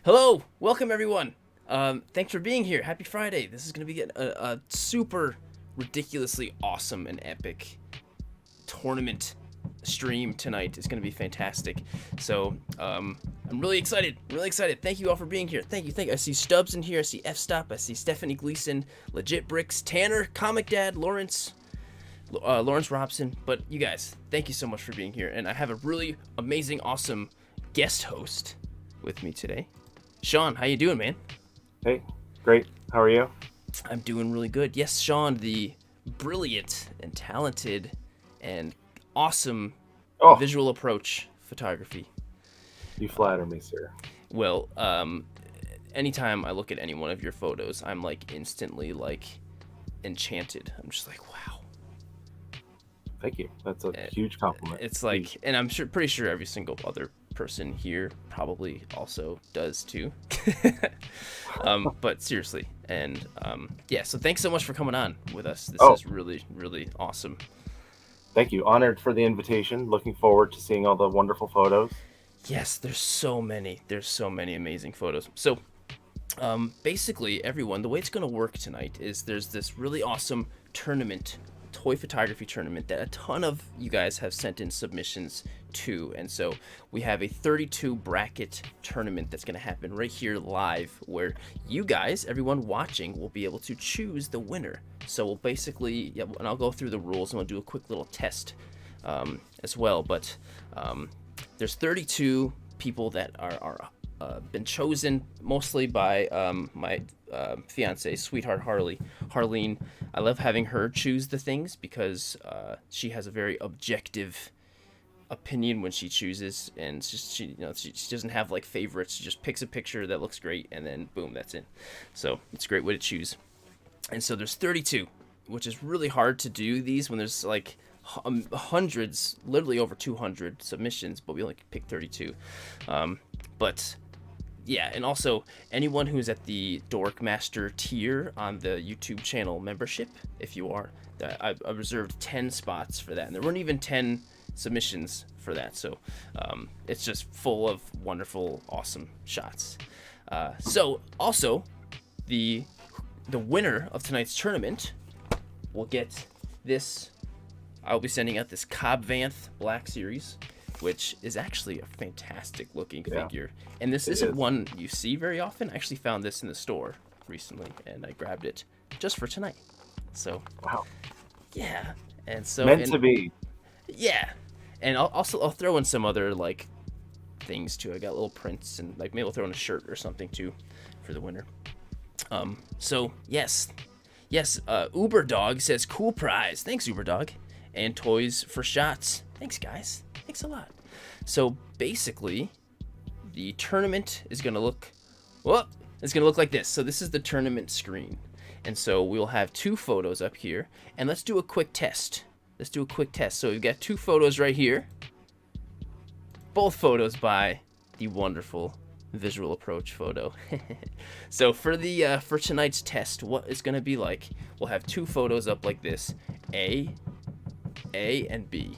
Hello, welcome everyone. Thanks for being here. Happy Friday. This is gonna be a super ridiculously awesome and epic tournament stream tonight. It's gonna be fantastic. So I'm really excited. Really excited. Thank you all for being here. Thank you. I see Stubbs in here. I see F Stop. I see Stephanie Gleason, Legit Bricks, Tanner, Comic Dad, Lawrence Robson. But you guys, thank you so much for being here. And I have a really amazing, awesome guest host with me today. Sean, how you doing, man? Hey, great. How are you? I'm doing really good. Yes, Sean, the brilliant and talented and awesome visual approach photography. You flatter me, sir. Well, anytime I look at any one of your photos, I'm like instantly like enchanted. I'm just like, wow. Thank you. That's a huge compliment. It's like, and I'm pretty sure every single other person here probably also does too. But seriously, and yeah, so thanks so much for coming on with us. This is really, really awesome. Thank you. Honored for the invitation. Looking forward to seeing all the wonderful photos. Yes, there's so many amazing photos. So basically, everyone, the way it's going to work tonight is there's this really awesome tournament, toy photography tournament, that a ton of you guys have sent in submissions to, and so we have a 32 bracket tournament that's going to happen right here live, where you guys, everyone watching, will be able to choose the winner. So we'll basically, yeah, and I'll go through the rules and we'll do a quick little test as well, but there's 32 people that are been chosen, mostly by my fiance, sweetheart Harleen. I love having her choose the things because she has a very objective opinion when she chooses, and she doesn't have like favorites. She just picks a picture that looks great, and then boom, that's it. So it's a great way to choose. And so there's 32, which is really hard to do these when there's like hundreds, literally over 200 submissions, but we only pick 32. But yeah, and also anyone who's at the Dork Master tier on the YouTube channel membership, if you are, I reserved 10 spots for that, and there weren't even 10 submissions for that, so it's just full of wonderful, awesome shots. So also, the winner of tonight's tournament will get this. I'll be sending out this Cobb Vanth Black Series, which is actually a fantastic looking figure. And this isn't one you see very often. I actually found this in the store recently, and I grabbed it just for tonight. So, wow. Yeah. And so meant to be. Yeah. And I'll throw in some other like things too. I got little prints, and like maybe I'll throw in a shirt or something too for the winner. So yes, Uber Dog says cool prize. Thanks, Uber Dog. And toys for shots. Thanks, guys. Thanks a lot. So basically, the tournament is gonna look like this. So this is the tournament screen, and so we'll have two photos up here, and let's do a quick test. So we've got two photos right here, both photos by the wonderful visual approach photo. So for tonight's test, what it's gonna be like, we'll have two photos up like this, A and B.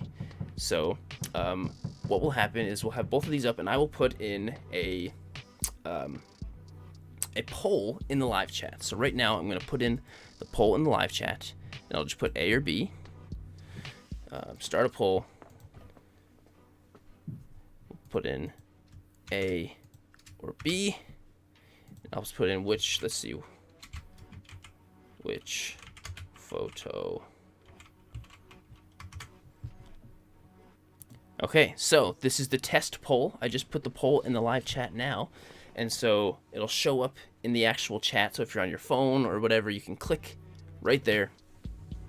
So what will happen is we'll have both of these up, and I will put in a poll in the live chat. So right now I'm going to put in the poll in the live chat, and I'll just put A or B. Start a poll. We'll put in A or B. I'll just put in which photo. Okay, so this is the test poll. I just put the poll in the live chat now, and so it'll show up in the actual chat. So if you're on your phone or whatever, you can click right there,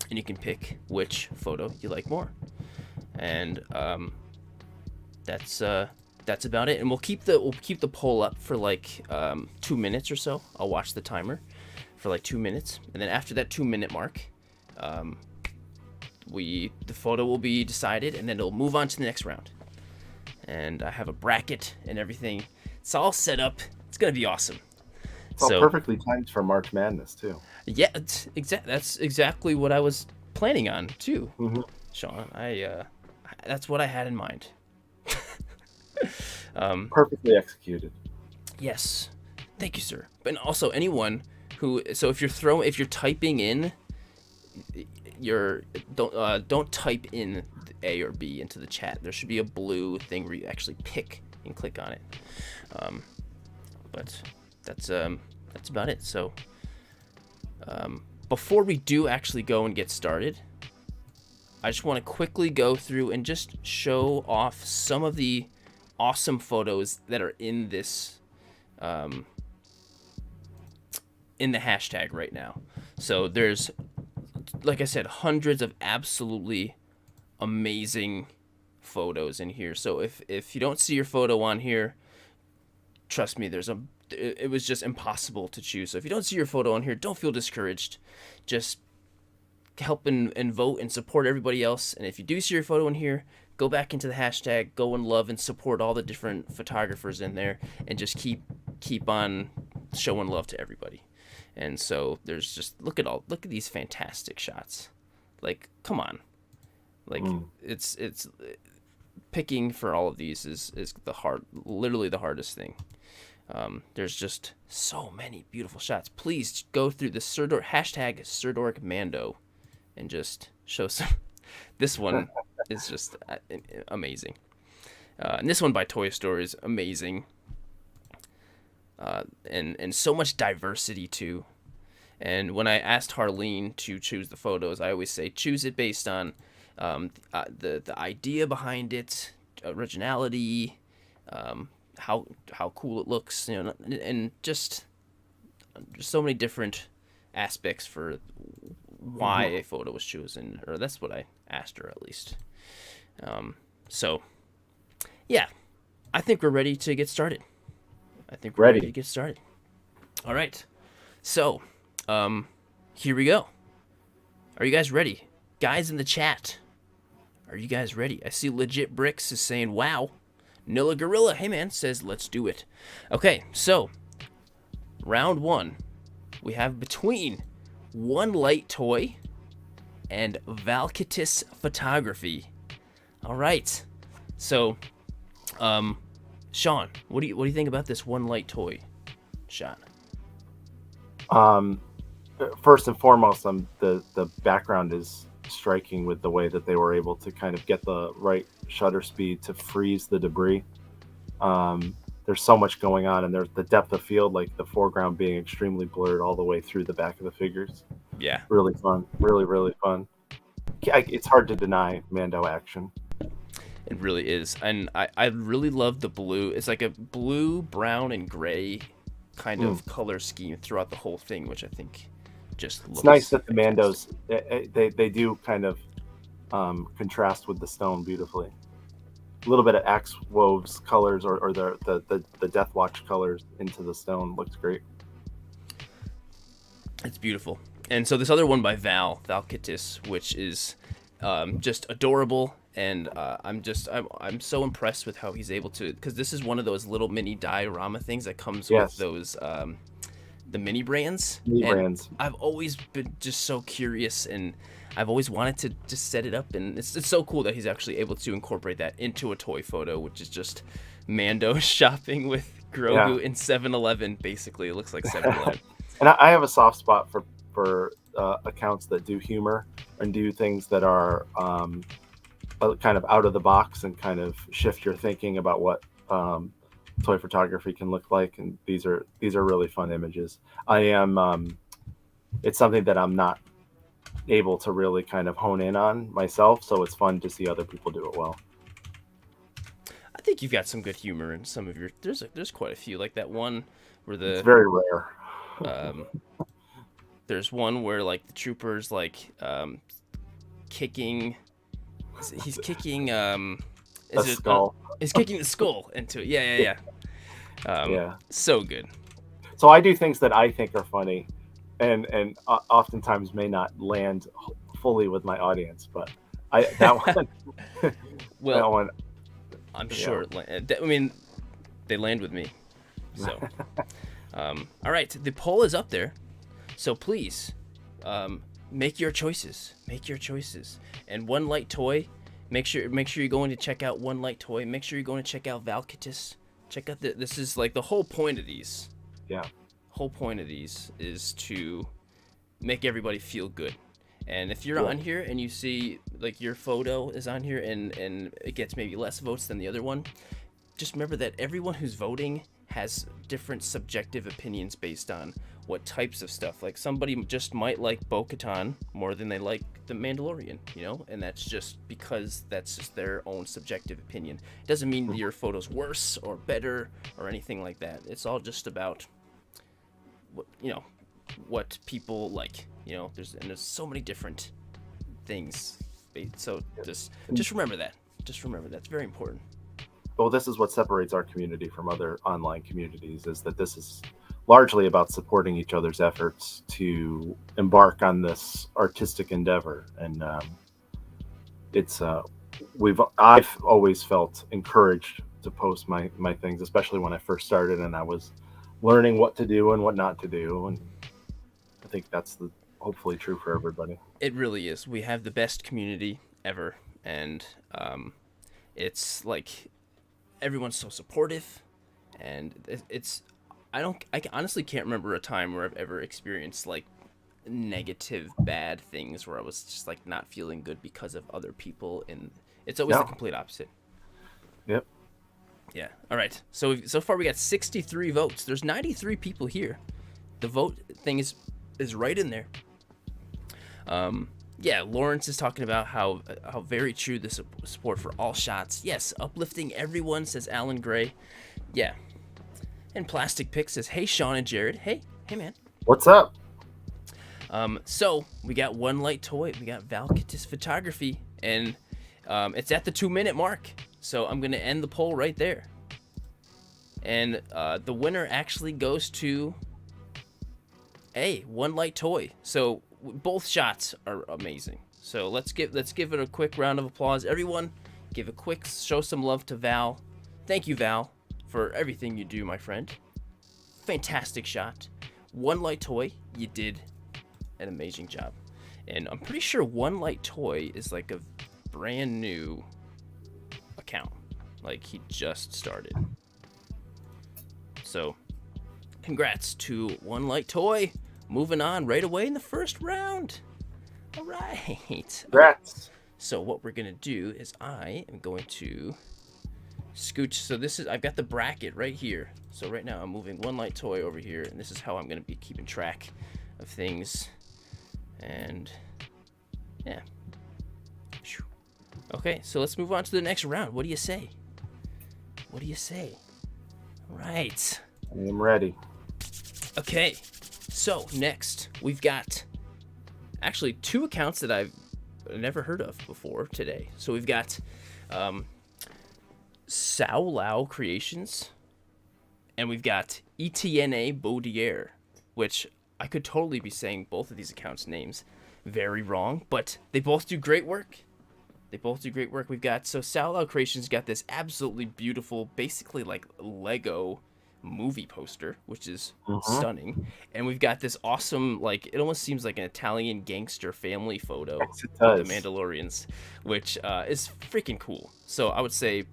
and you can pick which photo you like more. And that's about it. And we'll keep the poll up for like 2 minutes or so. I'll watch the timer for like 2 minutes, and then after that 2-minute mark, the photo will be decided, and then it'll move on to the next round. And I have a bracket and everything. It's all set up. It's gonna be awesome. It's all perfectly timed for March Madness too. Yeah, that's exactly what I was planning on too, Sean. That's what I had in mind. Perfectly executed. Yes. Thank you, sir. But also anyone who, so if you're typing in don't type in A or B into the chat. There should be a blue thing where you actually pick and click on it. But that's about it. So before we do actually go and get started, I just want to quickly go through and just show off some of the awesome photos that are in this in the hashtag right now. So there's, like I said, hundreds of absolutely amazing photos in here. So if you don't see your photo on here, trust me, it was just impossible to choose. So if you don't see your photo on here, don't feel discouraged. Just help and vote and support everybody else. And if you do see your photo in here, go back into the hashtag, go and love and support all the different photographers in there, and just keep on showing love to everybody. And so there's just look at these fantastic shots. Like, come on. Like it's picking for all of these is literally the hardest thing. There's just so many beautiful shots. Please go through the Sirdork hashtag Sirdork Mando and just show some. This one is just amazing. And this one by Toy Story is amazing. And so much diversity too. And when I asked Harleen to choose the photos, I always say choose it based on the idea behind it, originality, how cool it looks, and just so many different aspects for why a photo was chosen, or that's what I asked her at least. So yeah, I think we're ready to get started. Ready to get started. All right. So, here we go. Are you guys ready? Guys in the chat, are you guys ready? I see Legit Bricks is saying, wow. Nilla Gorilla, hey man, says, let's do it. Okay, so, round one. We have between One Light Toy and Valkitis Photography. All right. So, Sean, what do you think about this One Light Toy shot? First and foremost, the background is striking with the way that they were able to kind of get the right shutter speed to freeze the debris. There's so much going on, and there's the depth of field, like the foreground being extremely blurred all the way through the back of the figures. Yeah. Really fun. Really, really fun. It's hard to deny Mando action. It really is. And I really love the blue. It's like a blue, brown, and gray kind of color scheme throughout the whole thing, which I think just looks... It's nice that the Mandos, they do kind of contrast with the stone beautifully. A little bit of Axe Wove's colors or the Death Watch colors into the stone looks great. It's beautiful. And so this other one by Valkitis, which is just adorable. And I'm so impressed with how he's able to, because this is one of those little mini diorama things that comes with those the mini brands. I've always been just so curious, and I've always wanted to just set it up, and it's so cool that he's actually able to incorporate that into a toy photo, which is just Mando shopping with Grogu in 7-Eleven. Basically, it looks like 7-Eleven. And I have a soft spot for accounts that do humor and do things that are kind of out of the box and kind of shift your thinking about what toy photography can look like. And these are really fun images. It's something that I'm not able to really kind of hone in on myself, so it's fun to see other people do it well. I think you've got some good humor in some of your. There's quite a few, like that one where it's very rare. There's one where like the troopers like kicking. He's kicking skull. He's kicking the skull into it. Yeah. So good. So I do things that I think are funny, and oftentimes may not land fully with my audience, but that one. Well, that one. I'm sure. I mean, they land with me. So, all right, the poll is up there, so please, make your choices. And One Light Toy, make sure you're going to check out One Light Toy. Make sure you're going to check out Valkitis. Check out this is like the whole point of these. Yeah. Whole point of these is to make everybody feel good. And if you're on here and you see like your photo is on here and it gets maybe less votes than the other one, just remember that everyone who's voting has different subjective opinions based on what types of stuff. Like somebody just might like Bo-Katan more than they like the Mandalorian, you know, and that's just because that's just their own subjective opinion. It doesn't mean your photo's worse or better or anything like that. It's all just about what, you know, what people like, you know. There's so many different things, so just remember that. It's very important. Well, this is what separates our community from other online communities, is that this is largely about supporting each other's efforts to embark on this artistic endeavor. And I've always felt encouraged to post my things, especially when I first started and I was learning what to do and what not to do. And I think that's hopefully true for everybody. It really is. We have the best community ever, and it's like everyone's so supportive, and I honestly can't remember a time where I've ever experienced like negative bad things where I was just like not feeling good because of other people, and it's always the complete opposite. Yep. Yeah. All right. So far we got 63 votes. There's 93 people here. The vote thing is right in there. Yeah, Lawrence is talking about how very true the support for all shots. Yes, uplifting everyone, says Alan Gray. Yeah. And Plastic Pick says, hey, Sean and Jared. Hey man. What's up? So we got One Light Toy. We got Valkitis Photography, and it's at the 2-minute mark. So I'm gonna end the poll right there. And the winner actually goes to One Light Toy. So both shots are amazing. So let's give it a quick round of applause. Everyone, show some love to Val. Thank you, Val, for everything you do, my friend. Fantastic shot. One Light Toy, you did an amazing job. And I'm pretty sure One Light Toy is like a brand new account. Like he just started. So congrats to One Light Toy. Moving on right away in the first round. All right. Congrats. So what we're going to do is I am going to scooch. So I've got the bracket right here. So right now I'm moving One Light Toy over here, and this is how I'm going to be keeping track of things. And yeah. Okay, so let's move on to the next round. What do you say? All right. I am ready. Okay. So next, we've got actually 2 accounts that I've never heard of before today. So we've got Sao Lao Creations, and we've got Etna Baudier, which I could totally be saying both of these accounts' names very wrong, but they both do great work. We've got, so Sao Lao Creations got this absolutely beautiful, basically like Lego movie poster, which is stunning, and we've got this awesome, like, it almost seems like an Italian gangster family photo of the Mandalorians, which is freaking cool. So I would say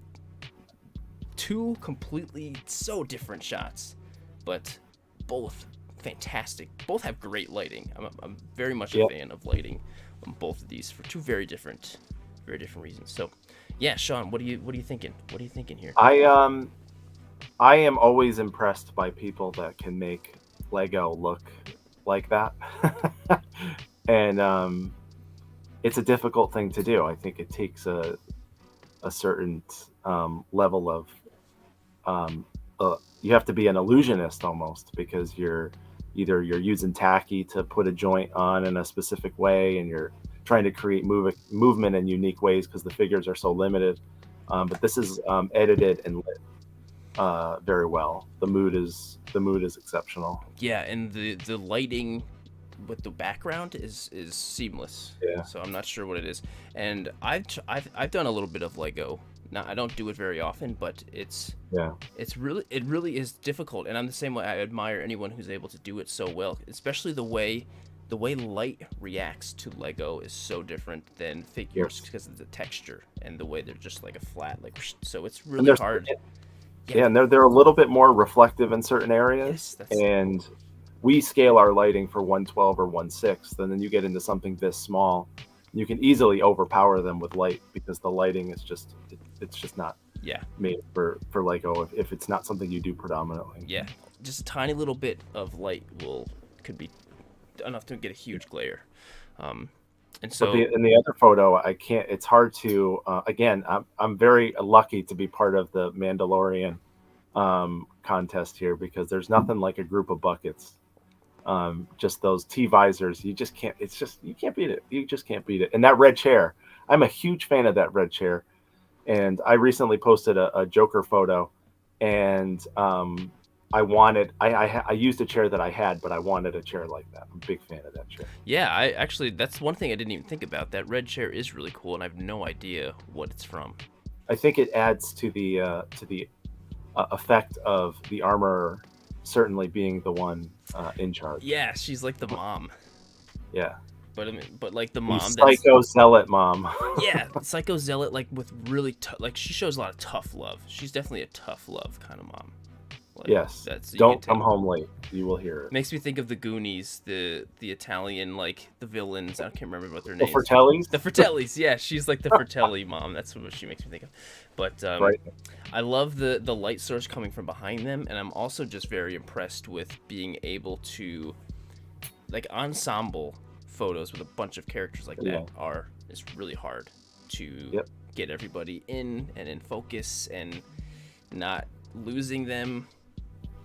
2 completely so different shots, but both fantastic. Both have great lighting. I'm very much a fan of lighting on both of these for 2 very different reasons. So yeah, Sean, what are you thinking? What are you thinking here? I am always impressed by people that can make Lego look like that. And it's a difficult thing to do. I think it takes a certain level of you have to be an illusionist almost, because you're using tacky to put a joint on in a specific way, and you're trying to create movement in unique ways because the figures are so limited. But this is edited and lit very well. The mood is exceptional. Yeah, and the lighting with the background is seamless. Yeah. So I'm not sure what it is. And I've done a little bit of Lego. Now I don't do it very often, but it really is difficult. And I'm the same way. I admire anyone who's able to do it so well, especially the way light reacts to Lego is so different than figures because of the texture and the way they're just like a flat, like, so it's really hard. Yeah, and they're a little bit more reflective in certain areas, Yes, that's and we scale our lighting for 112 or 1/6, and then you get into something this small, you can easily overpower them with light because the lighting is just it's just not yeah, made for LEGO if it's not something you do predominantly. yeah. Just a tiny little bit of light could be enough to get a huge glare. And But so in the other photo, I can't. It's hard to. Again, I'm very lucky to be part of the Mandalorian contest here because there's nothing like a group of buckets. Just those T visors, you just can't. It's just you can't beat it. You just can't beat it. And that red chair, I'm a huge fan of that red chair. And I recently posted a Joker photo, and I used a chair that I had, but I wanted a chair like that. I'm a big fan of that chair. yeah, I actually that's one thing I didn't even think about. That red chair is really cool, and I have no idea what it's from. I think it adds to the effect of the armor certainly being the one in charge. Yeah, she's like the mom. Yeah. But I mean, but like the The mom. psycho zealot mom. Yeah, psycho zealot, like with really like she shows a lot of tough love. She's definitely a tough love kind of mom. Like, Yes. that's Don't come home late. You will hear it. Makes me think of the Goonies, the Italian like the villains. I can't remember what their The names. Fratellis? The Fratellis, yeah, she's like the Fratelli mom. That's what she makes me think of. But Right. I love the light source coming from behind them, and I'm also just very impressed with being able to like ensemble photos with a bunch of characters like that is really hard to get everybody in and in focus and not losing them.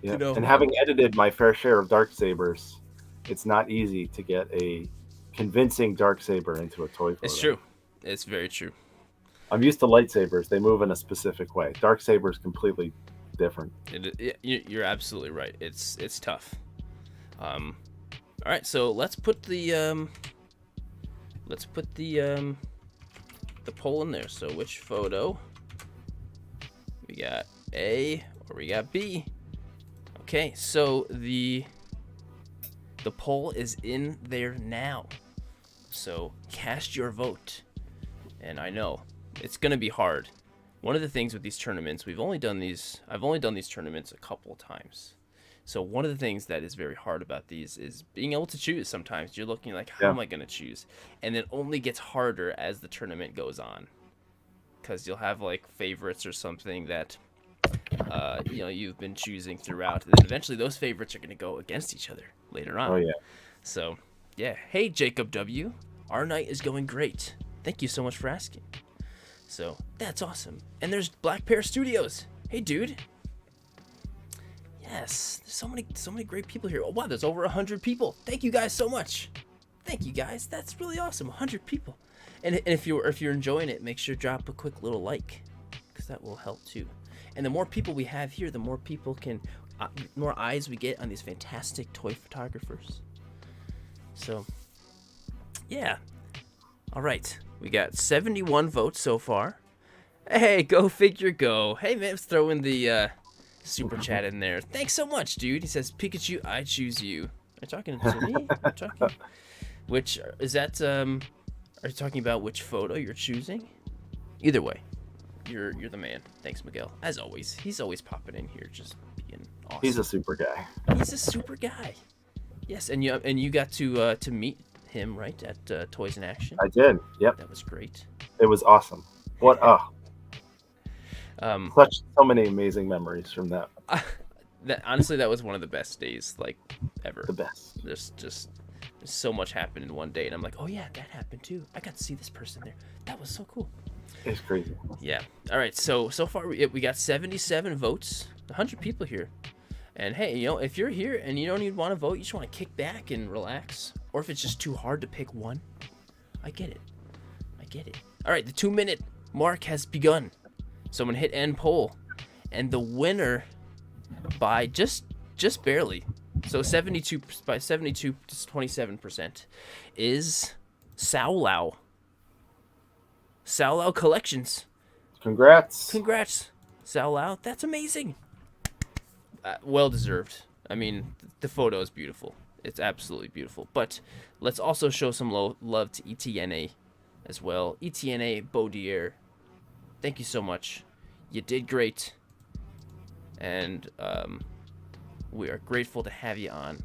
Yeah. You know? And having edited my fair share of Darksabers, it's not easy to get a convincing Darksaber into a toy photo. It's true. It's very true. I'm used to lightsabers. They move in a specific way. Darksaber's completely different. You're absolutely right. It's tough. All right, so let's put the poll in there. So which photo? We got A or we got B? Okay, so the poll is in there now. So cast your vote. And I know it's gonna be hard. One of the things with these tournaments, I've only done these tournaments a couple of times. So one of the things that is very hard about these is being able to choose. Sometimes you're looking like, how am I going to choose? And it only gets harder as the tournament goes on. Because you'll have like favorites or something that, you've been choosing throughout. And then eventually those favorites are going to go against each other later on. Oh, yeah. So, yeah. Hey, Jacob W. Our night is going great. Thank you so much for asking. So, that's awesome. And there's Black Pear Studios. Hey, dude. Yes, there's so many great people here. Oh wow, there's over 100 people. Thank you guys so much. Thank you guys. That's really awesome. 100 people. And if you're enjoying it, make sure to drop a quick little like, because that will help too. And the more people we have here, the more people more eyes we get on these fantastic toy photographers. So, yeah. All right, we got 71 votes so far. Hey, go figure, go. Hey man, let's throw in the super chat in there. Thanks so much, dude. He says, Pikachu, I choose you. Are you talking to me? Are you talking? Which is that? Are you talking about which photo you're choosing? Either way, you're the man. Thanks, Miguel. As always, he's always popping in here, just being awesome. He's a super guy. He's a super guy. Yes, and you got to meet him right at Toys in Action. I did. Yep. That was great. It was awesome. What? So many amazing memories from that. Honestly, that was one of the best days like ever. The best. There's so much happened in one day, and I'm like, oh yeah, that happened too. I got to see this person there. That was so cool. It's crazy. Yeah. All right. So far we got 77 votes. 100 people here. And hey, if you're here and you don't even want to vote, you just want to kick back and relax, or if it's just too hard to pick one, I get it. All right, the 2-minute mark has begun. So I'm gonna hit end poll, and the winner by just barely, so 72 to 27% is Sao Lao. Sao Lao Collections. Congrats, Sao Lao. That's amazing. Well deserved. I mean, the photo is beautiful. It's absolutely beautiful. But let's also show some love to Etna as well. Etna Baudier. Thank you so much. You did great. and we are grateful to have you on.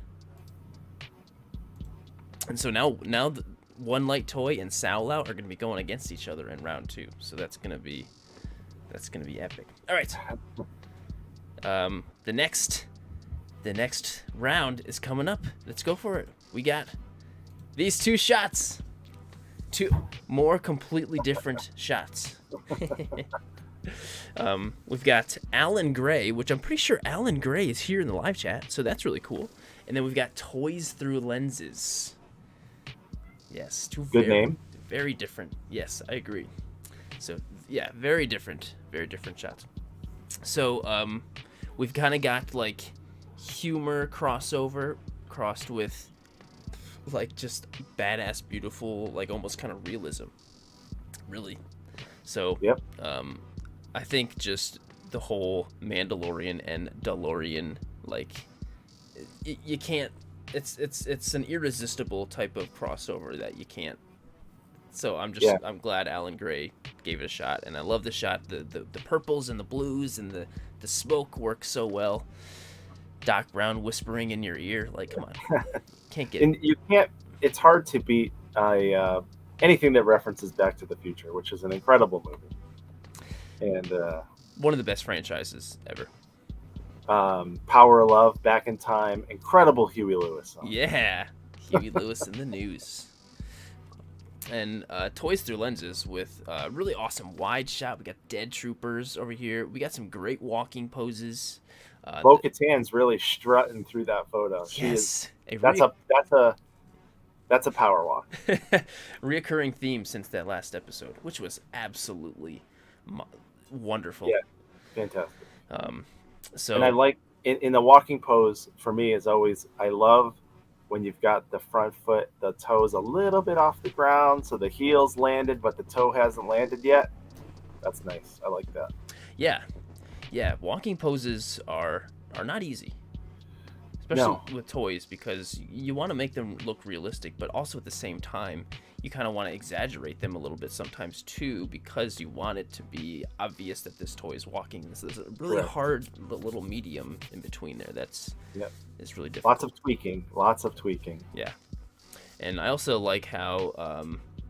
And so now One Light Toy and Sao Lao are going to be going against each other in round 2. So that's going to be epic. All right. The next round is coming up. Let's go for it. We got these 2 shots. 2 more completely different shots. We've got Alan Gray, which I'm pretty sure Alan Gray is here in the live chat, so that's really cool. And then we've got Toys Through Lenses. Yes, 2 Good name. Very different. Yes, I agree. So yeah, very different shots. So we've kind of got like humor crossover crossed with like just badass, beautiful, like almost kind of realism. Really. So yep. I think just the whole Mandalorian and DeLorean, like you can't. It's an irresistible type of crossover that you can't. So I'm glad Alan Gray gave it a shot, and I love the shot. The purples and the blues and the smoke work so well. Doc Brown whispering in your ear, like, come on, can't get. And you can't. It's hard to beat anything that references Back to the Future, which is an incredible movie, and one of the best franchises ever. Power of Love, Back in Time, incredible Huey Lewis song. Yeah, Huey Lewis in the news. And Toys Through Lenses with really awesome wide shot. We got dead troopers over here. We got some great walking poses. Bo-Katan's really strutting through that photo. Yes, that's a power walk. Reoccurring theme since that last episode, which was absolutely wonderful. Yeah, fantastic. So, and I like in the walking pose for me is always, I love when you've got the front foot, the toes a little bit off the ground, so the heel's landed, but the toe hasn't landed yet. That's nice. I like that. Yeah. Walking poses are not easy, especially with toys, because you want to make them look realistic, but also at the same time, you kind of want to exaggerate them a little bit sometimes too, because you want it to be obvious that this toy is walking. This is a really hard little medium in between there. It's really difficult. Lots of tweaking. Yeah. And I also like how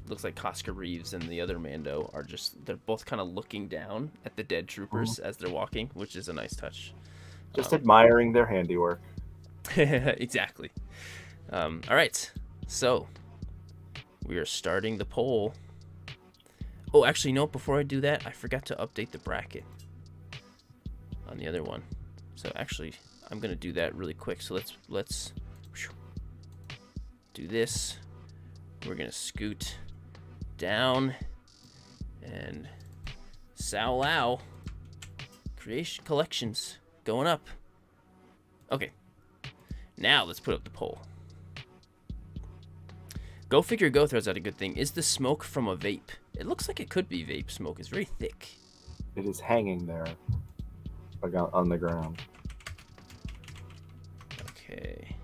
looks like Casca Reeves and the other Mando are they're both kind of looking down at the dead troopers as they're walking, which is a nice touch. Just admiring their handiwork. Exactly. All right. So we are starting the poll. Oh, actually, no, before I do that, I forgot to update the bracket on the other one. So actually, I'm going to do that really quick. So let's do this. We're going to scoot down, and Sao Lao creation collections going up. Okay. Now let's put up the poll. Go Figure Go throws out a good thing. Is the smoke from a vape? It looks like it could be vape smoke. It's very thick. It is hanging there on the ground. Okay.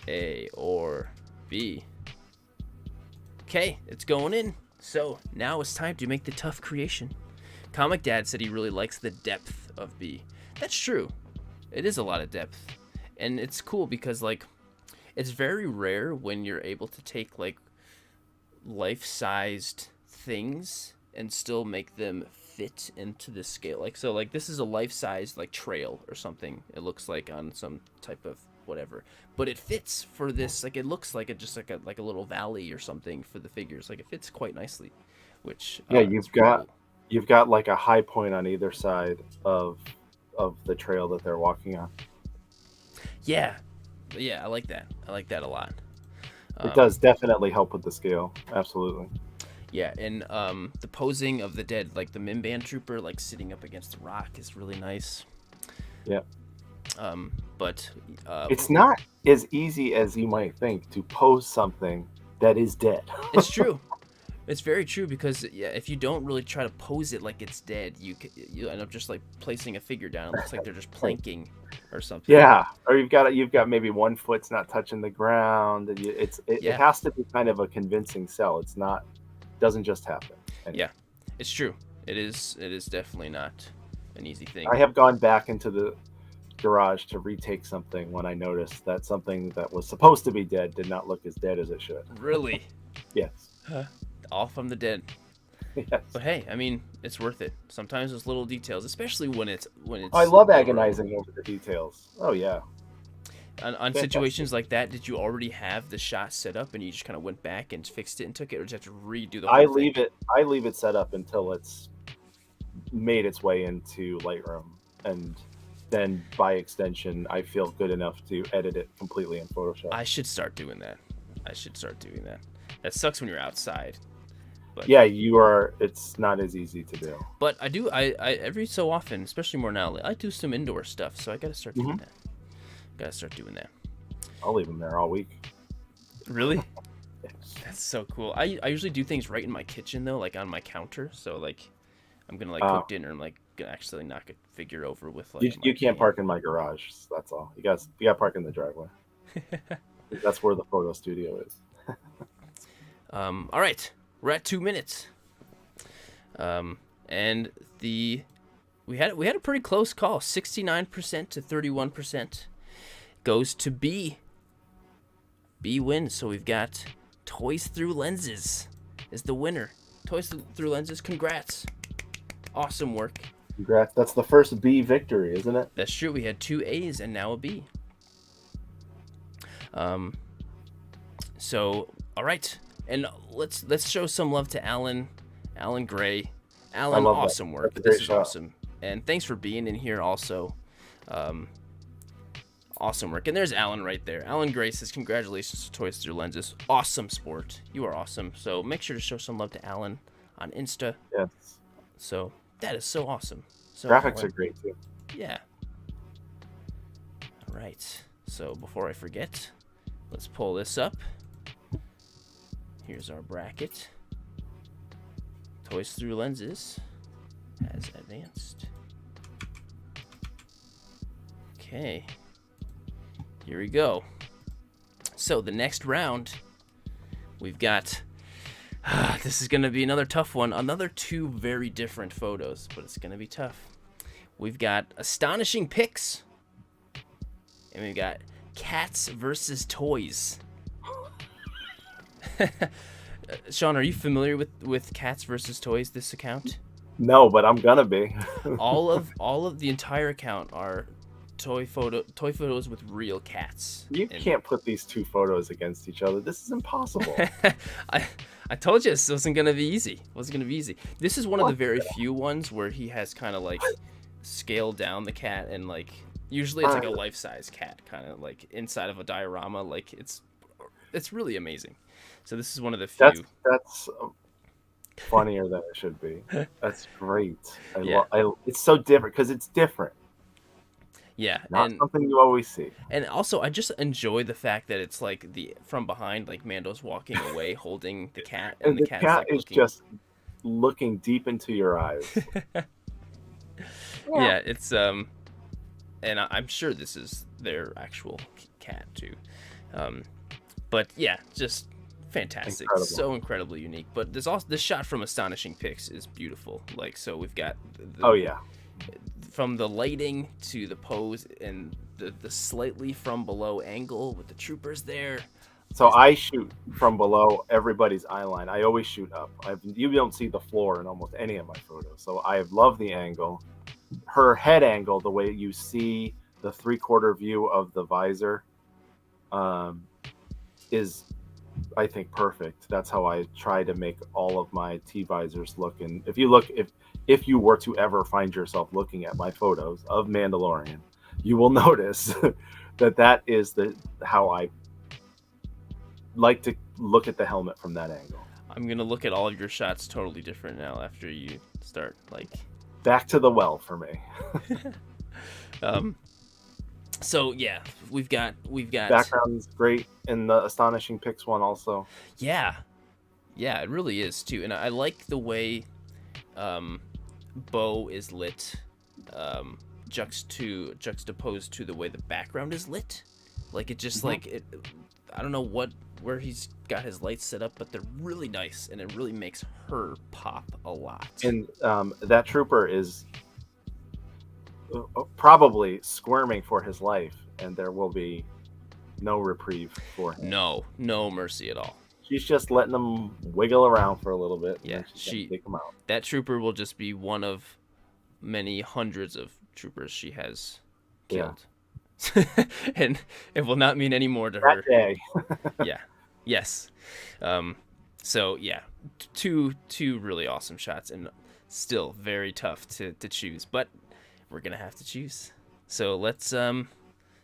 A or B. Okay, it's going in. So now it's time to make the tough creation. Comic Dad said he really likes the depth of B. That's true. It is a lot of depth. And it's cool because, like, it's very rare when you're able to take, like, life-sized things and still make them fit into the scale. Like, so, like, this is a life-sized, like, trail or something, it looks like, on some type of whatever. But it fits for this, like, it looks like just like a little valley or something for the figures. Like, it fits quite nicely, which... Yeah, you've got, like, a high point on either side of the trail that they're walking on. Yeah, I like that. I like that a lot. It does definitely help with the scale. Absolutely. Yeah, and the posing of the dead, like the Mimban trooper, like sitting up against the rock, is really nice. Yeah. But it's not as easy as you might think to pose something that is dead. It's true. It's very true, because if you don't really try to pose it like it's dead, you end up just like placing a figure down. It looks like they're just planking or something. Yeah, or you've got maybe one foot's not touching the ground, and it has to be kind of a convincing sell. Doesn't just happen. Anyway. Yeah, it's true. It is definitely not an easy thing. I have gone back into the garage to retake something when I noticed that something that was supposed to be dead did not look as dead as it should. Really? Yes. All from the dead. Yes. But hey, I mean, it's worth it. Sometimes those little details, especially when it's I love agonizing over the details. Oh yeah. On situations like that, did you already have the shot set up and you just kind of went back and fixed it and took it, or did you have to redo the whole thing? I leave it set up until it's made its way into Lightroom, and then by extension, I feel good enough to edit it completely in Photoshop. I should start doing that. That sucks when you're outside. But, yeah, you are. It's not as easy to do. But I do. I every so often, especially more now, I do some indoor stuff. So I got to start doing that. I'll leave them there all week. Really? Yes. That's so cool. I usually do things right in my kitchen though, like on my counter. So like, I'm gonna like cook dinner and like gonna actually knock a figure over with like. You can't park in my garage. So that's all. You got to park in the driveway. That's where the photo studio is. All right, we're at 2 minutes. And we had a pretty close call. 69% to 31% goes to B. B wins. So we've got Toys Through Lenses is the winner. Toys Through Lenses, congrats. Awesome work. Congrats. That's the first B victory, isn't it? That's true. We had 2 A's and now a B. So, all right. And let's show some love to Alan Gray. Alan, awesome work. This is awesome. And thanks for being in here also. Awesome work. And there's Alan right there. Alan Gray says, congratulations to Toys Through Lenses. Awesome sport. You are awesome. So make sure to show some love to Alan on Insta. Yes. So that is so awesome. So graphics are great too. Yeah. All right. So before I forget, let's pull this up. Here's our bracket. Toys Through Lenses has advanced. Okay. Here we go. So the next round, we've got... this is going to be another tough one. Another 2 very different photos, but it's going to be tough. We've got Astonishing Pics. And we've got Cats versus Toys. Sean, are you familiar with Cats versus Toys, this account? No, but I'm gonna be. all of the entire account are toy photos with real cats. You can't put these 2 photos against each other. This is impossible. I told you this wasn't gonna be easy. This is one of the very few ones where he has kind of like scaled down the cat, and like usually it's like a life-size cat, kind of like inside of a diorama. Like it's really amazing. So this is one of the few. That's funnier than it should be. That's great. It's so different because it's different. Yeah, not something you always see. And also, I just enjoy the fact that it's like from behind, like Mando's walking away, holding the cat, and the cat's cat like is just looking deep into your eyes. Yeah, it's and I'm sure this is their actual cat too. But yeah, just fantastic. Incredible. So incredibly unique. But there's also this shot from Astonishing Pics is beautiful. Like, so we've got from the lighting to the pose and the slightly from below angle with the troopers there. So I shoot from below everybody's eye line. I always shoot up. You don't see the floor in almost any of my photos. So I love the angle. Her head angle, the way you see the 3/4 view of the visor, is, I think, perfect. That's how I try to make all of my T-visors look. And if you were to ever find yourself looking at my photos of Mandalorian, you will notice that is how I like to look at the helmet from that angle. I'm gonna look at all of your shots totally different now after you start like back to the well for me. So yeah, we've got background's great in the Astonishing Pics one also. Yeah, it really is too, and I like the way Bo is lit, juxtaposed to the way the background is lit. Like it just like it. I don't know where he's got his lights set up, but they're really nice, and it really makes her pop a lot. And that trooper is probably squirming for his life, and there will be no reprieve for him. No mercy at all. She's just letting them wiggle around for a little bit, and Yeah, then she's gonna take them out. That trooper will just be one of many hundreds of troopers she has killed. Yeah. And it will not mean any more to her. That day. Yeah. Yes. So yeah, two really awesome shots, and still very tough to choose, but we're gonna have to choose. So let's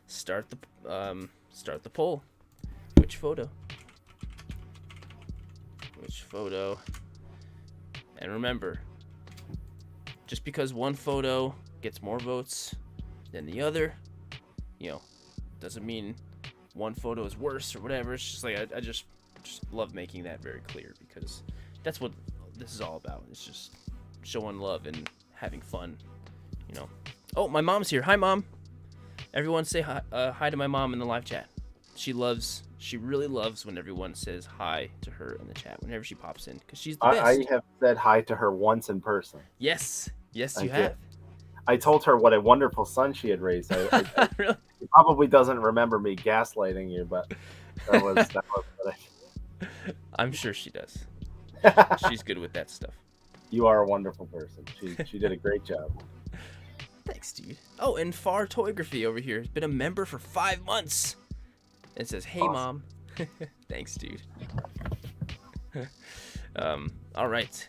start the poll. Which photo? Which photo? And remember, just because one photo gets more votes than the other, doesn't mean one photo is worse or whatever. It's just like I just love making that very clear, because that's what this is all about. It's just showing love and having fun, Oh, my mom's here. Hi, Mom. Everyone say hi to my mom in the live chat. She really loves when everyone says hi to her in the chat whenever she pops in, because she's the best. I have said hi to her once in person. Yes, you have. I told her what a wonderful son she had raised. Really? She probably doesn't remember me gaslighting you, but that was what I'm sure she does. She's good with that stuff. You are a wonderful person. She did a great job. Thanks, dude. Oh, and Far Toygraphy over here has been a member for 5 months. It says, "Hey, awesome. Mom." Thanks, dude. All right.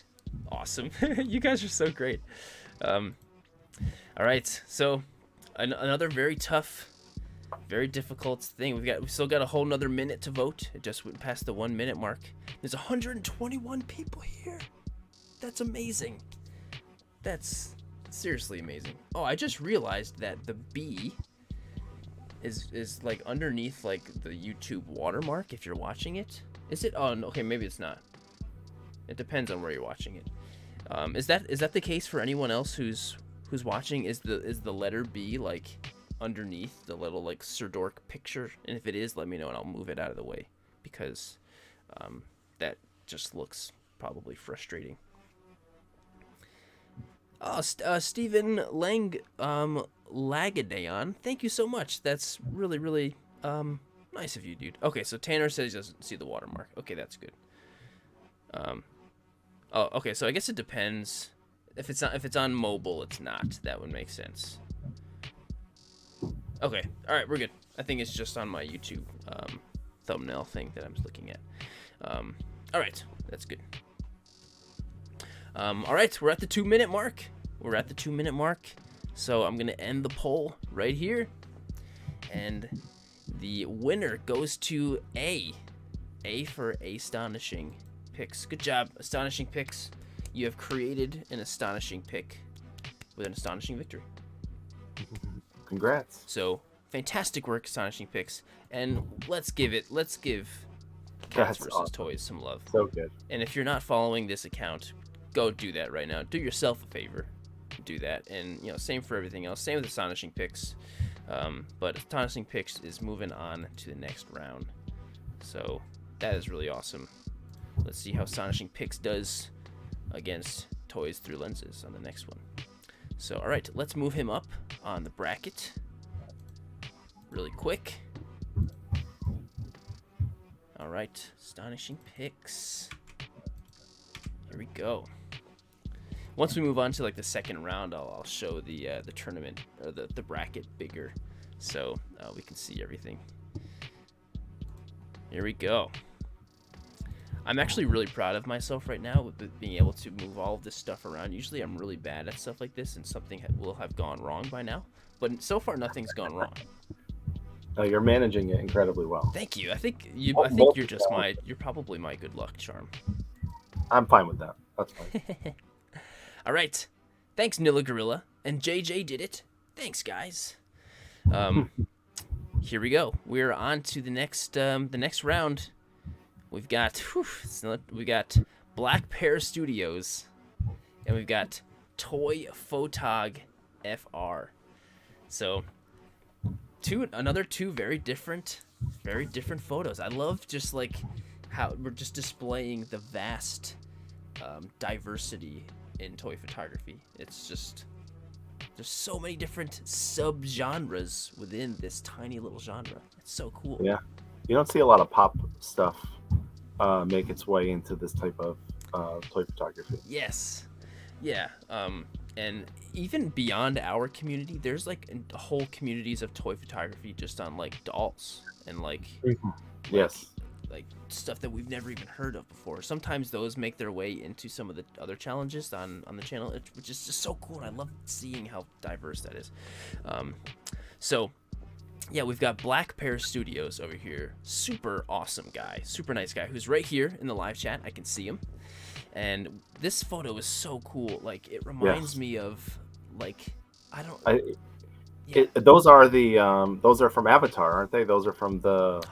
Awesome. You guys are so great. All right. So another very tough, very difficult thing. We've still got a whole nother minute to vote. It just went past the 1 minute mark. There's 121 people here. That's amazing. That's seriously amazing. Oh, I just realized that the B is like underneath like the YouTube watermark if you're watching it. Is it? Oh, no, okay, maybe it's not. It depends on where you're watching it. Is that the case for anyone else who's watching? Is the letter B like underneath the little like Sirdork picture? And if it is, let me know and I'll move it out of the way, because that just looks probably frustrating. Oh, Stephen Lagadeon, thank you so much. That's really, really nice of you, dude. Okay, so Tanner says he doesn't see the watermark. Okay, that's good. Oh, okay, so I guess it depends. If it's on mobile, it's not. That would make sense. Okay, all right, we're good. I think it's just on my YouTube thumbnail thing that I'm looking at. All right, that's good. All right, we're at the 2 minute mark. So I'm gonna end the poll right here, and the winner goes to A for Astonishing Picks. Good job, Astonishing Picks. You have created an astonishing pick with an astonishing victory. Congrats. So fantastic work, Astonishing Picks, and let's give Cats vs. Awesome. Toys some love. So good. And if you're not following this account, go do that right now. Do yourself a favor. Do that. And, same for everything else. Same with Astonishing Picks. But Astonishing Picks is moving on to the next round. So that is really awesome. Let's see how Astonishing Picks does against Toys Through Lenses on the next one. So, all right, let's move him up on the bracket really quick. All right, Astonishing Picks. Here we go. Once we move on to like the second round, I'll show the tournament or the bracket bigger, so we can see everything. Here we go. I'm actually really proud of myself right now with being able to move all of this stuff around. Usually I'm really bad at stuff like this, and something will have gone wrong by now. But so far nothing's gone wrong. You're managing it incredibly well. Thank you. I think you're probably my good luck charm. I'm fine with that. That's fine. All right. Thanks, Nilla Gorilla. And JJ did it. Thanks, guys. Here we go. We're on to the next round. We've got Black Pear Studios, and we've got Toy Photog FR. So another two very different photos. I love just like how we're just displaying the vast diversity in toy photography. It's just There's so many different sub-genres within this tiny little genre. It's so cool. Yeah, you don't see a lot of pop stuff make its way into this type of toy photography. Yes. Yeah. And even beyond our community, there's like whole communities of toy photography just on like dolls and like Yes. like stuff that we've never even heard of before. Sometimes those make their way into some of the other challenges on the channel, which is just so cool. And I love seeing how diverse that is. So yeah, we've got Black Pear Studios over here. Super awesome guy, super nice guy, who's right here in the live chat. I can see him. And this photo is so cool. Like, it reminds me of, like, those are from Avatar, aren't they? Those are from the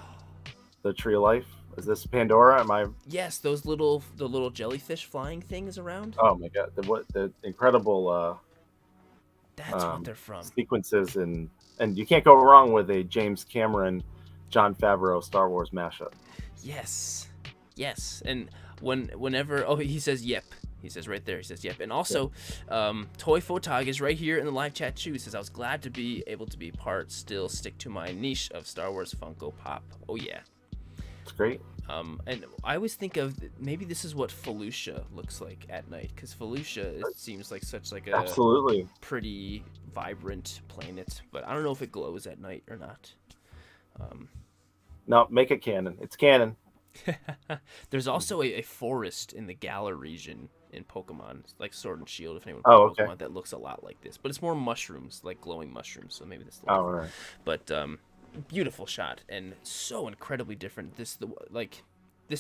Tree of Life. Is this Pandora? Am I? Yes, the little jellyfish flying things around. Oh my god! The incredible. That's what they're from. Sequences and you can't go wrong with a James Cameron, Jon Favreau Star Wars mashup. Yes, and whenever he says yep. He says right there, he says yep. And also, Toy Photog is right here in the live chat too. He says, I was glad to be able to be part, still stick to my niche of Star Wars Funko Pop. Oh yeah. It's great. And I always think of, maybe this is what Felucia looks like at night, because Felucia, it seems like such like a absolutely pretty vibrant planet, but I don't know if it glows at night or not. No, make it canon. It's canon. There's also a forest in the Galar region in Pokemon, like Sword and Shield, if anyone plays Pokemon, that looks a lot like this, but it's more mushrooms, like glowing mushrooms, so maybe this. Right. But beautiful shot and so incredibly different. This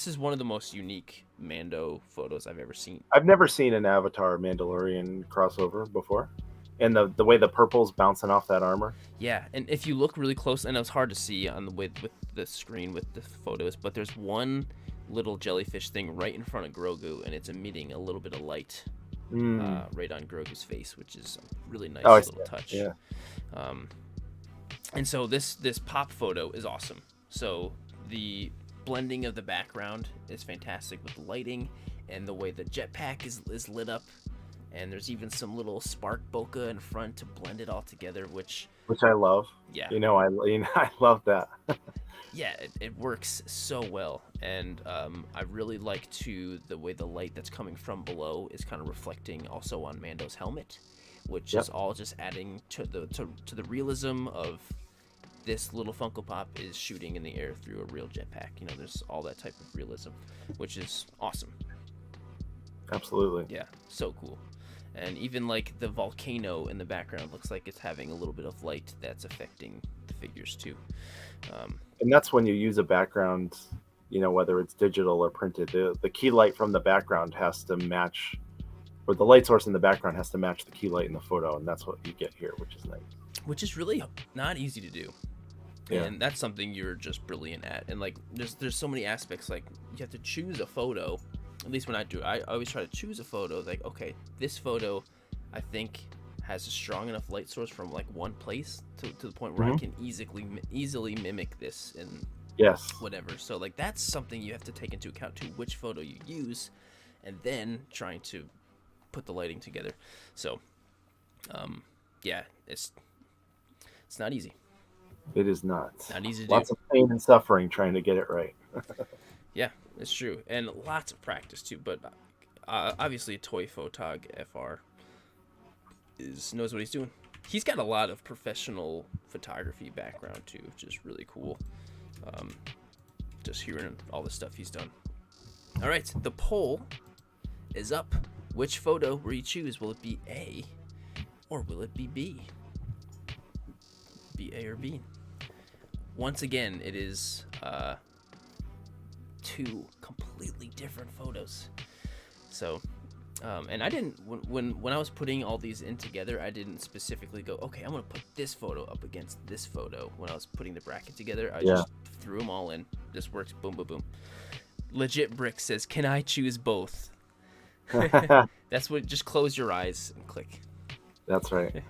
is one of the most unique Mando photos I've ever seen. I've never seen an Avatar Mandalorian crossover before, and the way the purple's bouncing off that armor. Yeah, and if you look really close, and it was hard to see on the with the screen with the photos, but there's one little jellyfish thing right in front of Grogu, and it's emitting a little bit of light right on Grogu's face, which is a really nice little touch. Yeah. And so this pop photo is awesome. So the blending of the background is fantastic with the lighting and the way the jetpack is lit up, and there's even some little spark bokeh in front to blend it all together, which I love. Yeah. I love that. Yeah, it works so well, and I really like the way the light that's coming from below is kind of reflecting also on Mando's helmet, which is all just adding to the realism of this little Funko Pop is shooting in the air through a real jetpack. There's all that type of realism, which is awesome. Absolutely. Yeah, so cool. And even like the volcano in the background looks like it's having a little bit of light that's affecting the figures too. And that's when you use a background, whether it's digital or printed, the key light from the background has to match, or the light source in the background has to match the key light in the photo, and that's what you get here, which is nice. Which is really not easy to do. Yeah. And that's something you're just brilliant at. And like there's so many aspects, like you have to choose a photo. At least when I do, I always try to choose a photo. Like, okay, this photo I think has a strong enough light source from like one place to the point where I can easily mimic this and whatever. So like that's something you have to take into account too, which photo you use, and then trying to put the lighting together. So yeah, it's not easy. It is not. Not easy to do. Lots of pain and suffering trying to get it right. Yeah, it's true. And lots of practice too, but obviously Toy Photog FR knows what he's doing. He's got a lot of professional photography background too, which is really cool. Just hearing all the stuff he's done. All right, the poll is up. Which photo will you choose? Will it be A or will it be B? Be A or B? Once again, it is two completely different photos. So, and I didn't when I was putting all these in together, I didn't specifically go, okay, I'm gonna put this photo up against this photo. When I was putting the bracket together, I just threw them all in. This works. Boom, boom, boom. Legit Brick says, "Can I choose both?" That's what. Just close your eyes and click. That's right.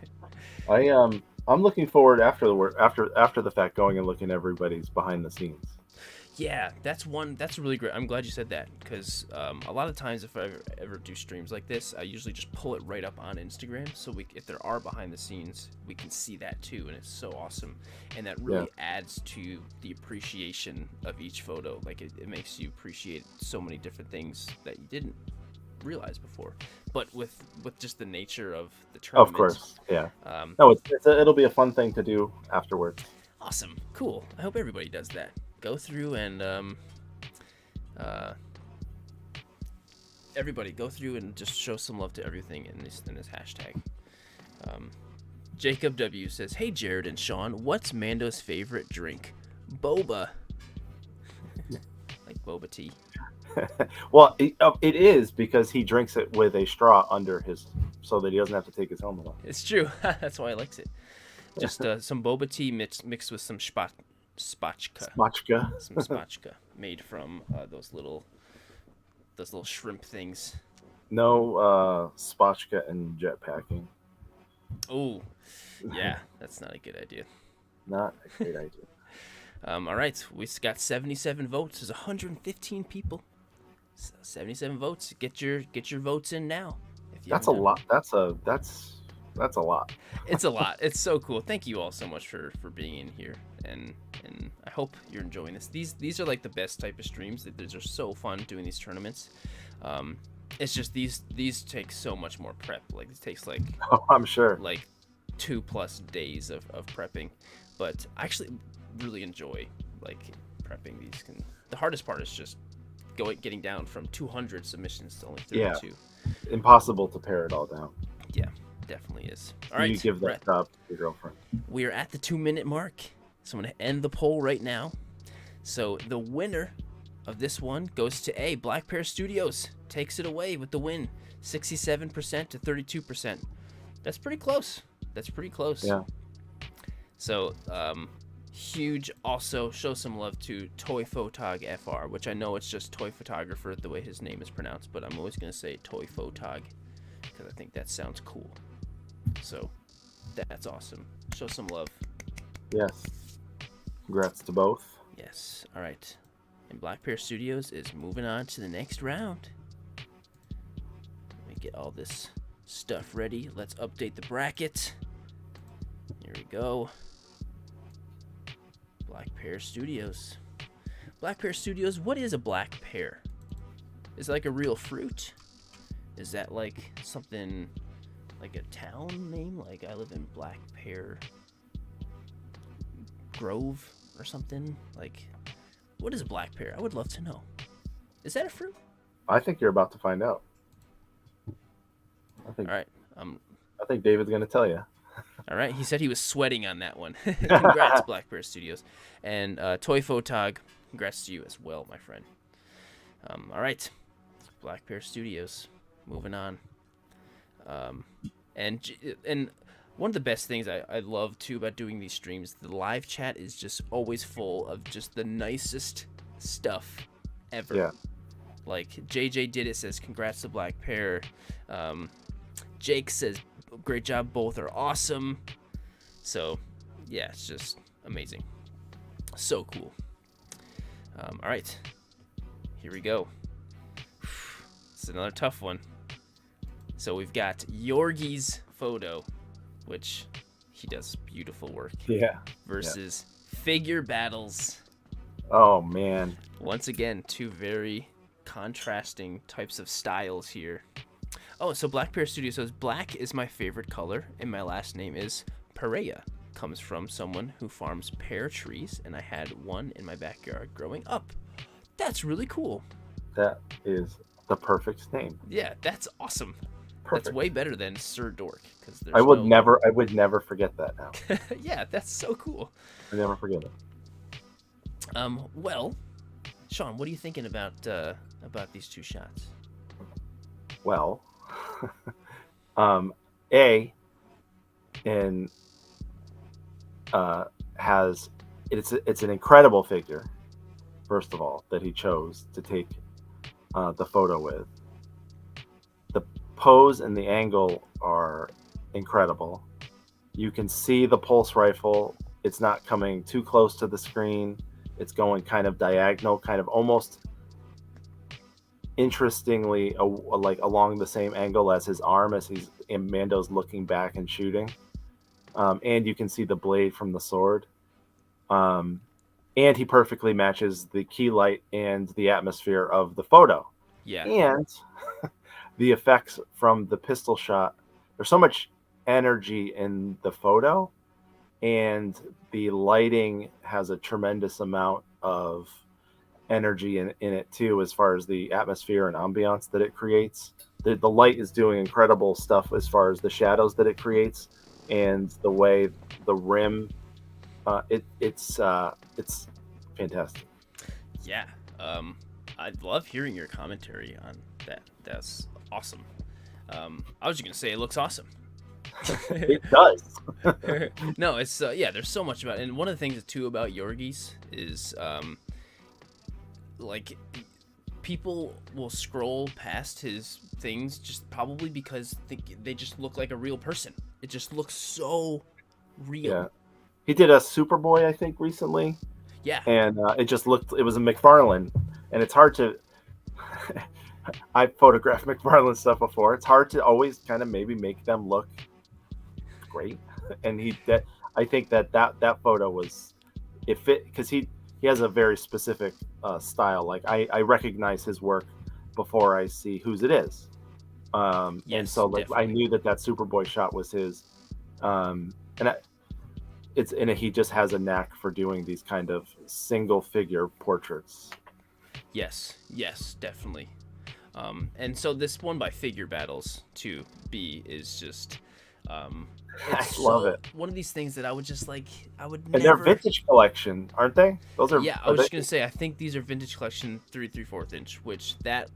I'm looking forward after the fact going and looking at everybody's behind the scenes. Yeah, that's one. That's really great. I'm glad you said that because a lot of times if I ever do streams like this, I usually just pull it right up on Instagram. So if there are behind the scenes, we can see that too, and it's so awesome. And that really adds to the appreciation of each photo. Like it makes you appreciate so many different things that you didn't realize before. But with just the nature of the tournament, of course, yeah. No, it'll be a fun thing to do afterwards. Awesome, cool. I hope everybody does that. Go through and everybody go through and just show some love to everything in this hashtag. Jacob W says, "Hey Jared and Sean, what's Mando's favorite drink?" Boba. Like boba tea. Well, it is because he drinks it with a straw under his, so that he doesn't have to take his helmet off. It's true. That's why he likes it. Just some boba tea mixed with some spatchka. Some spatchka made from those little shrimp things. No spatchka and jetpacking. Oh, yeah, that's not a good idea. Not a great idea. All right, we got 77 votes. There's 115 people. 77 votes. Get your votes in now. That's a lot. That's a lot. It's a lot. It's so cool. Thank you all so much for being in here, and I hope you're enjoying this. These are like the best type of streams. These are so fun doing these tournaments. It's just these take so much more prep. Like it takes like I'm sure like 2+ days of prepping, but I actually really enjoy like prepping these. The hardest part is just getting down from 200 submissions to only 32. Yeah. Impossible to pare it all down. Yeah, definitely is. All right, you give that job to your girlfriend. We are at the 2-minute mark, so I'm going to end the poll right now. So the winner of this one goes to A. Black Pear Studios takes it away with the win, 67% to 32%. That's pretty close. Yeah. So huge. Also show some love to Toy Photog FR, which I know it's just Toy Photographer the way his name is pronounced, but I'm always going to say Toy Photog because I think that sounds cool. So that's awesome. Show some love. Yes. Congrats to both. Yes. All right. And Black Pear Studios is moving on to the next round. Let me get all this stuff ready. Let's update the bracket. Here we go. Black Pear Studios. Black Pear Studios, what is a black pear? Is it like a real fruit? Is that like something like a town name? Like I live in Black Pear Grove or something? Like, what is a black pear? I would love to know. Is that a fruit? I think you're about to find out. All right. I think David's going to tell you. All right. He said he was sweating on that one. Congrats, Black Pear Studios. And Toy Photog, congrats to you as well, my friend. All right. Black Pear Studios. Moving on. And one of the best things I love, too, about doing these streams, the live chat is just always full of just the nicest stuff ever. Yeah. Like, JJ did it, says, congrats to Black Pear. Jake says, great job, both are awesome. So, yeah, it's just amazing. So cool. All right. Here we go. It's another tough one. So we've got Yorgi's photo, which he does beautiful work. Yeah. Versus Figure Battles. Oh, man. Once again, two very contrasting types of styles here. Oh, so Black Pear Studio says, black is my favorite color, and my last name is Perea. Comes from someone who farms pear trees, and I had one in my backyard growing up. That's really cool. That is the perfect name. Yeah, that's awesome. Perfect. That's way better than Sirdork. I would never forget that now. Yeah, that's so cool. I never forget it. Well, Sean, what are you thinking about these two shots? Well, has it's an incredible figure. First of all, that he chose to take the photo with. The pose and the angle are incredible. You can see the pulse rifle. It's not coming too close to the screen. It's going kind of diagonal, kind of almost interestingly like along the same angle as his arm, as Mando's looking back and shooting. And you can see the blade from the sword. And he perfectly matches the key light and the atmosphere of the photo. Yeah. And the effects from the pistol shot. There's so much energy in the photo, and the lighting has a tremendous amount of energy in it too, as far as the atmosphere and ambiance that it creates. The light is doing incredible stuff as far as the shadows that it creates and the way the rim. It's fantastic. Yeah. I love hearing your commentary on that. That's awesome. I was just gonna say it looks awesome. It does. No, it's yeah. There's so much about it. And one of the things too about Yorgies is like people will scroll past his things just probably because they just look like a real person. It just looks so real. Yeah. He did a Superboy, I think, recently. Yeah. And it was a McFarlane, and it's hard to. I photographed McFarlane stuff before. It's hard to always kind of maybe make them look great, and I think that photo was it fit because he has a very specific style. Like I recognize his work before I see whose it is, Yes, and so like I definitely. knew that Superboy shot was his, and he just has a knack for doing these kind of single figure portraits. Yes, definitely. And so this one by Figure Battles 2B is just it's I love it. one of these things that I would just like I would And they're never. vintage collection, aren't they? Those are. Yeah, I was just gonna say I think these are vintage collection 3/4 inch, which that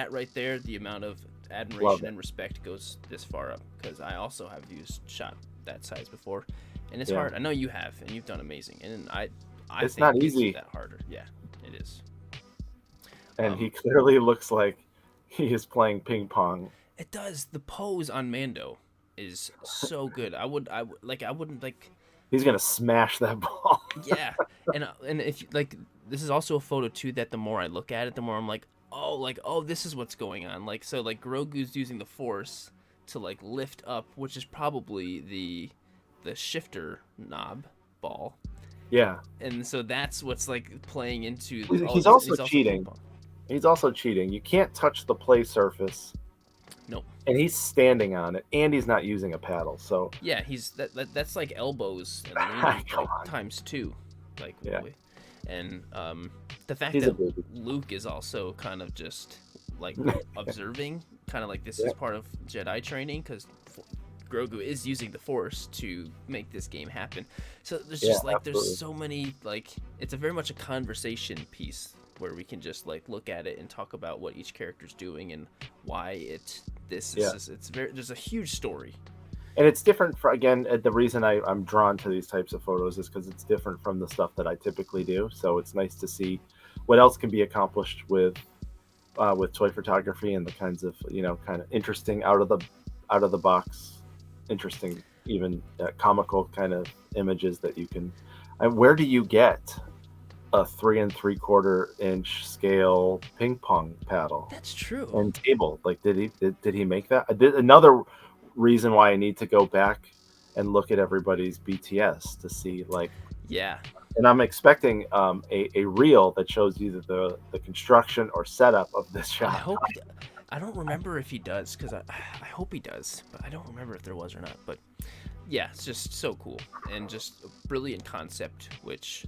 right there, the amount of admiration and respect goes this far up, because I also have shot that size before, and it's hard. I know you have, and you've done amazing, and I It's think not it easy. that harder. Yeah, it is. And he clearly looks like he is playing ping pong. It does. The pose on Mando is so good. I wouldn't like. He's gonna smash that ball. Yeah, and if like this is also a photo too that the more I look at it, the more I'm like, oh, this is what's going on. Like, so like Grogu's using the Force to like lift up, which is probably the shifter knob ball. Yeah, And so that's what's like playing into. he's also cheating. He's also cheating. You can't touch the play surface. Nope. And he's standing on it, and he's not using a paddle. So yeah, he's that's like elbows and leaning like times 2, like really. And the fact that Luke is also kind of just like observing, kind of like this is part of Jedi training, because Grogu is using the Force to make this game happen. So there's just like there's so many, like it's a very much a conversation piece where we can just like look at it and talk about what each character's doing and why it's very, there's a huge story. And it's different the reason I'm drawn to these types of photos is because it's different from the stuff that I typically do. So it's nice to see what else can be accomplished with toy photography and the kinds of kind of interesting out of the box, interesting, even comical kind of images that you can. Where do you get a 3 3/4 inch scale ping pong paddle? That's true. And table, like did he make that? Another reason why I need to go back and look at everybody's BTS to see like. Yeah. And I'm expecting a reel that shows either the construction or setup of this shot. I don't remember if he does, because I hope he does, but I don't remember if there was or not. But yeah, it's just so cool and just a brilliant concept, which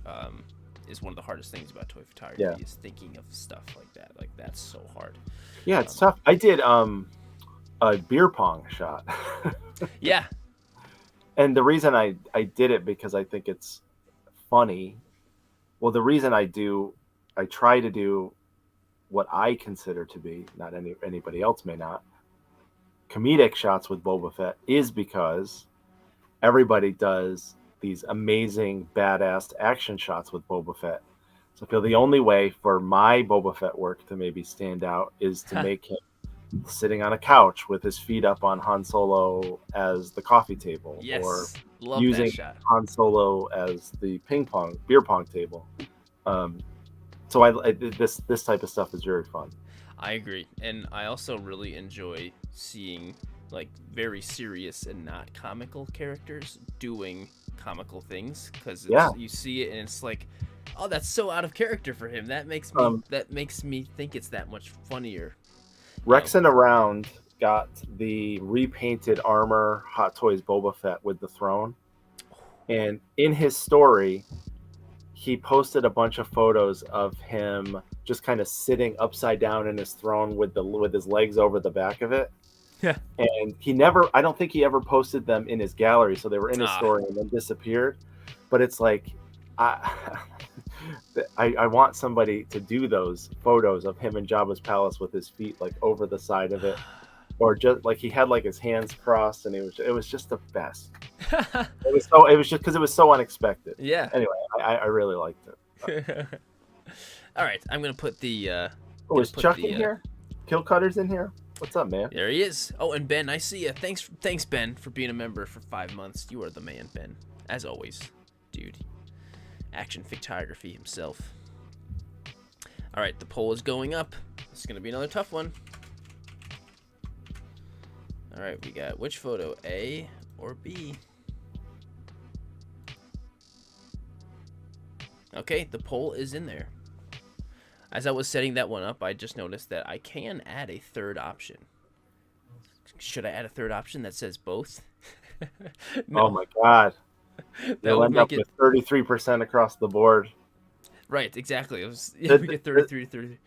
is one of the hardest things about toy photography, is thinking of stuff like that. Like that's so hard. Yeah, it's tough. I did a beer pong shot. Yeah. And the reason I did it because I think it's funny. Well, the reason I try to do what I consider to be, not anybody else may not, comedic shots with Boba Fett is because everybody does these amazing, badass action shots with Boba Fett. So I feel the only way for my Boba Fett work to maybe stand out is to make him sitting on a couch with his feet up on Han Solo as the coffee table, or Love using that shot. Han Solo as the beer pong table. So this type of stuff is very fun. I agree, and I also really enjoy seeing like very serious and not comical characters doing comical things, because you see it and it's like, oh, that's so out of character for him. That makes me think it's that much funnier. Rex and Around got the repainted armor Hot Toys Boba Fett with the throne, and in his story, he posted a bunch of photos of him just kind of sitting upside down in his throne with his legs over the back of it. Yeah. And I don't think he ever posted them in his gallery, so they were in his story and then disappeared. But it's like, I want somebody to do those photos of him in Jabba's palace with his feet like over the side of it, or just like he had like his hands crossed, and it was just the best. It was just because it was so unexpected. Yeah. Anyway, I really liked it. All right, I'm gonna put the. Is Chuck in here? Kill Cutter's in here. What's up, man? There he is. Oh, and Ben, I see you. Thanks, Ben, for being a member for 5 months. You are the man, Ben. As always, dude. Action photography himself. All right, the poll is going up. This is gonna be another tough one. All right, we got which photo, A or B? Okay, the poll is in there. As I was setting that one up, I just noticed that I can add a third option. Should I add a third option that says both? No. Oh my god. They'll end up with 33% across the board. Right, exactly. We get 33 to 30.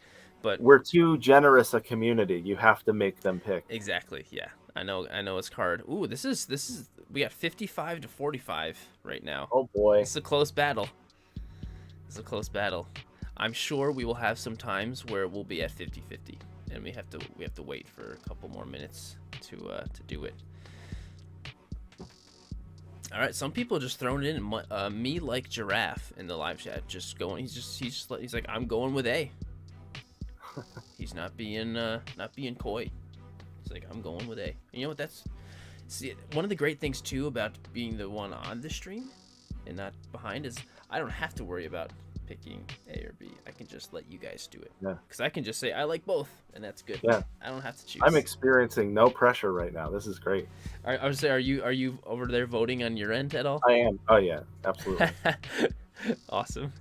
But we're too generous a community. You have to make them pick. Exactly, yeah. I know it's hard. Ooh, this is we got 55 to 45 right now. Oh boy. It's a close battle. I'm sure we will have some times where we'll be at 50-50, and we have to wait for a couple more minutes to do it. All right, some people just throwing it in. Me like Giraffe in the live chat, just going. He's like, I'm going with A. He's not being coy. He's like, I'm going with A. And you know what? See, one of the great things too about being the one on the stream and not behind is I don't have to worry about picking A or B. I can just let you guys do it. Yeah. Because I can just say I like both, and that's good. Yeah. I don't have to choose. I'm experiencing no pressure right now. This is great. I would say, are you over there voting on your end at all? I am. Oh yeah, absolutely. Awesome.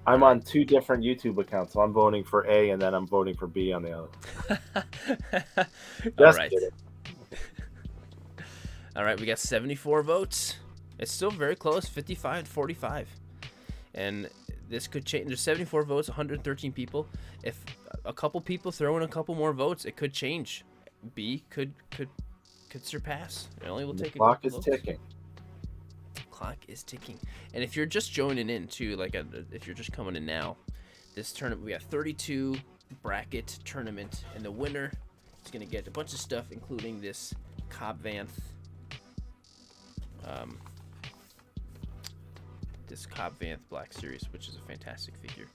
I'm on 2 different YouTube accounts, so I'm voting for A and then I'm voting for B on the other. All right. All right, we got 74 votes. It's still very close, 55 to 45. And this could change. There's 74 votes, 113 people. If a couple people throw in a couple more votes, it could change. B could surpass. It only will take a couple votes. Clock is ticking. Clock is ticking. And if you're just joining in too, if you're just coming in now, this tournament, we got 32 bracket tournament, and the winner is going to get a bunch of stuff, including this Cobb Vanth Black Series, which is a fantastic figure.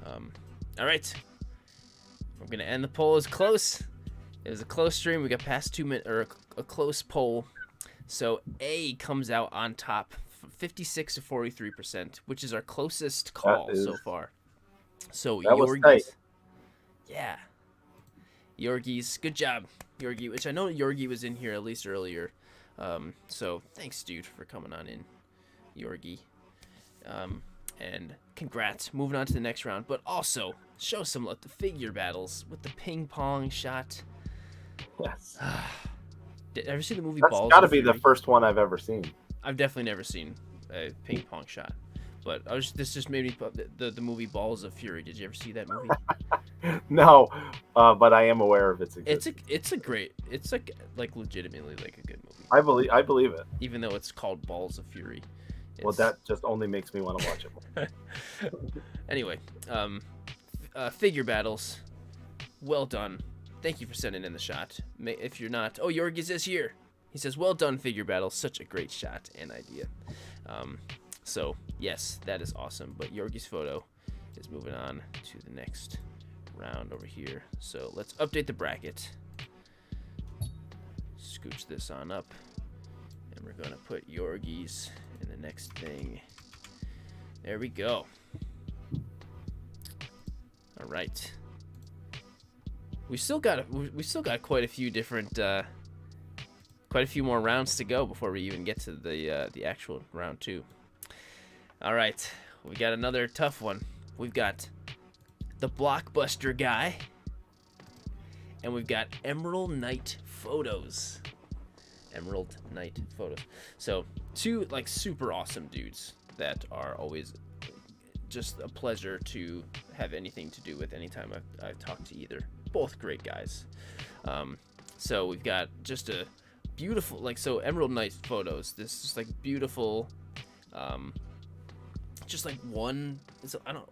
All right, I'm gonna end the poll. Is close. It was a close stream. We got past 2 minutes, or a close poll. So A comes out on top, 56 to 43%, which is our closest call so far. So Yorgies, yeah, Yorgies, good job, Yorgi. Which I know Yorgi was in here at least earlier. So thanks, dude, for coming on in, Yorgi. And congrats. Moving on to the next round, but also show some love to figure battles with the ping pong shot. Yes. Did ever see the movie That's Balls? That's got to be the first one I've ever seen. I've definitely never seen a ping pong shot, but this just made me the movie Balls of Fury. Did you ever see that movie? No, but I am aware of its existence. It's like legitimately like a good movie. I believe it. Even though it's called Balls of Fury. Well, that just only makes me want to watch it more. Anyway, figure battles, well done. Thank you for sending in the shot. If you're not, Yorgies is here. He says, well done, figure battle. Such a great shot and idea. So yes, that is awesome. But Yorgi's photo is moving on to the next round over here. So let's update the bracket. Scooch this on up. And we're going to put Yorgies in the next thing. There we go. All right. We still got quite a few different, quite a few more rounds to go before we even get to the actual round 2. All right, we got another tough one. We've got the Blockbuster guy, and we've got Emerald Knight Photos. Emerald Knight Photos. So 2 like super awesome dudes that are always just a pleasure to have anything to do with anytime I've talked to either. Both great guys. So we've got just a beautiful, like, so Emerald Knight Photos, this just like beautiful, just like one, so I don't,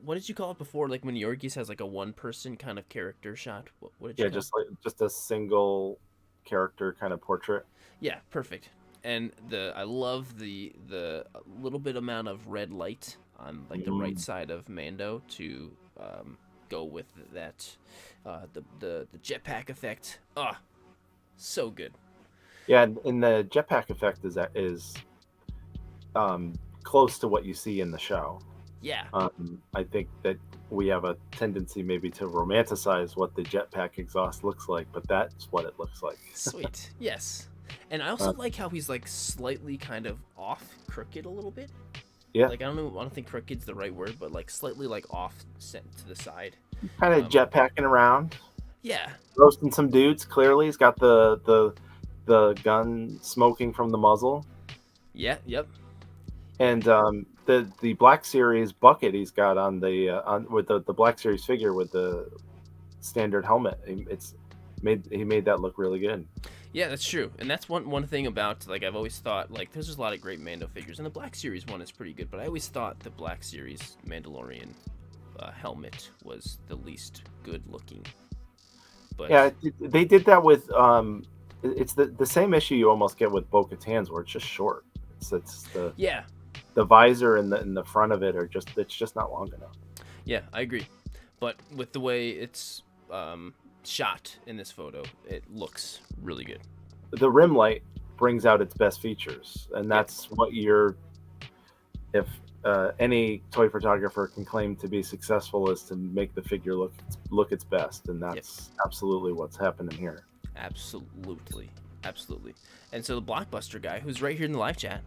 what did you call it before, like when Yorkies has like a one person kind of character shot? What did you call it? Just a single character kind of portrait. Yeah, perfect. And I love the little bit amount of red light on like the right side of Mando to go with that, the jetpack effect. So good. Yeah, and the jetpack effect is close to what you see in the show. Yeah. I think that we have a tendency maybe to romanticize what the jetpack exhaust looks like, but that's what it looks like. Sweet. Yes. And I also like how he's like slightly kind of off, crooked a little bit. Yeah. Like I don't think crooked's the right word, but like slightly like off, set to the side. Kind of jetpacking around. Yeah. Roasting some dudes. Clearly, he's got the gun smoking from the muzzle. Yeah. Yep. And the Black Series bucket he's got on the with the Black Series figure with the standard helmet. He made that look really good. Yeah, that's true. And that's one thing about, like, I've always thought, like, there's just a lot of great Mando figures, and the Black Series one is pretty good, but I always thought the Black Series Mandalorian helmet was the least good looking. But yeah, they did that with it's the same issue you almost get with Bo-Katan's, where it's just short. It's the visor and the front of it it's just not long enough. Yeah, I agree. But with the way it's shot in this photo, it looks really good. The rim light brings out its best features, and that's what if any toy photographer can claim to be successful, is to make the figure look its best, and that's absolutely what's happening here. Absolutely. And so the Blockbuster guy, who's right here in the live chat,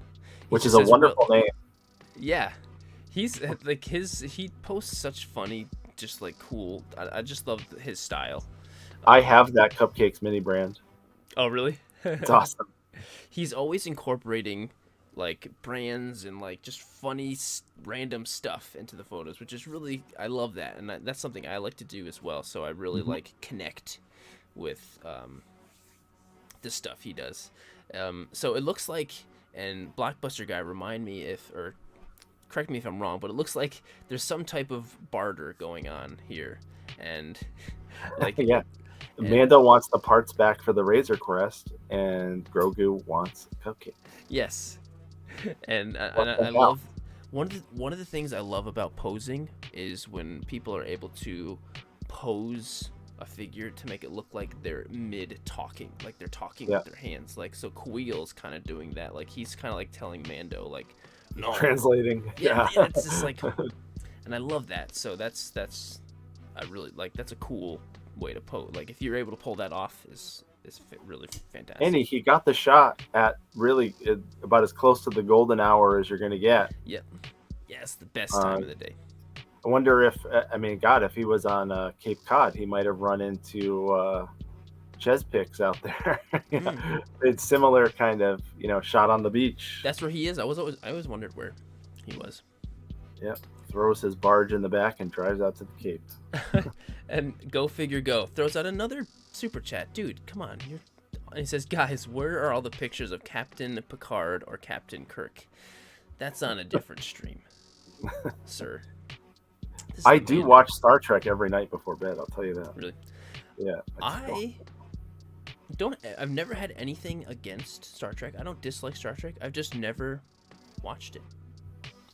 which is a wonderful name. Yeah, he's like he posts such funny, just like cool. I just love his style. I have that Cupcakes mini brand. Oh, really? It's awesome. He's always incorporating like brands and like just funny random stuff into the photos, which is really, I love that, and that's something I like to do as well. So I really like connect with the stuff he does. So it looks like, and Blockbuster guy, remind me or correct me if I'm wrong, but it looks like there's some type of barter going on here, and like yeah. Mando wants the parts back for the Razor Crest, and Grogu wants a cupcake. Yes, and I love one of the things I love about posing is when people are able to pose a figure to make it look like they're mid talking, like they're talking with their hands. Like, so Kuil's kind of doing that. Like, he's kind of like telling Mando, like, no, translating. Yeah, it's just like, and I love that. So that's I really like. That's a cool way to pose. Like, if you're able to pull that off, is really fantastic. And he got the shot at really about as close to the golden hour as you're going to get. Yep. Yeah, it's the best time of the day. I wonder if if he was on Cape Cod, he might have run into Chespix out there. It's similar kind of, shot on the beach. That's where he is. I always wondered where he was. Yep. Throws his barge in the back and drives out to the Cape. And go figure, go. Throws out another super chat. Dude, come on. And he says, guys, where are all the pictures of Captain Picard or Captain Kirk? That's on a different stream, sir. I do watch Star Trek every night before bed, I'll tell you that. Really? Yeah. I've never had anything against Star Trek. I don't dislike Star Trek. I've just never watched it.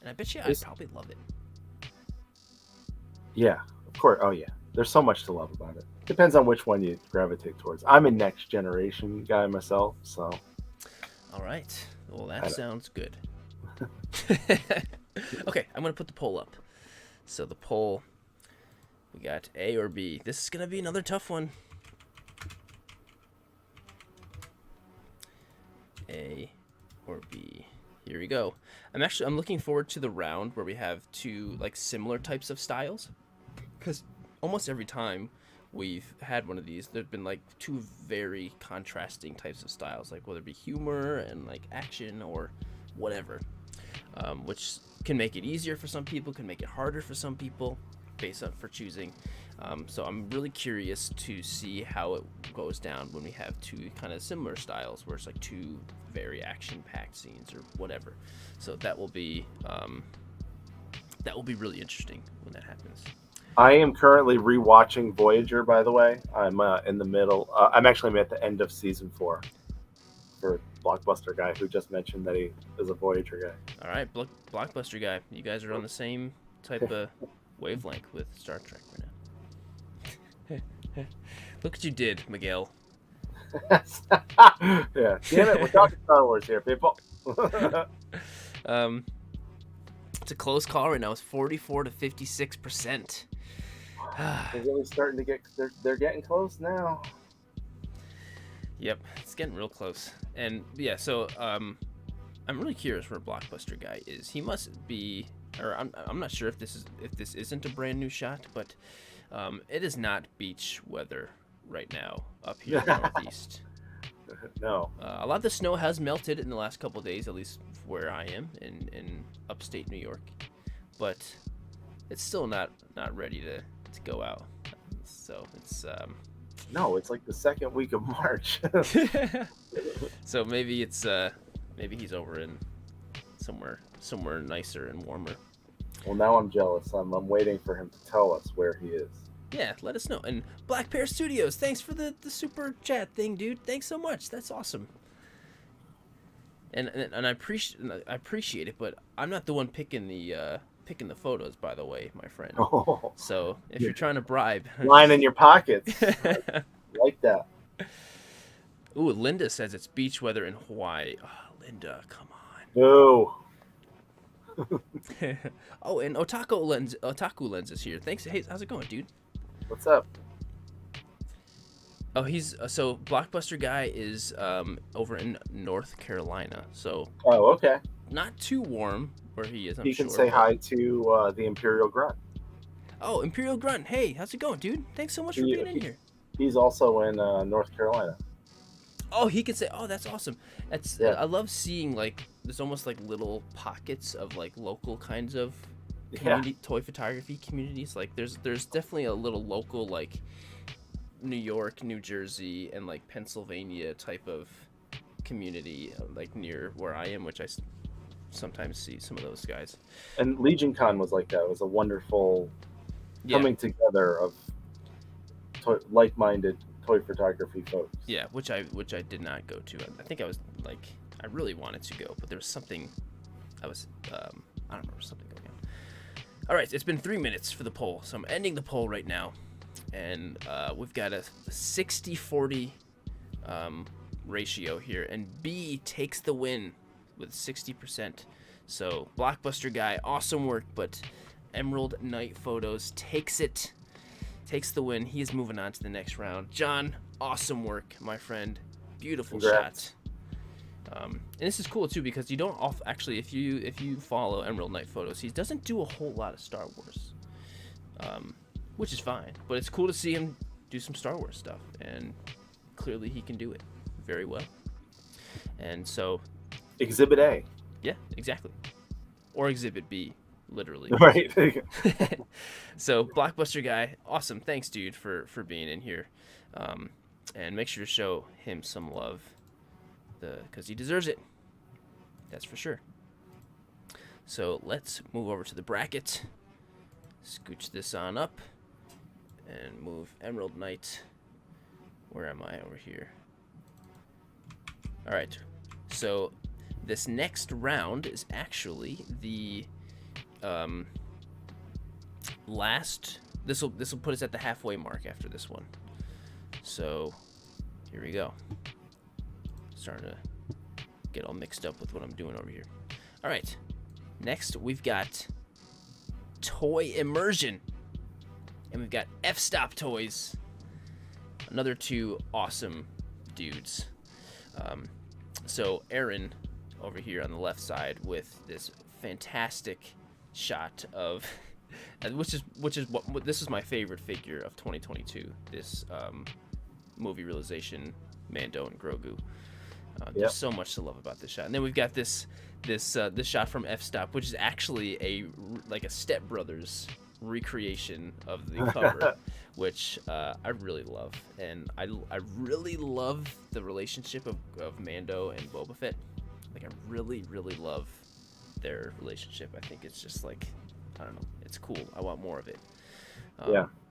And I bet you I'd probably love it. Yeah, of course. Oh, yeah. There's so much to love about it. Depends on which one you gravitate towards. I'm a Next Generation guy myself, so. All right. Well, that sounds good. Okay, I'm gonna put the poll up. So the poll, we got A or B. This is gonna be another tough one. A or B. Here we go. I'm looking forward to the round where we have two like similar types of styles, because almost every time we've had one of these, there've been like two very contrasting types of styles, like whether it be humor and like action or whatever, which can make it easier for some people, can make it harder for some people, based on for choosing. So I'm really curious to see how it goes down when we have two kind of similar styles, where it's like two very action-packed scenes or whatever. So that will be really interesting when that happens. I am currently rewatching Voyager, by the way. I'm in the middle. I'm actually at the end of season 4 for Blockbuster guy who just mentioned that he is a Voyager guy. All right, Blockbuster guy, you guys are on the same type of wavelength with Star Trek right now. Look what you did, Miguel. Yeah, damn it, we're talking Star Wars here, people. It's a close call right now. It's 44 to 56%. They're really starting to get. They're getting close now. Yep, it's getting real close. And yeah, so I'm really curious where Blockbuster guy is. He must be, or I'm not sure if this isn't a brand new shot, but it is not beach weather right now up here in the Northeast. No. A lot of the snow has melted in the last couple of days, at least where I am in upstate New York, but it's still not ready to go out. So it's No, it's like the second week of March. So maybe it's maybe he's over in somewhere nicer and warmer. Well, now I'm jealous. I'm waiting for him to tell us where he is. Yeah, let us know. And Black Pear Studios, thanks for the super chat thing, dude. Thanks so much. That's awesome. And I appreciate it, but I'm not the one picking the photos, by the way, my friend. Oh, So if you're trying to bribe, line in your pockets. Like that. Ooh, Linda says it's beach weather in Hawaii. Oh, Linda, come on. No. Oh, and Otaku Lens is here. Thanks. Hey, how's it going, dude? What's up? Oh, he's so Blockbuster guy is over in North Carolina. So Oh, okay. not too warm where he is. You can say hi to the Imperial Grunt. Oh, Imperial Grunt. Hey, how's it going, dude? Thanks so much for being in here. He's also in North Carolina. Oh, he can say. Oh, that's awesome. That's Yeah. I love seeing like there's almost like little pockets of like local kinds of toy photography communities. Like there's definitely a little local like New York, New Jersey, and like Pennsylvania type of community like near where I am, which I sometimes see some of those guys. And Legion Con was like that. It was a wonderful coming together of like-minded toy photography folks. Yeah, which I did not go to. I think I was like I really wanted to go, but there was something I don't remember something going on. All right, it's been 3 minutes for the poll, so I'm ending the poll right now, and we've got a 60-40 ratio here, and B takes the win with 60%. So Blockbuster guy, awesome work, but Emerald Night Photos takes the win. He is moving on to the next round. John, awesome work, my friend. Beautiful shot. And this is cool too because you don't actually if you follow Emerald Night Photos, he doesn't do a whole lot of Star Wars, which is fine. But it's cool to see him do some Star Wars stuff, and clearly he can do it very well. And so, Exhibit A. Yeah, exactly, or Exhibit B. Literally. Right. So Blockbuster guy, awesome. Thanks, dude, for being in here. And make sure to show him some love, because he deserves it. That's for sure. So let's move over to the bracket. Scooch this on up and move Emerald Knight. Where am I over here? All right. So this next round is actually the last. This will put us at the halfway mark after this one. So here we go. Starting to get all mixed up with what I'm doing over here. All right. Next, we've got Toy Immersion. And we've got F-Stop Toys. Another two awesome dudes. So Aaron over here on the left side with this fantastic shot of, which is what this is my favorite figure of 2022. This movie realization Mando and Grogu. There's so much to love about this shot. And then we've got this shot from F-Stop, which is actually a Step Brothers recreation of the cover, which I really love. And I really love the relationship of Mando and Boba Fett. Like, I really, really love their relationship. I think it's just like, I don't know, it's cool. I want more of it.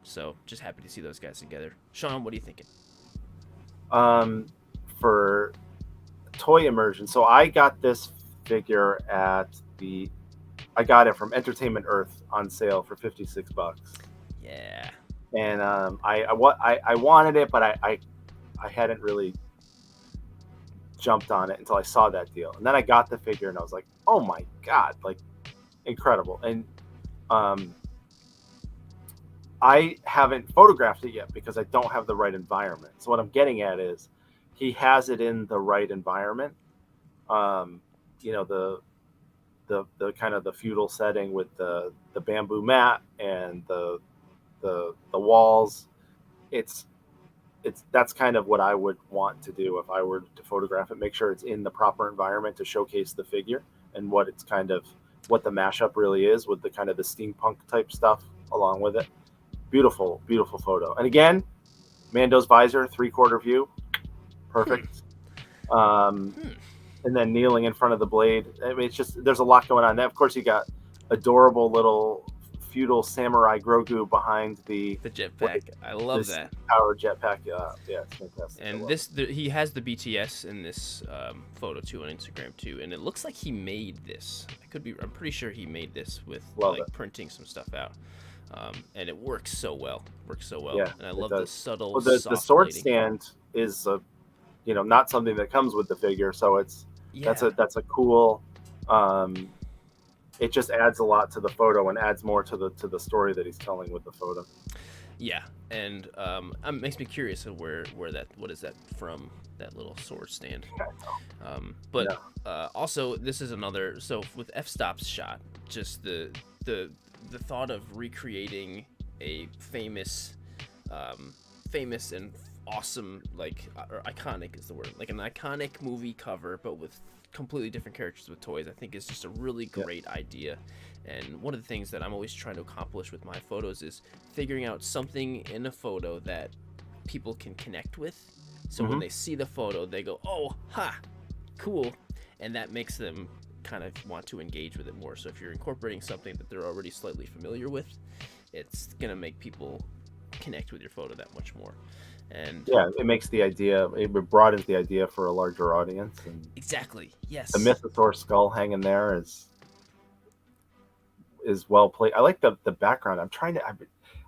So just happy to see those guys together. Sean, what are you thinking? For Toy Immersion, so I got this figure I got it from Entertainment Earth on sale for $56. Yeah. And I wanted it, but I hadn't really jumped on it until I saw that deal. And then I got the figure and I was like, oh my God, like, incredible. And I haven't photographed it yet because I don't have the right environment. So what I'm getting at is he has it in the right environment. The kind of the feudal setting with the bamboo mat and the walls. That's kind of what I would want to do if I were to photograph it. Make sure it's in the proper environment to showcase the figure and what the mashup really is with the kind of the steampunk type stuff along with it. Beautiful, beautiful photo. And again, Mando's visor, 3/4 view, perfect. And then kneeling in front of the blade. I mean, it's just, there's a lot going on. Then, of course, you got adorable little feudal samurai Grogu behind the jetpack. I love that power jetpack. Yeah, it's fantastic. And he has the BTS in this photo too on Instagram too, and it looks like he made this. I'm pretty sure he made this with printing some stuff out. And it works so well. Yeah, and I love the subtle. Well, the sword lighting. stand is not something that comes with the figure, so that's a cool. It just adds a lot to the photo and adds more to the story that he's telling with the photo. Yeah, and it makes me curious of what is that from, that little sword stand. Also this is another, so with F-Stop's shot, just the thought of recreating a famous and awesome, or iconic is the word, like an iconic movie cover, but with completely different characters with toys, I think is just a really great idea. And one of the things that I'm always trying to accomplish with my photos is figuring out something in a photo that people can connect with. So when they see the photo, they go, oh, ha, cool. And that makes them kind of want to engage with it more. So if you're incorporating something that they're already slightly familiar with, it's going to make people connect with your photo that much more. And it makes it broadens the idea for a larger audience. And exactly, yes. The Mythosaur skull hanging there is well played. I like the background. I've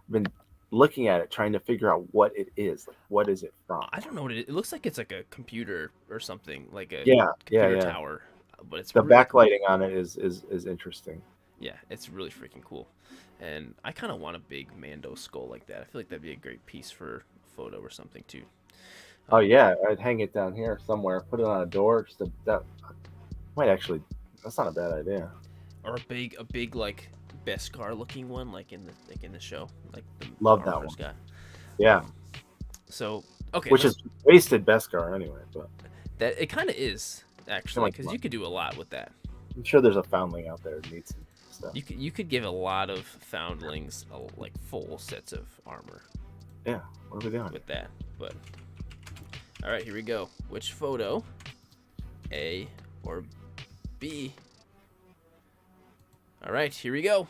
been looking at it, trying to figure out what it is. Like, what is it from? I don't know what it is. It looks like it's like a computer or something, like a computer tower. But it's the really backlighting cool. on it is interesting. Yeah, it's really freaking cool. And I kind of want a big Mando skull like that. I feel like that'd be a great piece for a photo or something too. Oh yeah, I'd hang it down here somewhere. Put it on a door. That's not a bad idea. Or a big like Beskar looking one, like in the show, like the love that one. Got. Yeah. So okay, which is wasted Beskar anyway, but that it kind of is actually, because you could do a lot with that. I'm sure there's a foundling out there that needs some stuff. You could give a lot of foundlings like full sets of armor. Yeah, what are we doing with that? But all right, here we go. Which photo, A or B? All right, here we go.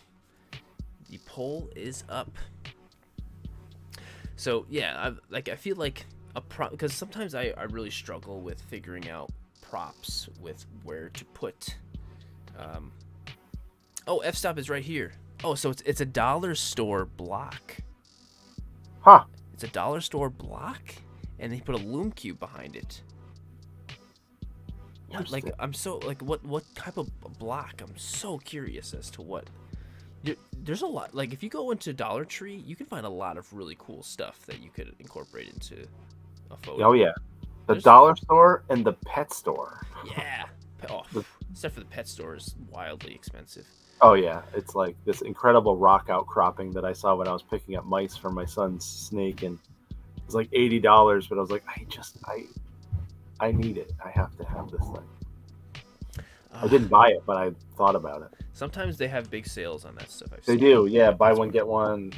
The poll is up. So yeah, I feel like because sometimes I really struggle with figuring out props with where to put. F-Stop is right here. Oh, so it's a dollar store block. Huh. It's a dollar store block, and they put a loom cube behind it. What? Like, I'm so like, what type of block? I'm so curious as to what. There's a lot. Like, if you go into Dollar Tree, you can find a lot of really cool stuff that you could incorporate into a photo. Oh yeah, the dollar store and the pet store. Yeah. Oh, except for the pet store is wildly expensive. Oh yeah, it's like this incredible rock outcropping that I saw when I was picking up mice for my son's snake, and it was like $80. But I was like, I need it. I have to have this thing. I didn't buy it, but I thought about it. Sometimes they have big sales on that stuff. They do, yeah. Buy one get one,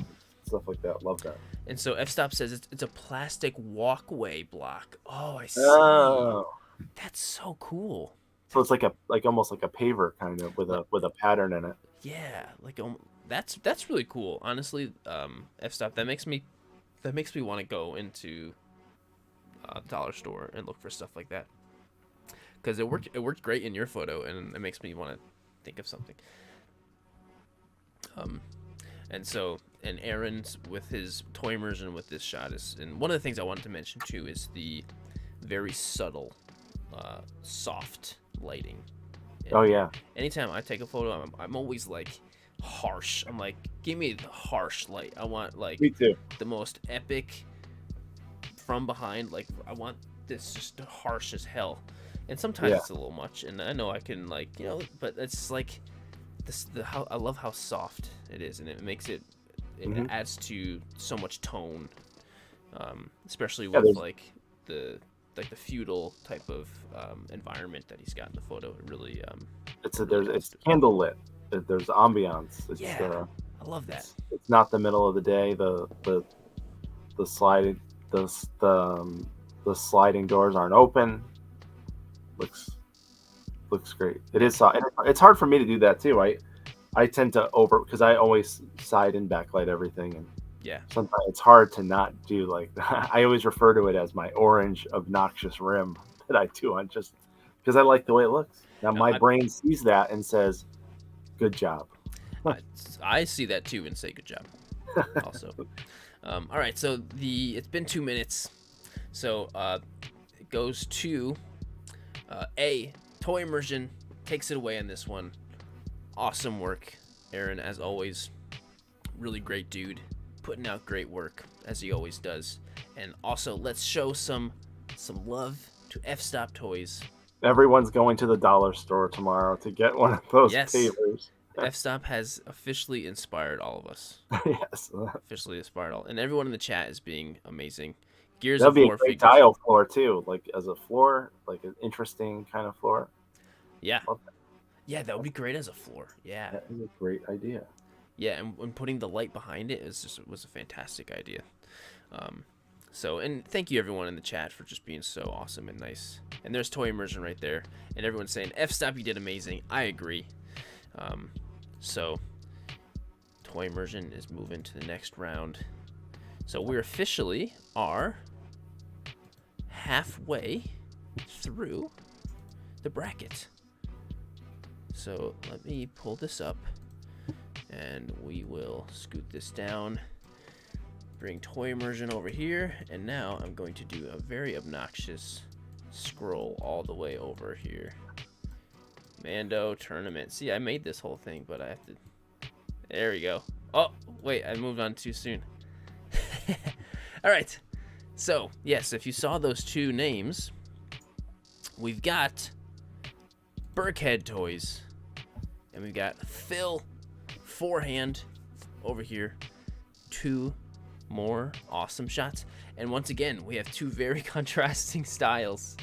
stuff like that. Love that. And so F-Stop says it's a plastic walkway block. Oh, I see. Oh, that's so cool. So it's like almost like a paver kind of with a pattern in it. Yeah, like that's really cool. Honestly, F-Stop that makes me want to go into the dollar store and look for stuff like that. Because it worked great in your photo, and it makes me want to think of something. And Aaron's with his toy immersion with this shot is, and one of the things I wanted to mention too is the very subtle, soft lighting. And oh yeah. Anytime I take a photo, I'm always like harsh. I'm like, give me the harsh light. I want like me too. The most epic from behind. Like I want this just harsh as hell. And sometimes it's a little much, and I know I can like but it's like how I love how soft it is, and it makes it adds to so much tone, especially with like the feudal type of environment that he's got in the photo. It really it's candlelit. There's ambiance. I love that. It's not the middle of the day. The sliding doors aren't open. Looks great. It is. It's hard for me to do that too. I tend to because I always side and backlight everything, and sometimes it's hard to not do like I always refer to it as my orange obnoxious rim that I do on just because I like the way it looks. Now my brain sees that and says, "Good job." I see that too and say good job. Also, all right. So it's been 2 minutes, so it goes to. Toy Immersion takes it away on this one. Awesome work, Aaron, as always. Really great dude, putting out great work as he always does. And also, let's show some love to F-Stop Toys. Everyone's going to the dollar store tomorrow to get one of those pavers. F-Stop has officially inspired all of us. Yes, officially inspired all, and everyone in the chat is being amazing. Gears That'd of be War a great figures. tile floor too, like as a floor, like an interesting kind of floor. Yeah, that would be great as a floor. Yeah, that is a great idea. Yeah, and when putting the light behind it was a fantastic idea. And thank you everyone in the chat for just being so awesome and nice. And there's Toy Immersion right there, and everyone's saying F-Stop, you did amazing. I agree. So Toy Immersion is moving to the next round. So we officially are halfway through the bracket. So let me pull this up and we will scoot this down, bring Toy Immersion over here, and now I'm going to do a very obnoxious scroll all the way over here. Mando Tournament. See, I made this whole thing, but I have to... There we go. Oh, wait, I moved on too soon. All right. So, yes, if you saw those two names, we've got Burkhead Toys, and we've got Phil Forehand over here. 2 more awesome shots. And once again, we have 2 very contrasting styles.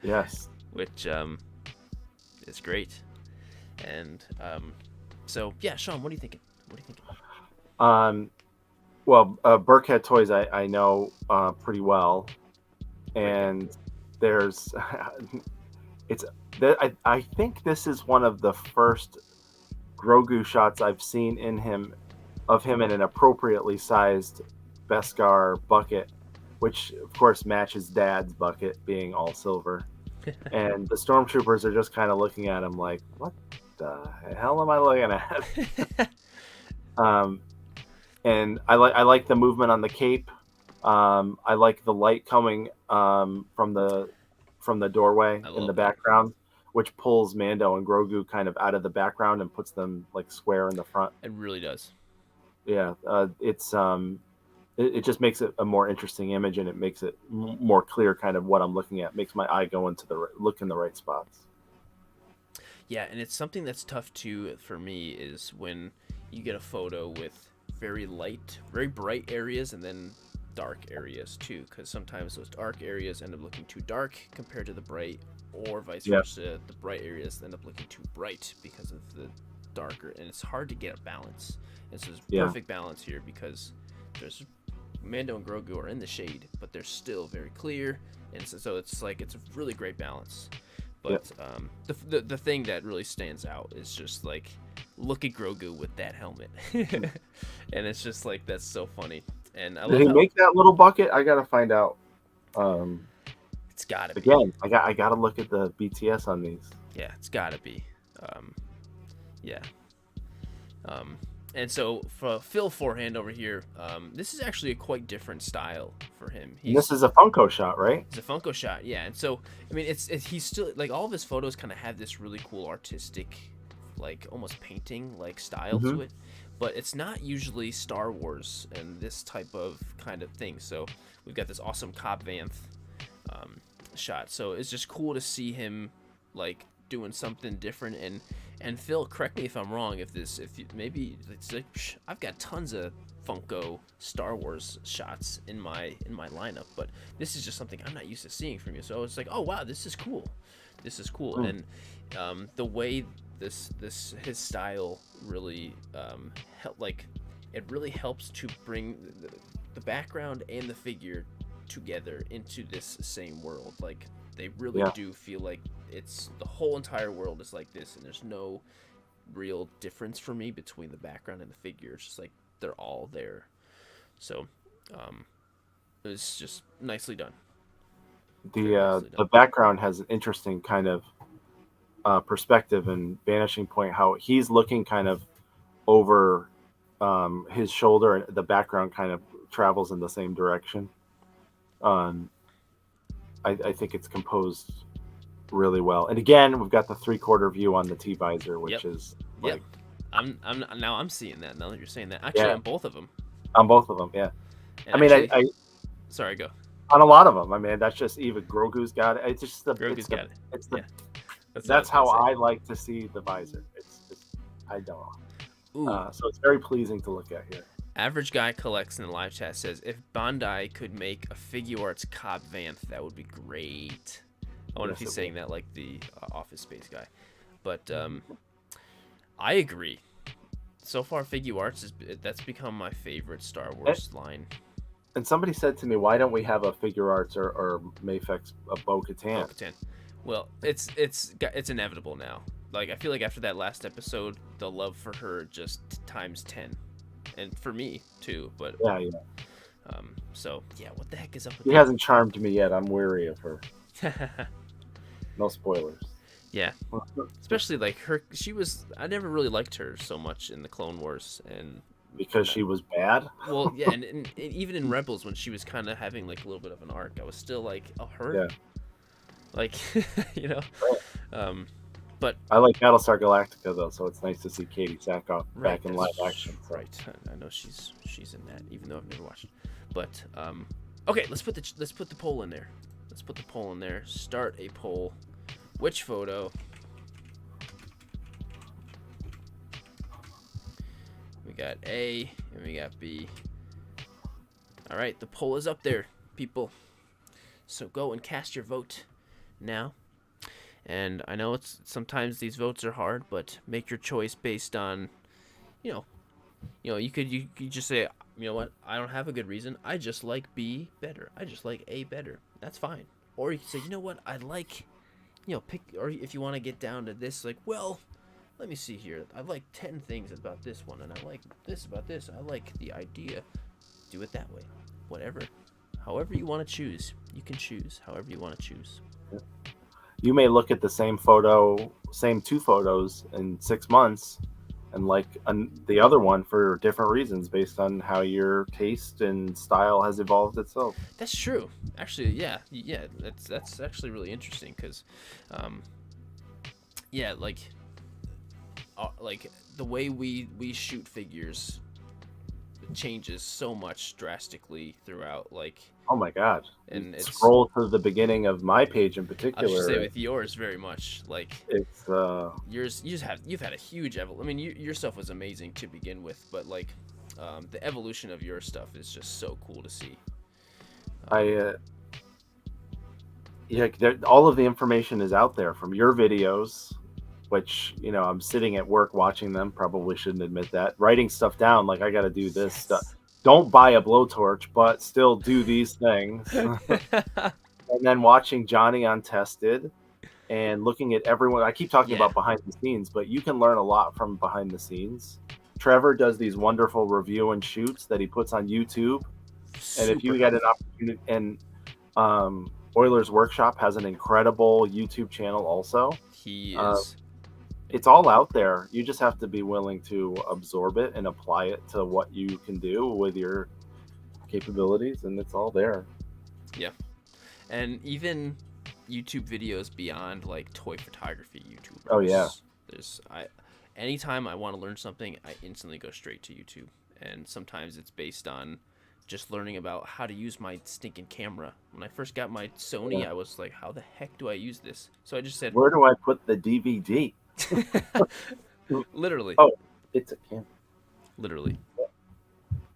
Yes. Which is great. And so, yeah, Sean, what are you thinking? Well, Burkhead Toys I know pretty well, and there's I think this is one of the first Grogu shots I've seen of him in an appropriately sized Beskar bucket, which of course matches Dad's bucket being all silver, and the stormtroopers are just kind of looking at him like, what the hell am I looking at? And I like the movement on the cape. I like the light coming from the doorway in the background. which pulls Mando and Grogu kind of out of the background and puts them like square in the front. It really does. Yeah, it just makes it a more interesting image, and it makes it more clear kind of what I'm looking at. Makes my eye go into look in the right spots. Yeah, and it's something that's tough too for me is when you get a photo with very light, very bright areas and then dark areas too, because sometimes those dark areas end up looking too dark compared to the bright, or vice versa. The bright areas end up looking too bright because of the darker, and it's hard to get a balance. And so there's perfect balance here because there's Mando and Grogu are in the shade, but they're still very clear, and so it's like it's a really great balance. But the thing that really stands out is just like, look at Grogu with that helmet, and it's just like that's so funny. And I love Did he make that little bucket? I gotta find out. It's gotta be. Again, I gotta look at the BTS on these. Yeah, it's gotta be. And so for Phil Forehand over here, this is actually a quite different style for him. This is a Funko shot, right? It's a Funko shot, yeah. And so, I mean, it's he's still, like, all of his photos kind of have this really cool artistic, like, almost painting-like style to it. But it's not usually Star Wars and this type of kind of thing. So we've got this awesome Cobb Vanth shot. So it's just cool to see him, like, doing something different. And Phil, correct me if I'm wrong. Maybe it's like, I've got tons of Funko Star Wars shots in my lineup, but this is just something I'm not used to seeing from you. So I was like, oh wow, this is cool. And the way his style really it really helps to bring the background and the figure together into this same world. Like, they really do feel like it's the whole entire world is like this, and there's no real difference for me between the background and the figure. It's just like they're all there. So it was just nicely done. The background has an interesting kind of perspective and vanishing point, how he's looking kind of over his shoulder, and the background kind of travels in the same direction. I think it's composed really well. And again, we've got the 3/4 view on the T-visor, which is like... I'm seeing that now that you're saying that. Actually, on both of them. On both of them, yeah. And I mean, actually, sorry, go. On a lot of them. I mean, that's just even Grogu's got it. It's just Grogu's got it. That's how I like to see the visor. I don't know. So it's very pleasing to look at here. Average Guy Collects in the live chat says, if Bandai could make a Figure Arts Cobb Vanth, that would be great. I wonder if he's saying that like the Office Space guy. But I agree. So far, Figure Arts, that's become my favorite Star Wars line. And somebody said to me, why don't we have a Figure Arts or Mayfex of Bo-Katan? Bo-Katan. Well, it's inevitable now. Like, I feel like after that last episode, the love for her just times 10. And for me too, but so yeah, what the heck is up with She hasn't charmed me yet. I'm weary of her. No spoilers. Yeah, especially like her. I never really liked her so much in the Clone Wars, and because she was bad. Well, yeah, and even in Rebels when she was kind of having like a little bit of an arc, I was still like, oh, her. Yeah. Like, you know. Right. But I like Battlestar Galactica though, so it's nice to see Katie Sackhoff back in live action. So. Right, I know she's in that, even though I've never watched it. But okay, let's put the poll in there. Start a poll. Which photo? We got A and we got B. All right, the poll is up there, people. So go and cast your vote now. And I know sometimes these votes are hard, but make your choice based on, you just say, you know what, I don't have a good reason. I just like B better. I just like A better. That's fine. Or you can say, you know what, I like, pick, or if you want to get down to this, like, well, let me see here. I like 10 things about this one, and I like this about this. I like the idea. Do it that way. Whatever. However you want to choose. You can choose however you want to choose. You may look at the same two photos in 6 months and like the other one for different reasons based on how your taste and style has evolved itself. That's true. Actually, yeah. That's actually really interesting because yeah, like the way we shoot figures changes so much drastically throughout, like, Oh my god! You and it's, scroll to the beginning of my page in I should say particular. with yours very much, like, It's yours, you've had a huge I mean, your stuff was amazing to begin with, but like, the evolution of your stuff is just so cool to see. I yeah, all of the information is out there from your videos, which I'm sitting at work watching them. Probably shouldn't admit that. Writing stuff down, like I got to do this stuff. Yes. Don't buy a blowtorch, but still do these things. And then watching Johnny Untested and looking at everyone. I keep talking Yeah. about behind the scenes, but you can learn a lot from behind the scenes. Trevor does these wonderful review and shoots that he puts on YouTube. And if you get an opportunity, and Euler's Workshop has an incredible YouTube channel also. He is. It's all out there. You just have to be willing to absorb it and apply it to what you can do with your capabilities, and it's all there. Yeah. And even YouTube videos beyond like toy photography YouTubers. Oh yeah. Anytime I want to learn something, I instantly go straight to YouTube. And sometimes it's based on just learning about how to use my stinking camera. When I first got my Sony, I was like, how the heck do I use this? So I just said, where do I put the DVD? Literally. Oh, it's a camera. Literally.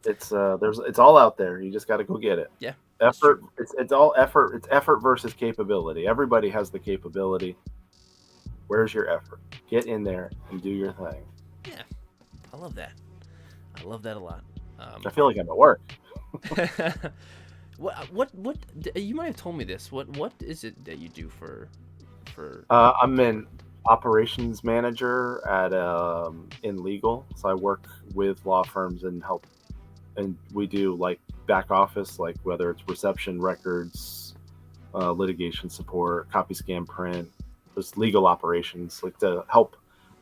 It's it's all out there. You just got to go get it. Yeah. Effort. It's all effort. It's effort versus capability. Everybody has the capability. Where's your effort? Get in there and do your thing. Yeah. I love that. I love that a lot. I feel like I'm at work. what you might have told me this. What is it that you do for I'm an operations manager at in legal, so I work with law firms and help, and we do like back office, like whether it's reception, records, litigation support, copy, scan, print, just legal operations, like to help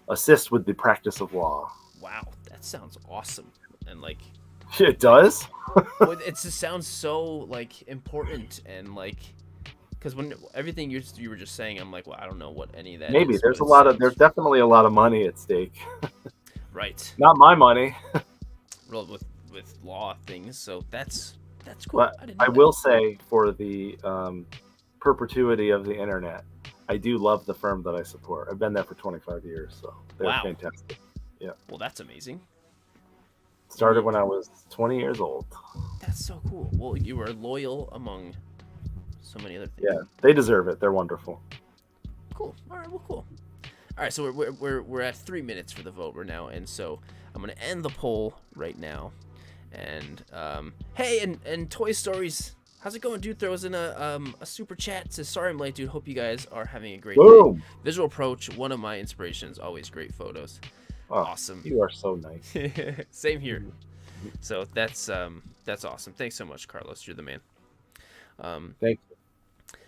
assist with the practice of law. Wow, that sounds awesome. And like, it does. it just sounds so like important, and like, because when everything you were just saying, I'm like, well, I don't know what any of that Maybe is, there's but definitely a lot of money at stake. right. Not my money. Well, with law things, so that's cool. But I will say, for the perpetuity of the internet, I do love the firm that I support. I've been there for 25 years, so they're fantastic. Yeah. Well, that's amazing. Started when I was 20 years old. That's so cool. Well, you were loyal among so many other things. Yeah, they deserve it. They're wonderful. Cool. All right. Well, cool. All right. So we're at 3 minutes for the vote right now, and so I'm gonna end the poll right now. And hey, and Toy Stories, how's it going? Dude throws in a super chat. Says, sorry I'm late, dude. Hope you guys are having a great day. Visual Approach, one of my inspirations. Always great photos. Oh, awesome. You are so nice. Same here. So that's awesome. Thanks so much, Carlos. You're the man. Thank you.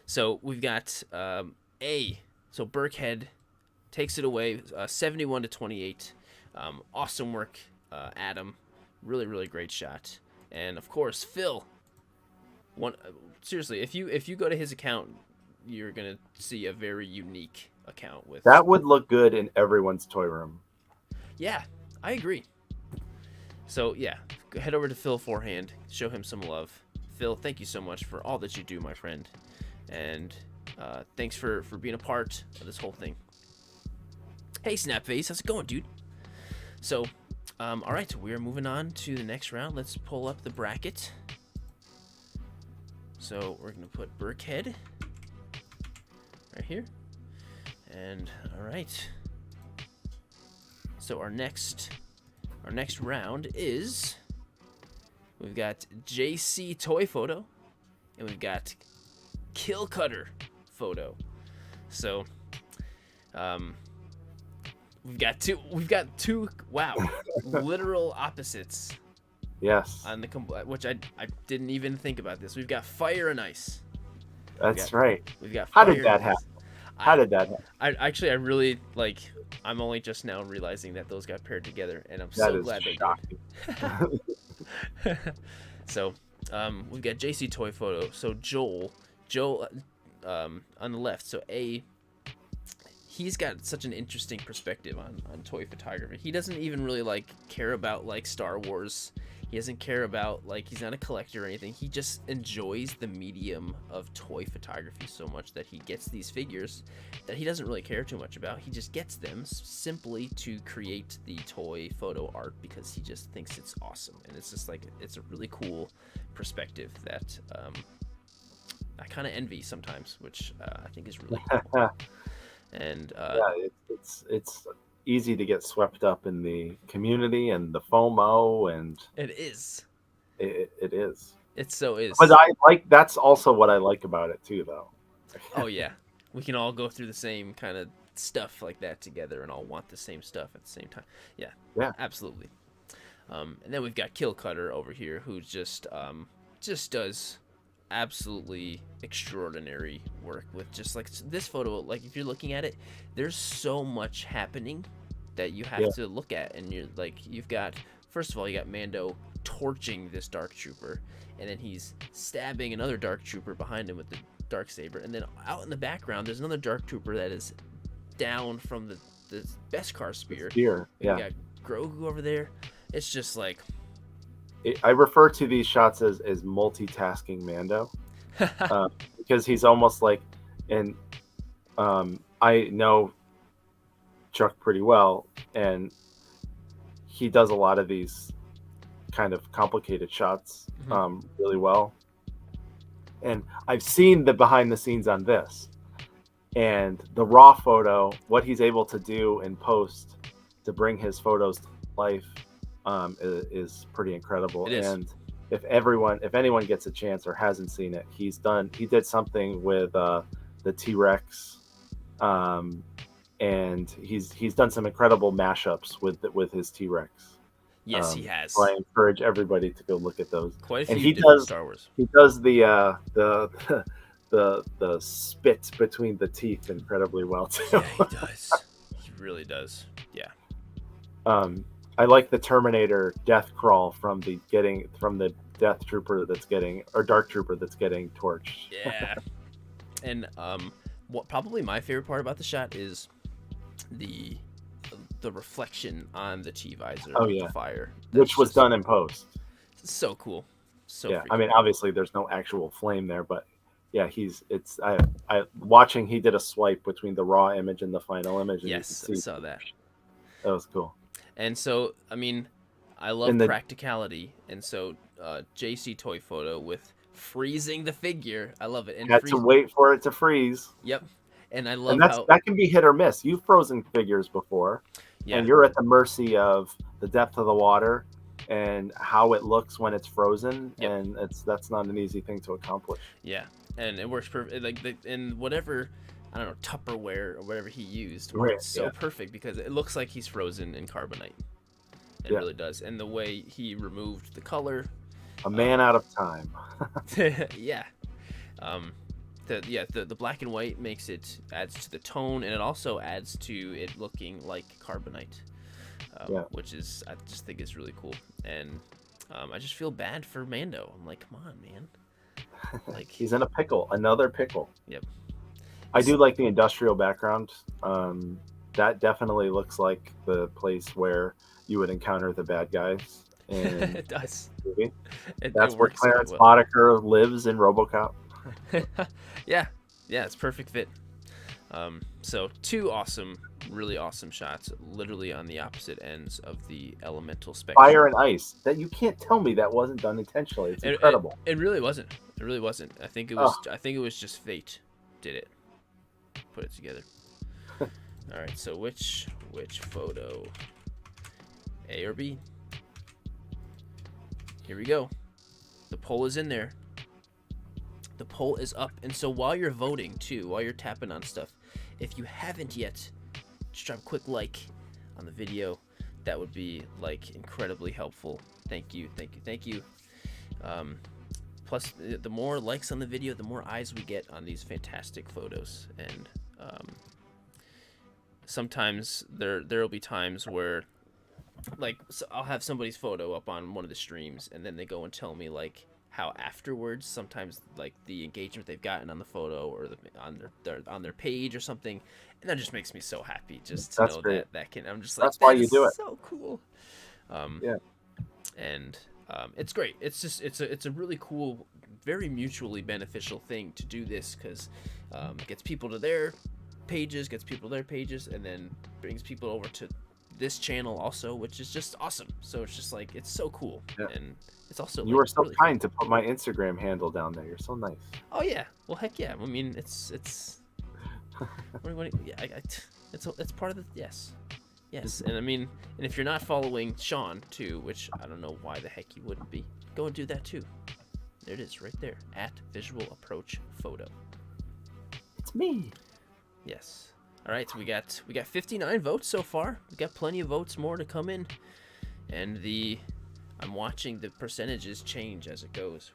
So we've got So Burkhead takes it away, 71-28. Awesome work, Adam. Really, really great shot. And of course, Phil. Seriously, if you go to his account, you're gonna see a very unique account with. That would look good in everyone's toy room. Yeah, I agree. So yeah, head over to Phil forehand, show him some love. Phil, thank you so much for all that you do, my friend, and thanks for being a part of this whole thing. Hey, Snapface, how's it going, dude? So, all right, we are moving on to the next round. Let's pull up the bracket. So we're gonna put Burkhead right here, and all right. So our next round is, we've got JC Toy Photo, and we've got Kill Cutter Photo. So, we've got two wow, literal opposites. Yes. On the which I didn't even think about this. We've got Fire and Ice. That's right. We've got. How did that happen? How did that happen? I really like. I'm only just now realizing that those got paired together, and I'm so glad they did. So, we've got JC Toy Photo. So Joel, on the left. So he's got such an interesting perspective on toy photography. He doesn't even really like care about like Star Wars. He doesn't care about like, he's not a collector or anything. He just enjoys the medium of toy photography so much that he gets these figures that he doesn't really care too much about. He just gets them simply to create the toy photo art because he just thinks it's awesome. And it's just like, it's a really cool perspective that I kind of envy sometimes, which I think is really cool. And yeah, it's easy to get swept up in the community and the FOMO, and it is. it is. It so is. But I like, that's also what I like about it too, though. Oh yeah, we can all go through the same kind of stuff like that together and all want the same stuff at the same time. Yeah, absolutely. And then we've got Kill Cutter over here, who just does absolutely extraordinary work with just like this photo. Like if you're looking at it, there's so much happening that you have to look at, and you're like, you've got, first of all, you got Mando torching this dark trooper, and then he's stabbing another dark trooper behind him with the dark saber, and then out in the background there's another dark trooper that is down from the Beskar spear. Yeah. You got Grogu over there. It's just like, I refer to these shots as multitasking Mando, because he's almost like, and I know Chuck pretty well, and he does a lot of these kind of complicated shots really well. And I've seen the behind the scenes on this, and the raw photo, what he's able to do in post to bring his photos to life is pretty incredible. And if anyone gets a chance or hasn't seen it, he did something with the T-Rex, and he's done some incredible mashups with his T-Rex. Yes, he has. So I encourage everybody to go look at those. Quite a few different Star Wars. He does the spit between the teeth incredibly well too. Yeah, he does. He really does. Yeah. I like the Terminator death crawl from the Death Trooper that's getting, or Dark Trooper that's getting torched. Yeah. And what probably my favorite part about the shot is the reflection on the T-visor of the fire. Which was done in post. So cool. So yeah, I mean, obviously there's no actual flame there, but yeah, I watching, he did a swipe between the raw image and the final image. And yes, I saw that. That was cool. And so, I mean, I love practicality, and so JC Toy Photo with freezing the figure, I love it. And had to wait for it to freeze. Yep. And I love that can be hit or miss. You've frozen figures before, and you're at the mercy of the depth of the water and how it looks when it's frozen, and that's not an easy thing to accomplish. Yeah, and it works perfect. Like in whatever, I don't know, Tupperware or whatever he used, works so perfect because it looks like he's frozen in carbonite. It really does, and the way he removed the color. A man out of time. Yeah. The black and white adds to the tone, and it also adds to it looking like carbonite, which is, I just think is really cool. And I just feel bad for Mando. I'm like, come on, man. Like he's in a pickle, another pickle. Yep. I do like the industrial background. That definitely looks like the place where you would encounter the bad guys. And it does. That's where Clarence Boddicker lives in RoboCop. Yeah, it's perfect fit. So two really awesome shots, literally on the opposite ends of the elemental spectrum. Fire and ice. That you can't tell me that wasn't done intentionally. It's incredible. It really wasn't. It really wasn't. I think it was. I think it was just fate did it. Put it together. All right. So which photo? A or B? Here we go. The poll is in there. The poll is up, and so while you're voting too, while you're tapping on stuff, if you haven't yet, just drop a quick like on the video. That would be like incredibly helpful. Thank you. Plus, the more likes on the video, the more eyes we get on these fantastic photos. And sometimes there'll be times where, like, so I'll have somebody's photo up on one of the streams, and then they go and tell me like how afterwards sometimes like the engagement they've gotten on the photo or on their page or something, and that just makes me so happy just to That's know great. that can. I'm just like, That's why that you is do it. so cool. Yeah. And it's great. It's a really cool, very mutually beneficial thing to do this because it gets people to their pages, and then brings people over to this channel also, which is just awesome. So it's just like, it's so cool. Yeah. And it's also You like were so really kind to put my Instagram handle down there. You're so nice. Oh yeah, well heck yeah. I mean it's yeah, it's part of the yes. And I mean, and if you're not following Sean too, which I don't know why the heck you wouldn't be, go and do that too. There it is, right there, at Visual Approach Photo. It's me. Yes. All right, so we got 59 votes so far. We got plenty of votes more to come in, and I'm watching the percentages change as it goes,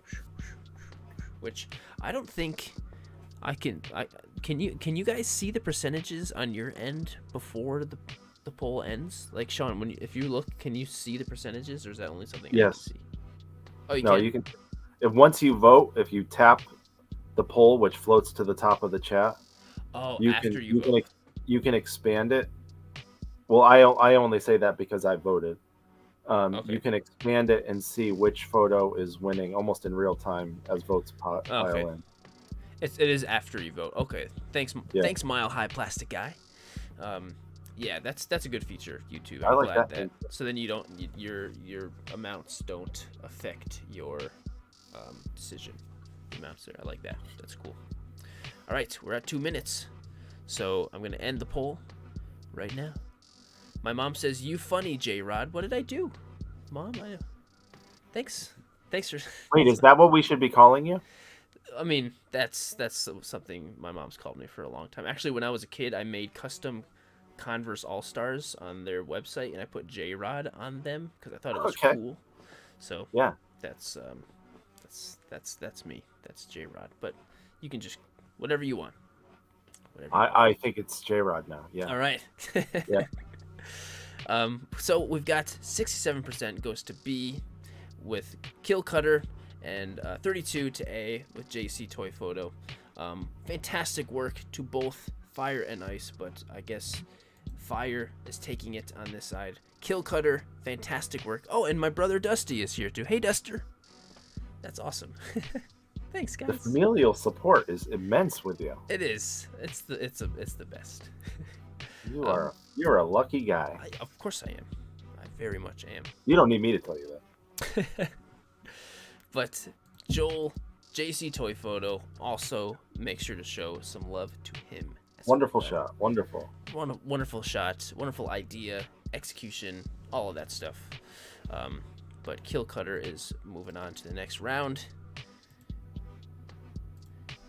which I don't think I can. Can you guys see the percentages on your end before the poll ends? Like Sean, if you look, can you see the percentages, or is that only something I can see? Oh, you can. If once you vote, if you tap the poll, which floats to the top of the chat, after you vote. You can expand it. Well, I only say that because I voted. Okay. You can expand it and see which photo is winning almost in real time as votes pile in. It is after you vote. Okay, thanks, thanks, Mile High Plastic Guy. Yeah, that's a good feature, YouTube. I'm glad that. So then your amounts don't affect your decision. Amounts there. I like that. That's cool. All right, we're at 2 minutes, so I'm gonna end the poll right now. My mom says, "You funny, J-Rod." What did I do, Mom? Thanks for. Wait, is that what we should be calling you? I mean, that's something my mom's called me for a long time. Actually, when I was a kid, I made custom Converse All-Stars on their website, and I put J-Rod on them because I thought it was cool. So yeah, that's me. That's J-Rod. But you can just whatever you want. I think it's J-Rod now. Yeah. All right. Yeah. So we've got 67% goes to B with Kill Cutter, and 32 to A with JC Toy Photo. Fantastic work to both Fire and Ice, but I guess Fire is taking it on this side. Kill Cutter, fantastic work. Oh, and my brother Dusty is here too. Hey, Duster. That's awesome. Thanks, guys. The familial support is immense with you. It is. It's the best. You're a lucky guy. Of course I am. I very much am. You don't need me to tell you that. But Joel, JC Toy Photo, also make sure to show some love to him. Wonderful shot. Wonderful. Wonderful shot. Wonderful idea. Execution. All of that stuff. But Kill Cutter is moving on to the next round.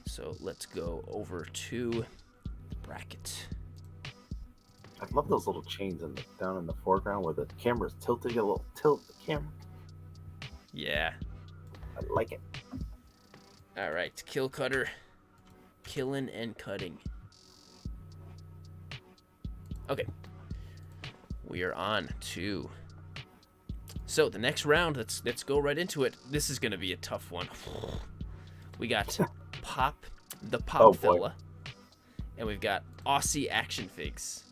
So let's go over to the bracket. I love those little chains down in the foreground where the camera's tilting. A little tilt the camera. Yeah. I like it. All right, Kill Cutter, killing and cutting. Okay, we are on to. So the next round, let's go right into it. This is gonna be a tough one. We got the Pop fella, and we've got Aussie action figs.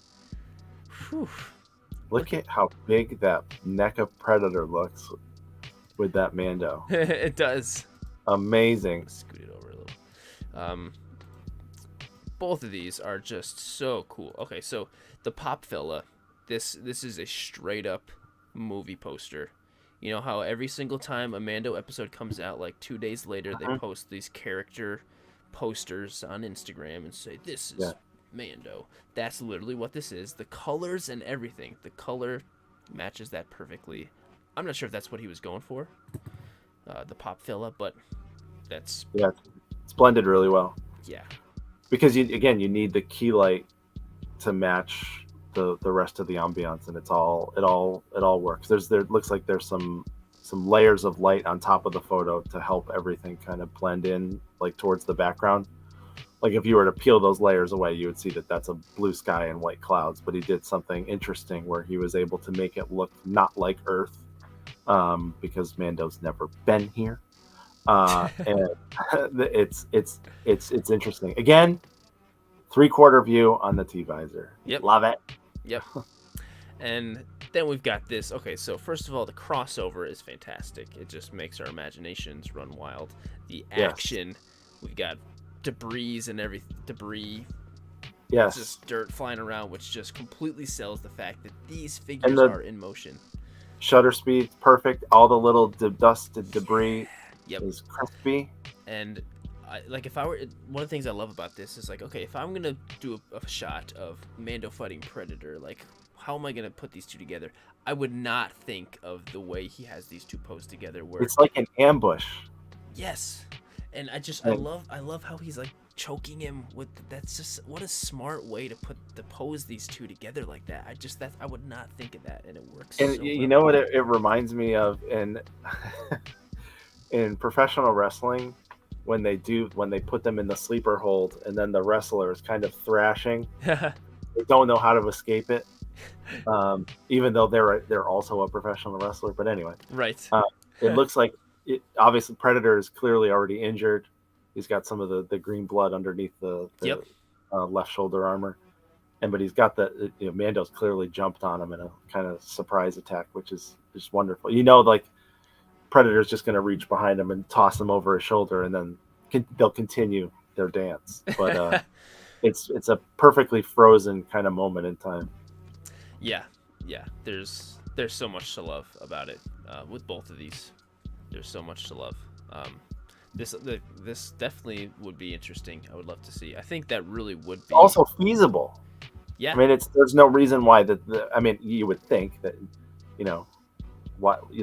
Whew. Look at how big that neck of Predator looks with that Mando. It does. Amazing. Scoot it over a little. Both of these are just so cool. Okay, so the Pop fella, this is a straight up movie poster. You know how every single time a Mando episode comes out, like 2 days later, they post these character posters on Instagram and say, "This is Mando." That's literally what this is. The colors and everything. The color matches that perfectly. I'm not sure if that's what he was going for, the Pop fella, but that's it's blended really well. Yeah, because you need the key light to match the rest of the ambiance, and it all works. There looks like there's some layers of light on top of the photo to help everything kind of blend in, like towards the background. Like if you were to peel those layers away, you would see that that's a blue sky and white clouds. But he did something interesting where he was able to make it look not like Earth, because Mando's never been here. And it's interesting. Again, 3/4 view on the T-visor. Yep. Love it. Yep. And then we've got this. Okay, so first of all, the crossover is fantastic. It just makes our imaginations run wild. The action, we've got debris and debris. Yes. Just dirt flying around, which just completely sells the fact that these figures are in motion. Shutter speed, perfect. All the little dust and debris is crispy. And if I were, one of the things I love about this is like, okay, if I'm gonna do a shot of Mando fighting Predator, like, how am I gonna put these two together? I would not think of the way he has these two posed together, where it's like an ambush. Yes, and I love how he's like choking him with. That's just, what a smart way to pose these two together like that. I would not think of that, and it works. And so you well. know what it reminds me of in professional wrestling, when they put them in the sleeper hold and then the wrestler is kind of thrashing. They don't know how to escape it, even though they're also a professional wrestler. But anyway, right. It looks like obviously Predator is clearly already injured. He's got some of the green blood underneath the left shoulder armor, but he's got Mando's clearly jumped on him in a kind of surprise attack, which is just wonderful. Like Predator's just going to reach behind him and toss him over his shoulder, and then they'll continue their dance. But it's a perfectly frozen kind of moment in time. Yeah. There's so much to love about it with both of these. There's so much to love. This definitely would be interesting. I would love to see. I think that really would be also feasible. Yeah. I mean, there's no reason why I mean, you would think that,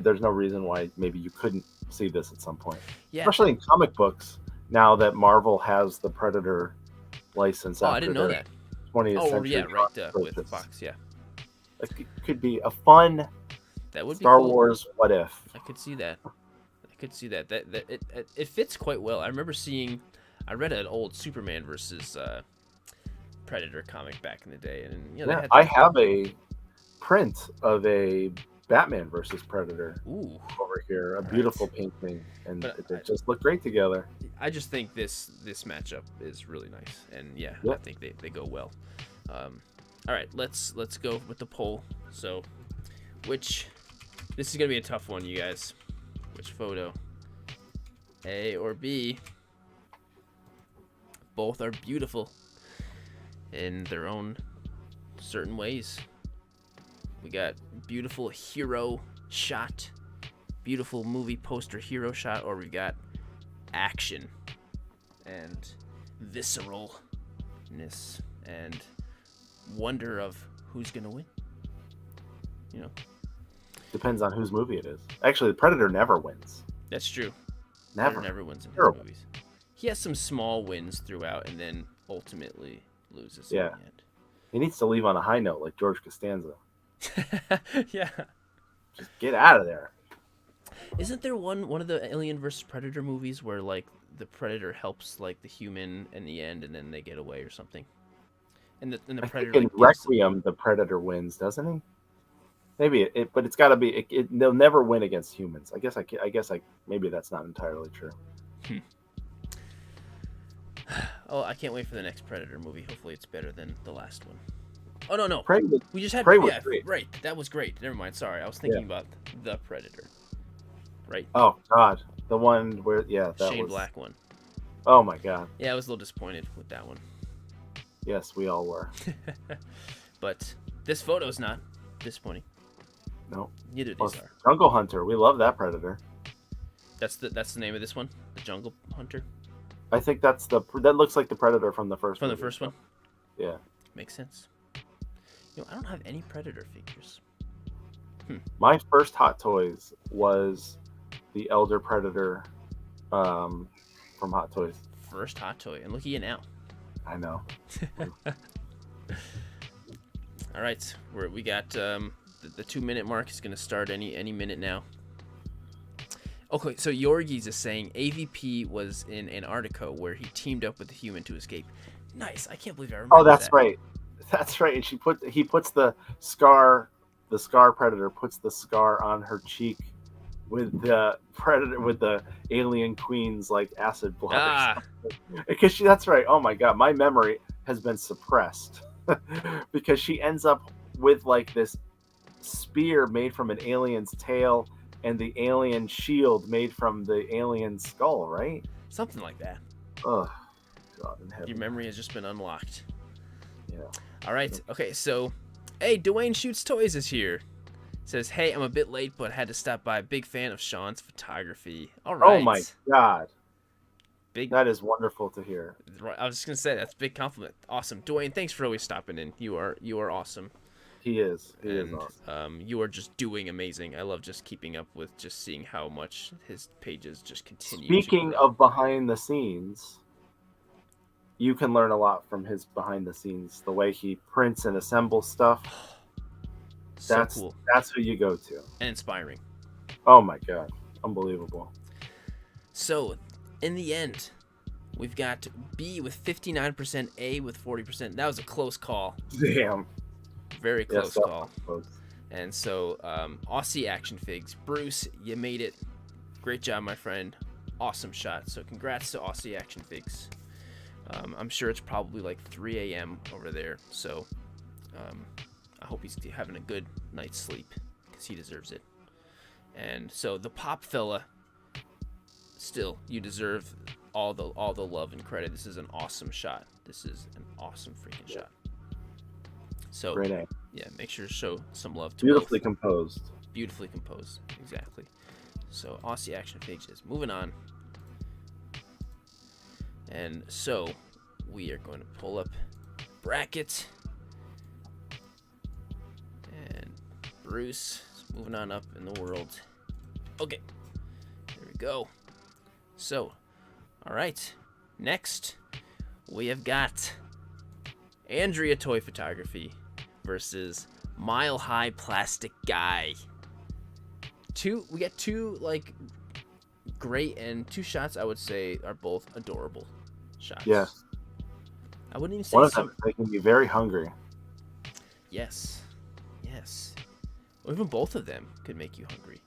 there's no reason why maybe you couldn't see this at some point. Yeah. Especially in comic books, now that Marvel has the Predator license. Oh, I didn't know that. 20th century. Yeah, right. With Fox, yeah. It could be a fun that would Star be cool. Wars what if. I could see that. That it fits quite well. I remember I read an old Superman versus Predator comic back in the day, and I have a print of a Batman versus Predator over here, a beautiful painting, and they just look great together. I just think this matchup is really nice, and I think they go well. All right, let's go with the poll. So, this is gonna be a tough one, you guys. Which photo, A or B? Both are beautiful in their own certain ways. We got beautiful hero shot, beautiful movie poster hero shot, or we got action and visceralness and wonder of who's gonna win. Depends on whose movie it is. Actually, the Predator never wins. That's true. Never wins in his movies. He has some small wins throughout, and then ultimately loses. Yeah. In the end. He needs to leave on a high note, like George Costanza. Yeah. Just get out of there. Isn't there one of the Alien vs Predator movies where like the Predator helps like the human in the end, and then they get away or something? And the Predator. I think in Requiem, the Predator wins, doesn't he? Maybe but it's got to be. They'll never win against humans. I guess maybe that's not entirely true. Oh, I can't wait for the next Predator movie. Hopefully, it's better than the last one. Oh no! We just had Prey was great. Right. That was great. Never mind. Sorry, I was thinking about the Predator. Right. Oh God, the one where that Shane Black one. Oh my God. Yeah, I was a little disappointed with that one. Yes, we all were. But this photo's not disappointing. No. Neither of these are. Jungle Hunter. We love that Predator. That's the name of this one? The Jungle Hunter? I think that looks like the Predator from the first the first one? Yeah. Makes sense. I don't have any Predator figures. My first Hot Toys was the Elder Predator from Hot Toys. First Hot Toy. And look at you now. I know. All right. We got the 2-minute mark is going to start any minute now. Okay, so Yorgies is saying AVP was in Antarctica where he teamed up with the human to escape. Nice. I can't believe I remember. Oh, that's right. That's right. And he puts the scar. The Scar Predator puts the scar on her cheek with the predator, with the alien queen's like acid blood or Ah, something. Because that's right. Oh my god, my memory has been suppressed because she ends up with like this spear made from an alien's tail and the alien shield made from the alien skull, right? something like that. Oh god in Your heaven. memory has just been unlocked. Yeah. All right. Okay. So, hey, Dwayne Shoots Toys is here. Says, hey, I'm a bit late, but had to stop by. Big fan of Sean's photography. All Oh my right. god. Big. That is wonderful to hear. I was just gonna say that's a big compliment. Awesome, Dwayne. Thanks for always stopping in. You are awesome, He is. He is and awesome. you are just doing amazing. I love just keeping up with just seeing how much his pages just continue to Speaking grow. of behind the scenes, you can learn a lot from his behind the scenes, the way he prints and assembles stuff. So cool That's who you go to. and inspiring. Oh my god. Unbelievable. So, in the end, we've got B with 59%, A with 40%. That was a close call. Damn. Very close Yes, call. And so, Aussie Action Figs. Bruce, you made it. Great job, my friend. Awesome shot. So congrats to Aussie Action Figs. I'm sure it's probably like 3 a.m. over there. So I hope he's having a good night's sleep because he deserves it. And so the Pop Fella, still, you deserve all the love and credit. This is an awesome shot. This is an awesome freaking shot. So Great aim. yeah, make sure to show some love to Beautifully both. composed. Beautifully composed, exactly. So Aussie Action Figs is moving on. And so we are going to pull up bracket. And Bruce is moving on up in the world. Okay, here we go. So, all right, next we have got Andrea Toy Photography versus Mile High Plastic Guy. We got two like great, and two shots I would say are both adorable shots. Yeah. I wouldn't even say One of them is making me very hungry. Yes. Or even both of them could make you hungry.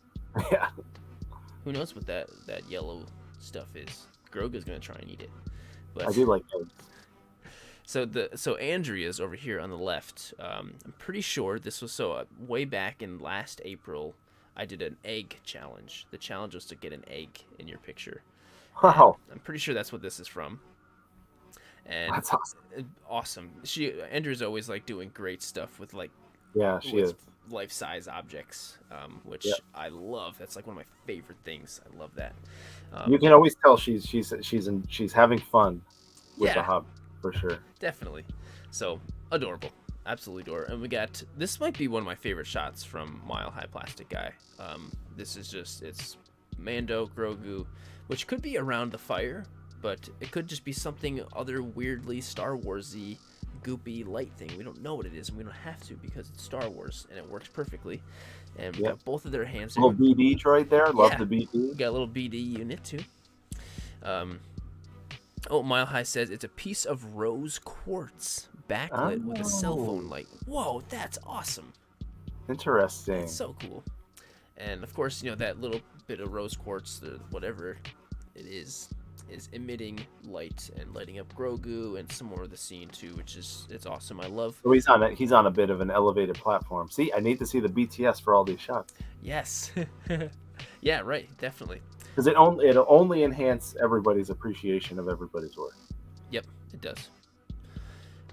Yeah. Who knows what that yellow stuff is? Grogu's gonna try and eat it. But I do like eggs. So Andrea's over here on the left. I'm pretty sure this was way back in last April. I did an egg challenge. The challenge was to get an egg in your picture. Wow. And I'm pretty sure that's what this is from. And That's awesome. Awesome. Andrea's always like doing great stuff with like She is. life-size objects, which Yep. I love. That's like one of my favorite things. I love that. You can always tell she's having fun with the Yeah. hub for sure. Definitely. So adorable, absolutely adorable. And we got this might be one of my favorite shots from Mile High Plastic Guy. This is it's Mando Grogu, which could be around the fire, but it could just be something other weirdly Star Warsy, goopy light thing. We don't know what it is, and we don't have to because it's Star Wars and it works perfectly. And we got both of their hands. Little BD droid there. Love Yeah. the BD. We got a little BD unit too. Mile High says it's a piece of rose quartz backlit with a cell phone light. Whoa, that's awesome. Interesting. That's so cool. And of course, that little bit of rose quartz, whatever it is emitting light and lighting up Grogu and some more of the scene too, which it's awesome. I love. So he's on a bit of an elevated platform. See, I need to see the BTS for all these shots. Yes. Yeah, right. Definitely. Because it'll only enhance everybody's appreciation of everybody's work. Yep, it does.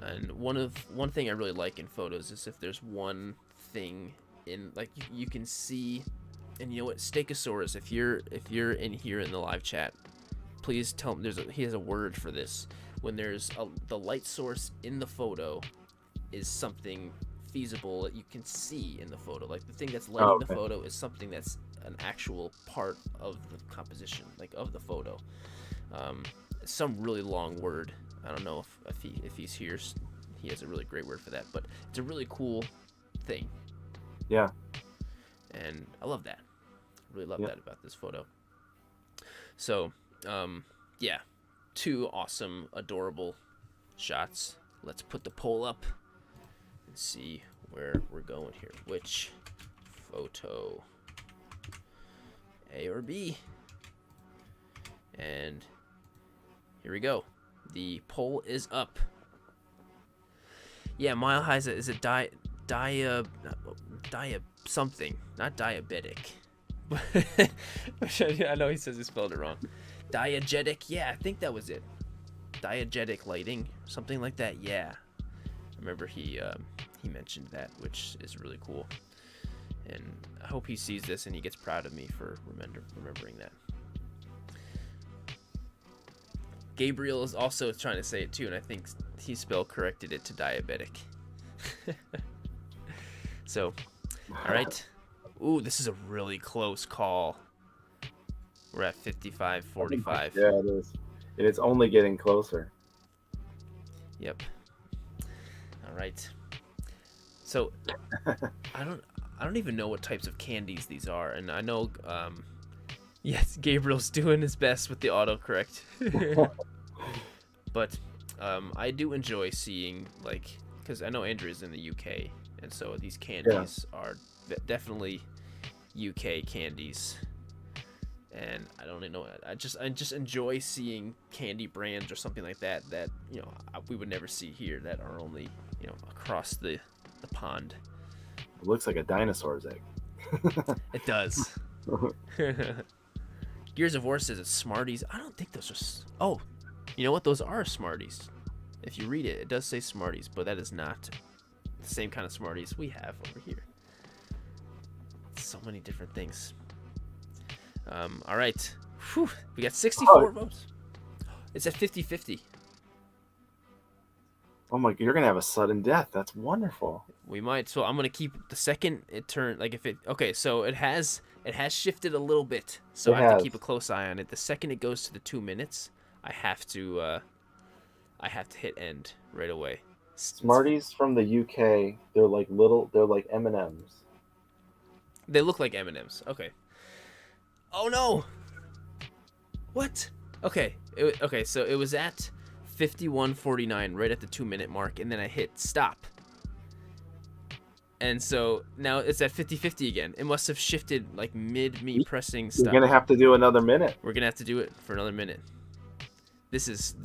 And one thing I really like in photos is if there's one thing in like you can see, and you know what, Stegosaurus, if you're in here in the live chat, please tell him he has a word for this. When there's the light source in the photo is something feasible that you can see in the photo. Like the thing that's lighting the photo is something that's an actual part of the composition, like of the photo. Some really long word. I don't know if he's here. He has a really great word for that, but it's a really cool thing. Yeah. And I love that. Really love that about this photo. So, yeah, two awesome, adorable shots. Let's put the poll up and see where we're going here. Which photo A or B. And here we go. The poll is up. Yeah, Mile High is a dia something, not diabetic. I know he says he spelled it wrong. Diegetic, yeah, I think that was it. Diegetic lighting, something like that. Yeah, I remember he mentioned that, which is really cool. And I hope he sees this and he gets proud of me for remembering that. Gabriel is also trying to say it too, and I think he spell corrected it to diabetic. So, all right. Ooh, this is a really close call. We're at 55-45. Yeah, it is. And it's only getting closer. Yep. All right. So, I don't even know what types of candies these are, and I know yes, Gabriel's doing his best with the autocorrect. But I do enjoy seeing, like, because I know Andrea's in the UK, and so these candies are definitely UK candies. And I don't even know. I just enjoy seeing candy brands or something like that we would never see here, that are only across the pond. It looks like a dinosaur's egg. It does. Gears of War says it's Smarties. I don't think those are. Oh, you know what? Those are Smarties. If you read it, it does say Smarties, but that is not the same kind of Smarties we have over here. So many different things. All right. Whew, we got 64 votes. It's at 50-50. Oh my! You're gonna have a sudden death. That's wonderful. We might. So I'm gonna keep the second it turned. Like if it. Okay, so it has shifted a little bit. So I have to keep a close eye on it. The second it goes to the 2 minutes, I have to hit end right away. Smarties from the UK. They're like M&Ms. They look like M&Ms. Okay. Oh no. What? Okay. Okay. So it was at 51:49, right at the 2 minute mark, and then I hit stop. And so now it's at 50-50 again. It must have shifted like mid me pressing stop. You're gonna have to do another minute. We're gonna have to do it for another minute. This is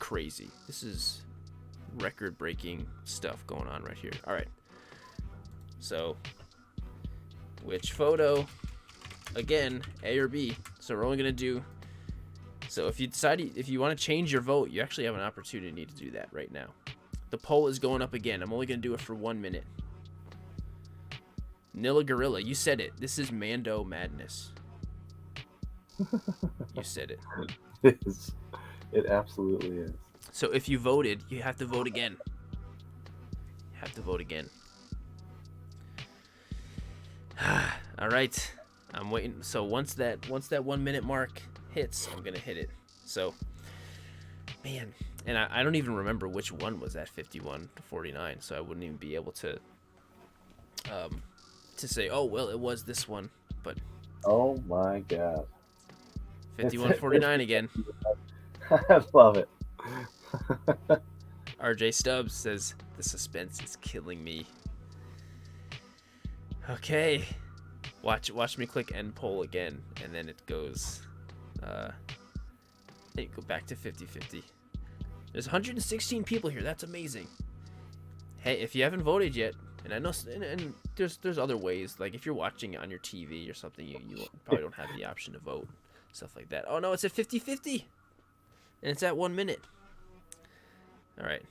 crazy. This is record breaking stuff going on right here. All right. So which photo? Again, A or B. So we're only gonna do. So if you want to change your vote, you actually have an opportunity to do that right now. The poll is going up again. I'm only going to do it for 1 minute. Nilla Gorilla, you said it. This is Mando madness. You said it. It is. It absolutely is. So if you voted, you have to vote again. You have to vote again. All right. I'm waiting. So once that 1 minute mark hits, I'm gonna hit it. So, man, and I don't even remember which one was at 51-49, so I wouldn't even be able to say, oh well, it was this one. But oh my god, 51-49 again. I love it. RJ Stubbs says the suspense is killing me. Okay, watch me click end poll again, and then it goes. Hey, go back to 50-50. There's 116 people here. That's amazing. Hey, if you haven't voted yet, and I know, and there's other ways. Like if you're watching it on your TV or something, you probably don't have the option to vote, stuff like that. Oh no, it's at 50-50, and it's at 1 minute. All right,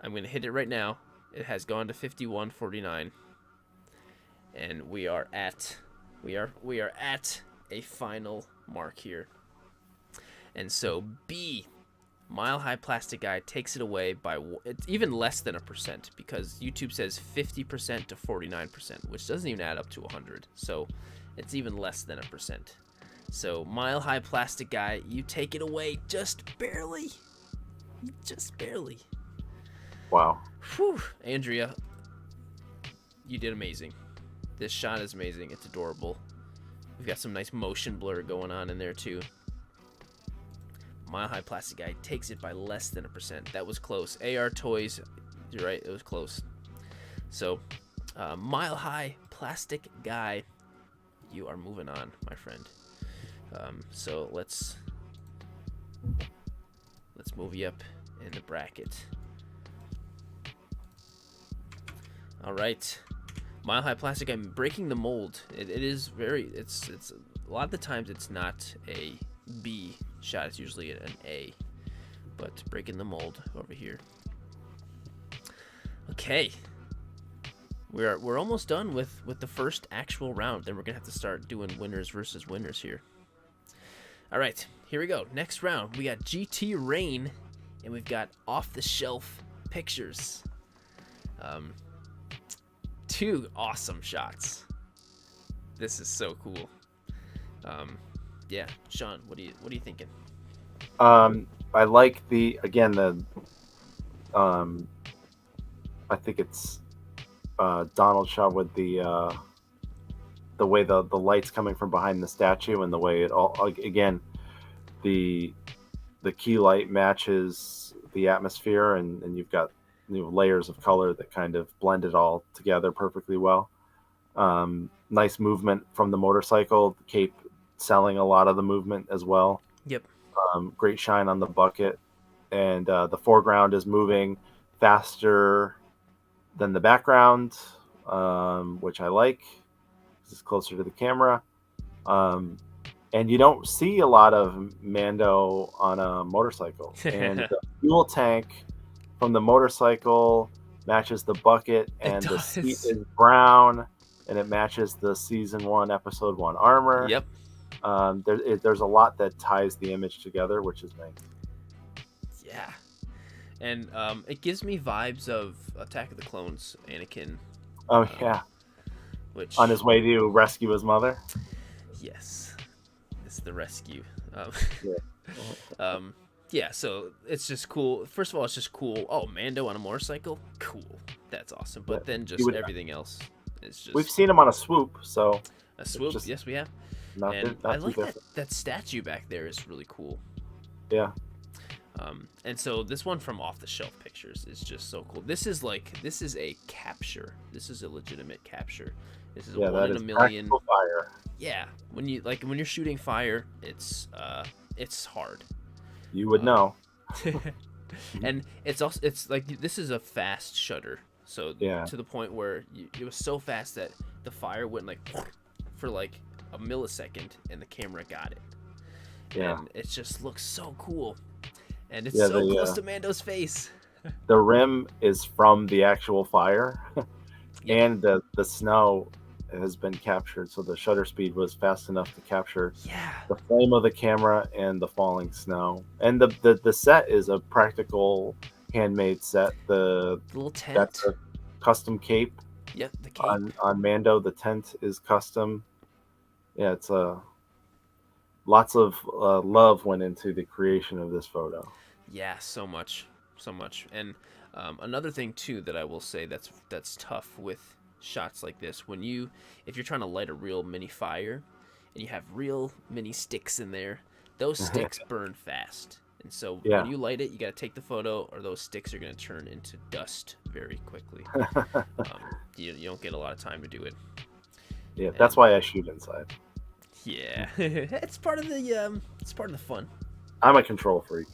I'm gonna hit it right now. It has gone to 51-49, and we are at a final mark here. And so B, Mile High Plastic Guy, takes it away by it's even less than 1%, because YouTube says 50% to 49%, which doesn't even add up to 100. So it's even less than 1%. So Mile High Plastic Guy, you take it away just barely. Just barely. Wow. Whew. Andrea, you did amazing. This shot is amazing. It's adorable. We've got some nice motion blur going on in there too. Mile High Plastic Guy takes it by less than 1%. That was close. AR Toys, you're right, it was close. So, Mile High Plastic Guy you are moving on, my friend. So let's move you up in the bracket. All right, Mile High Plastic. I'm breaking the mold. It is very. It's a lot of the times it's not a B shot. It's usually an A. But breaking the mold over here. Okay. We're almost done with the first actual round. Then we're gonna have to start doing winners versus winners here. All right, here we go. Next round, we got GT Rain, and we've got Off the Shelf Pictures. Two awesome shots. This is so cool. Yeah, Sean, what are you thinking? I like the I think it's Donald shot with the way the light's coming from behind the statue and the way it all again the key light matches the atmosphere and you've got layers of color that kind of blend it all together perfectly well. Nice movement from the motorcycle, the cape selling a lot of the movement as well. Yep. Great shine on the bucket, and the foreground is moving faster than the background, which I like. It's closer to the camera, and you don't see a lot of Mando on a motorcycle. And the fuel tank from the motorcycle matches the bucket, and the seat is brown, and it matches the season 1, episode 1 armor. Yep. There's a lot that ties the image together, which is nice. Yeah. And it gives me vibes of Attack of the Clones, Anakin. Oh, yeah. Which on his way to rescue his mother? Yes. It's the rescue. Yeah. Yeah, so it's just cool. First of all, it's just cool. Oh, Mando on a motorcycle? Cool. That's awesome. But then just everything else is just... We've seen him on a swoop, so... A swoop? Yes, we have. Not I like that statue back there is really cool. Yeah. And so this one from Off the Shelf Pictures is just so cool. This is a capture. This is a legitimate capture. This is a 1 in a million. Fire. Yeah. When you're shooting fire, it's hard. You would know. And it's like this is a fast shutter. So to the point where it was so fast that the fire went like for like a millisecond and the camera got it. Yeah. And it just looks so cool. And it's so close to Mando's face. The rim is from the actual fire. And the snow has been captured, so the shutter speed was fast enough to capture the flame of the camera and the falling snow. And the set is a practical handmade set. The little tent. That's a custom cape. Yep, the cape. On Mando, the tent is custom. Yeah, it's lots of love went into the creation of this photo. Yeah, so much. And another thing too that I will say that's tough with shots like this, if you're trying to light a real mini fire and you have real mini sticks in there, those sticks burn fast. And so when you light it, you got to take the photo or those sticks are going to turn into dust very quickly. You don't get a lot of time to do it. Yeah, that's why I shoot inside. Yeah. it's part of the fun. I'm a control freak.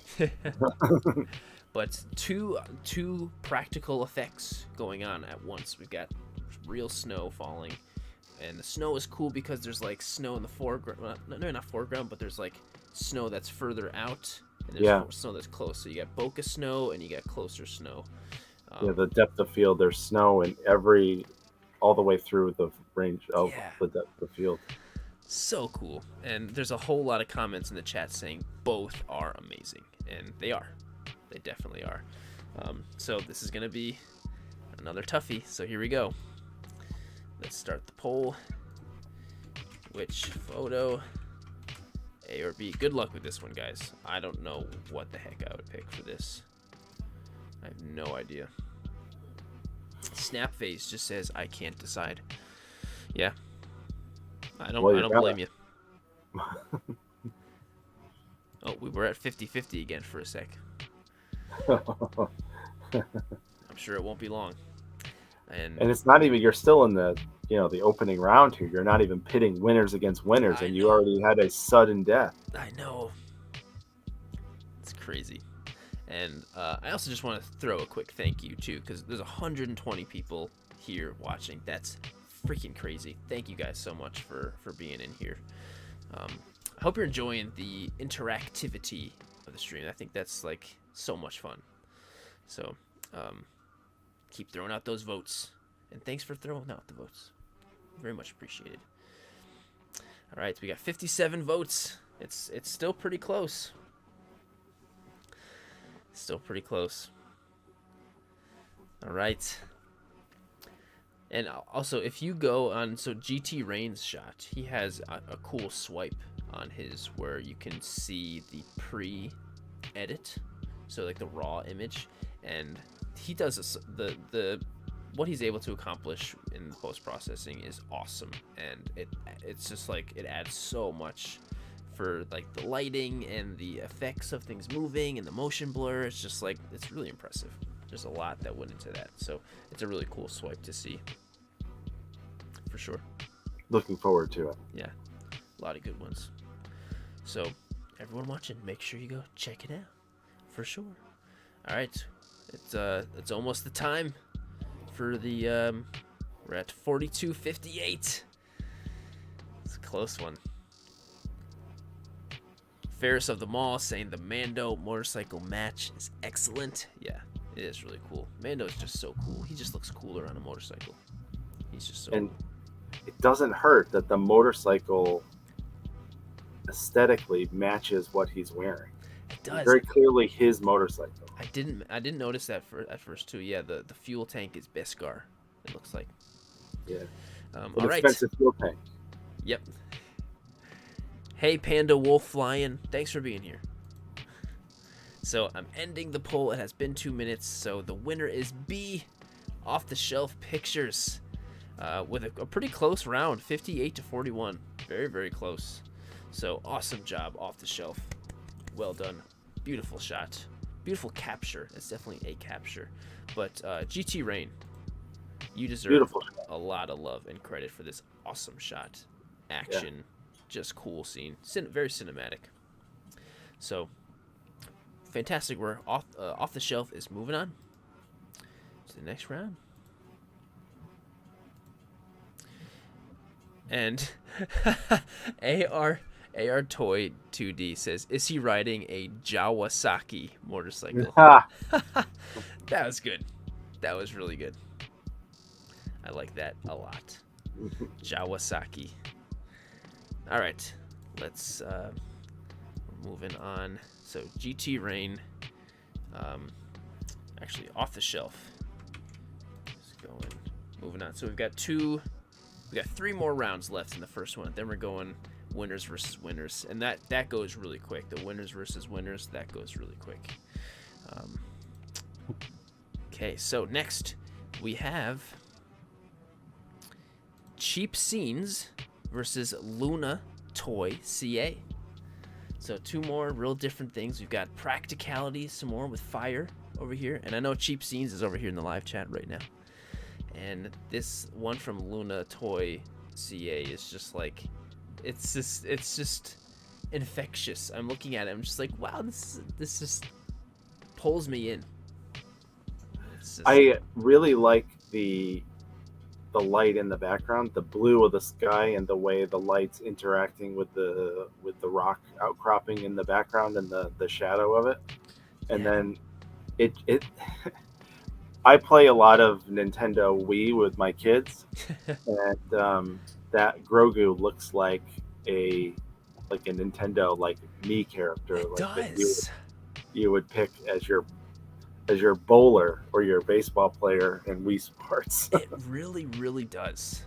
But two practical effects going on at once. We've got real snow falling, and the snow is cool because there's like snow in the foreground. No, not foreground, but there's like snow that's further out, and there's snow that's close. So you got bokeh snow and you got closer snow. The depth of field. There's snow in all the way through the range of the depth of field. So cool. And there's a whole lot of comments in the chat saying both are amazing, and they are. They definitely are. So this is gonna be another toughie. So here we go. Let's start the poll. Which photo, A or B? Good luck with this one, guys. I don't know what the heck I would pick for this. I have no idea. Snapface just says I can't decide. Yeah. I don't blame you. Oh, we were at 50-50 again for a sec. I'm sure it won't be long. And it's not even, you're still in the, the opening round here. You're not even pitting winners against winners, I and you know. already had a sudden death. I know. It's crazy. And I also just want to throw a quick thank you, too, because there's 120 people here watching. That's freaking crazy. Thank you guys so much for being in here. I hope you're enjoying the interactivity of the stream. I think that's, like, so much fun. So, keep throwing out those votes. And thanks for throwing out the votes. Very much appreciated. All right, we got 57 votes. It's still pretty close. Still pretty close. All right. And also, if you go on, so GT Rain's shot, he has a cool swipe on his where you can see the pre-edit, so like the raw image, and he does the what he's able to accomplish in post-processing is awesome, and it's just like it adds so much for like the lighting and the effects of things moving and the motion blur. It's just like, it's really impressive. There's a lot that went into that, so it's a really cool swipe to see for sure. Looking forward to it. Yeah, a lot of good ones. So everyone watching, make sure you go check it out for sure. All right, it's almost the time for the we're at 42:58. It's a close one. Ferris of the Mall saying the Mando motorcycle match is excellent. Yeah, it is really cool. Mando is just so cool. He just looks cooler on a motorcycle. He's just so And cool. it doesn't hurt that the motorcycle aesthetically matches what he's wearing. It does. It's very clearly his motorcycle. I didn't notice that at first too. Yeah, the fuel tank is Beskar. It looks like. Yeah. All right. Expensive fuel tank. Yep. Hey, Panda Wolf Lion. Thanks for being here. So I'm ending the poll. It has been 2 minutes. So the winner is B, Off the Shelf Pictures, with a pretty close round, 58-41. Very, very close. So awesome job, Off the Shelf. Well done. Beautiful shot. Beautiful capture. It's definitely a capture. But GT Rain, you deserve a lot of love and credit for this awesome shot. Action. Yeah. Just cool scene. Very cinematic. So, fantastic work. Off the Shelf is moving on to the next round. And AR Toy 2D says, is he riding a Kawasaki motorcycle? That was good. That was really good. I like that a lot. Kawasaki. All right, let's moving on. So GT Rain, actually Off the Shelf. Just going, moving on. So we got 3 more rounds left in the first one. Then we're going winners versus winners, and that goes really quick. The winners versus winners, that goes really quick. Okay, so next we have Cheap Scenes versus Luna Toy CA. So 2 more real different things. We've got Practicality, some more with Fire over here, and I know Cheap Scenes is over here in the live chat right now. And this one from Luna Toy CA is just like, it's just infectious. I'm looking at it, I'm just like, wow, this just pulls me in. I really like the light in the background, the blue of the sky, and the way the light's interacting with the rock outcropping in the background and the shadow of it. And then it I play a lot of Nintendo Wii with my kids, and that Grogu looks like a Nintendo Mii character. It does. You would pick as your bowler or your baseball player in Wii Sports. It really, really does.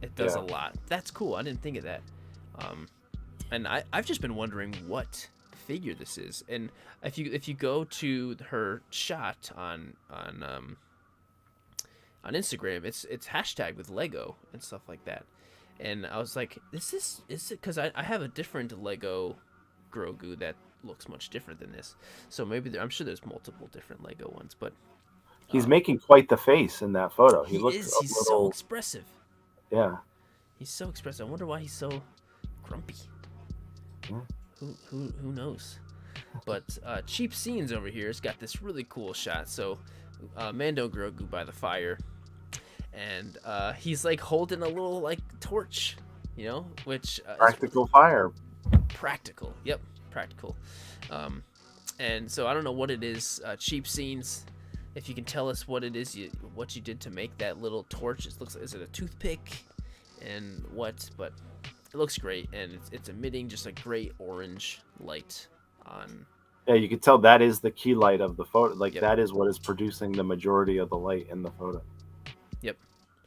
It does a lot. That's cool. I didn't think of that. And I've just been wondering what figure this is. And if you go to her shot on Instagram, it's hashtag with Lego and stuff like that. And I was like, is it because I have a different Lego Grogu that looks much different than this, so maybe I'm sure there's multiple different Lego ones, but He's making quite the face in that photo. He He looks is. a He's so little, expressive. yeah. He's so expressive. I wonder why he's so grumpy. Yeah. Who knows? But Cheap Scenes over here has got this really cool shot. So Mando Grogu by the fire, and he's like holding a little like torch, which Practical fire. practical. Yep, practical. And so I don't know what it is. Cheap Scenes. If you can tell us what it is, what you did to make that little torch. Is it a toothpick? And what? But it looks great, and it's emitting just a great orange light on. Yeah, you can tell that is the key light of the photo. Like Yep. that is what is producing the majority of the light in the photo. Yep.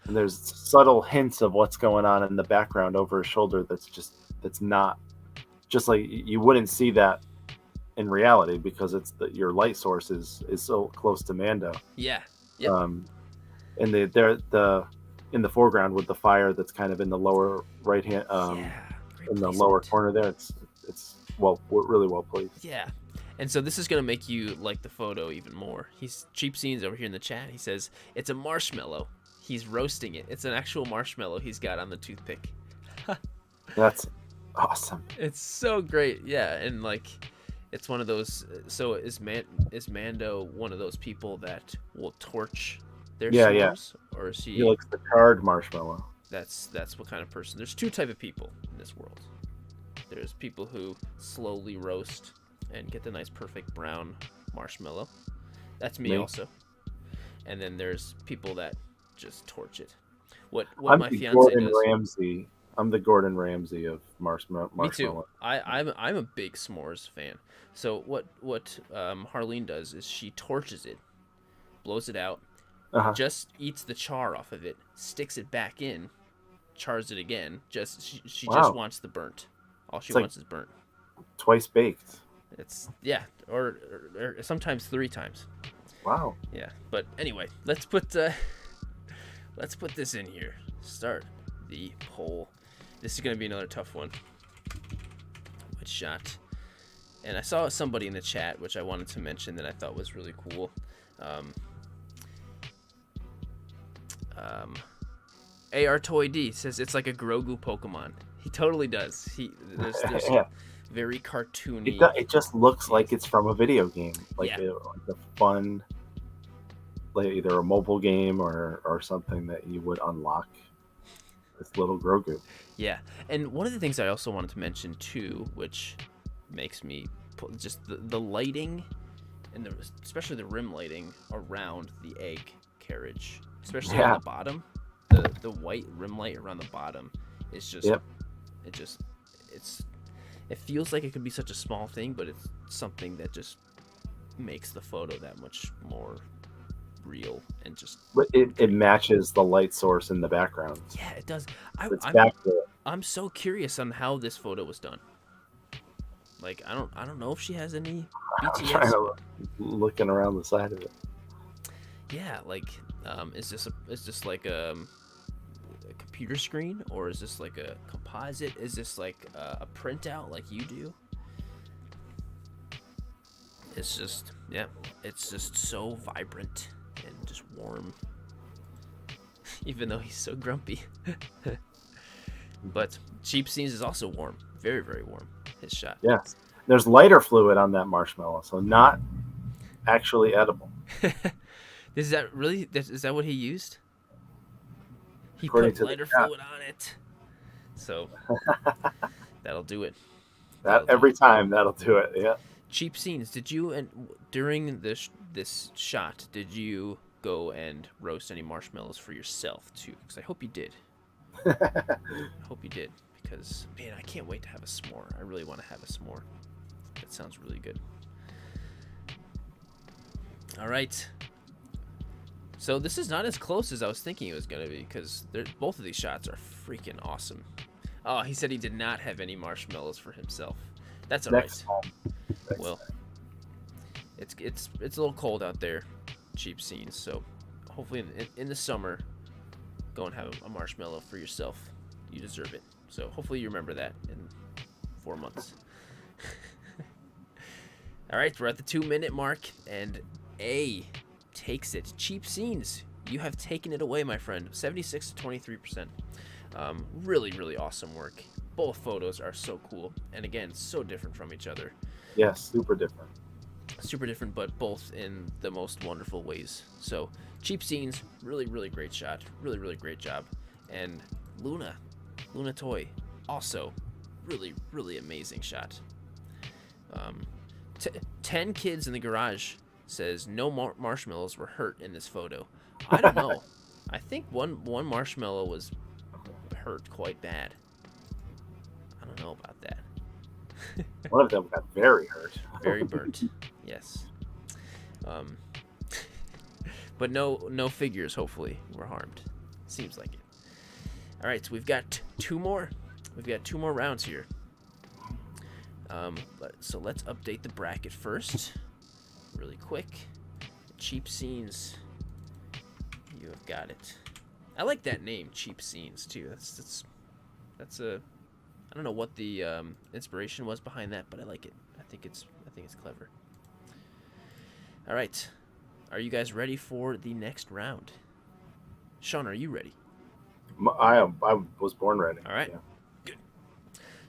And there's subtle hints of what's going on in the background over his shoulder. That's not just like you wouldn't see that in reality because your light source is so close to Mando. Yeah. Yep. And in the foreground with the fire that's kind of in the lower right hand, in the lower corner there. It's really well placed. Yeah. And so this is going to make you like the photo even more. Cheap Scenes over here in the chat. He says, it's a marshmallow. He's roasting it. It's an actual marshmallow he's got on the toothpick. That's awesome. It's so great. Yeah. And like, it's one of those. So is Mando one of those people that will torch their s'mores? Or is he likes the charred marshmallow. That's what kind of person. There's two type of people in this world. There's people who slowly roast and get the nice perfect brown marshmallow. That's me also. And then there's people that just torch it. What my fiance does. I'm the Gordon Ramsay of marshmallow. Me too. I'm a big s'mores fan. So what Harleen does is she torches it, blows it out, just eats the char off of it, sticks it back in, chars it again. She just wants the burnt. All she wants is burnt. Twice baked. It's or sometimes 3 times. Wow. Yeah, but anyway, let's put this in here. Start the poll. This is gonna be another tough one. Which shot? And I saw somebody in the chat, which I wanted to mention that I thought was really cool. AR Toy D says it's like a Grogu Pokemon. He totally does. There's very cartoony. It just looks like it's from a video game, like a fun, like either a mobile game or something that you would unlock. This little Grogu. Yeah, and one of the things I also wanted to mention too, which makes me just the lighting, and especially the rim lighting around the egg carriage, especially on the bottom, the white rim light around the bottom is just it feels like it could be such a small thing, but it's something that just makes the photo that much more real and just. But it matches the light source in the background. Yeah, it does. I'm so curious on how this photo was done. Like I don't know if she has any BTS. I'm trying to looking around the side of it. Yeah, like is this like a computer screen, or is this like a composite? Is this like a printout like you do? It's just so vibrant and just warm, even though he's so grumpy. But Cheap Scenes is also warm, very very warm. His shot. Yes, there's lighter fluid on that marshmallow, so not actually edible. Is that what he used? He put lighter fluid on it, so that'll do it. Every time that'll do it. Yeah. Cheap Scenes. Did you during this shot? Did you go and roast any marshmallows for yourself too? Because I hope you did. I hope you did, because man, I can't wait to have a s'more. I really want to have a s'more. That sounds really good. All right. So this is not as close as I was thinking it was going to be, because both of these shots are freaking awesome. Oh, he said he did not have any marshmallows for himself. That's all right. Well, it's a little cold out there, Cheap Scenes. So hopefully in the summer, go and have a marshmallow for yourself. You deserve it. So hopefully you remember that in 4 months. All right, we're at the 2-minute mark, and takes it. Cheap Scenes, you have taken it away, my friend. 76 to 23%. Really, really awesome work. Both photos are so cool, and again, so different from each other. Yes, super different. Super different, but both in the most wonderful ways. So, Cheap Scenes, really, really great shot. Really, really great job. And Luna Toy, also really, really amazing shot. 10 kids in the garage says no marshmallows were hurt in this photo. I don't know. I think one marshmallow was hurt quite bad. I don't know about that. One of them got very hurt. Very burnt. Yes. But no figures, hopefully, were harmed. Seems like it. All right, so we've got two more. We've got 2 more rounds here. So let's update the bracket first, really quick. Cheap Scenes. You have got it. I like that name, Cheap Scenes, too. That's a. I don't know what the inspiration was behind that, but I like it. I think it's clever. All right, are you guys ready for the next round? Sean, are you ready? I was born ready. All right, yeah. Good.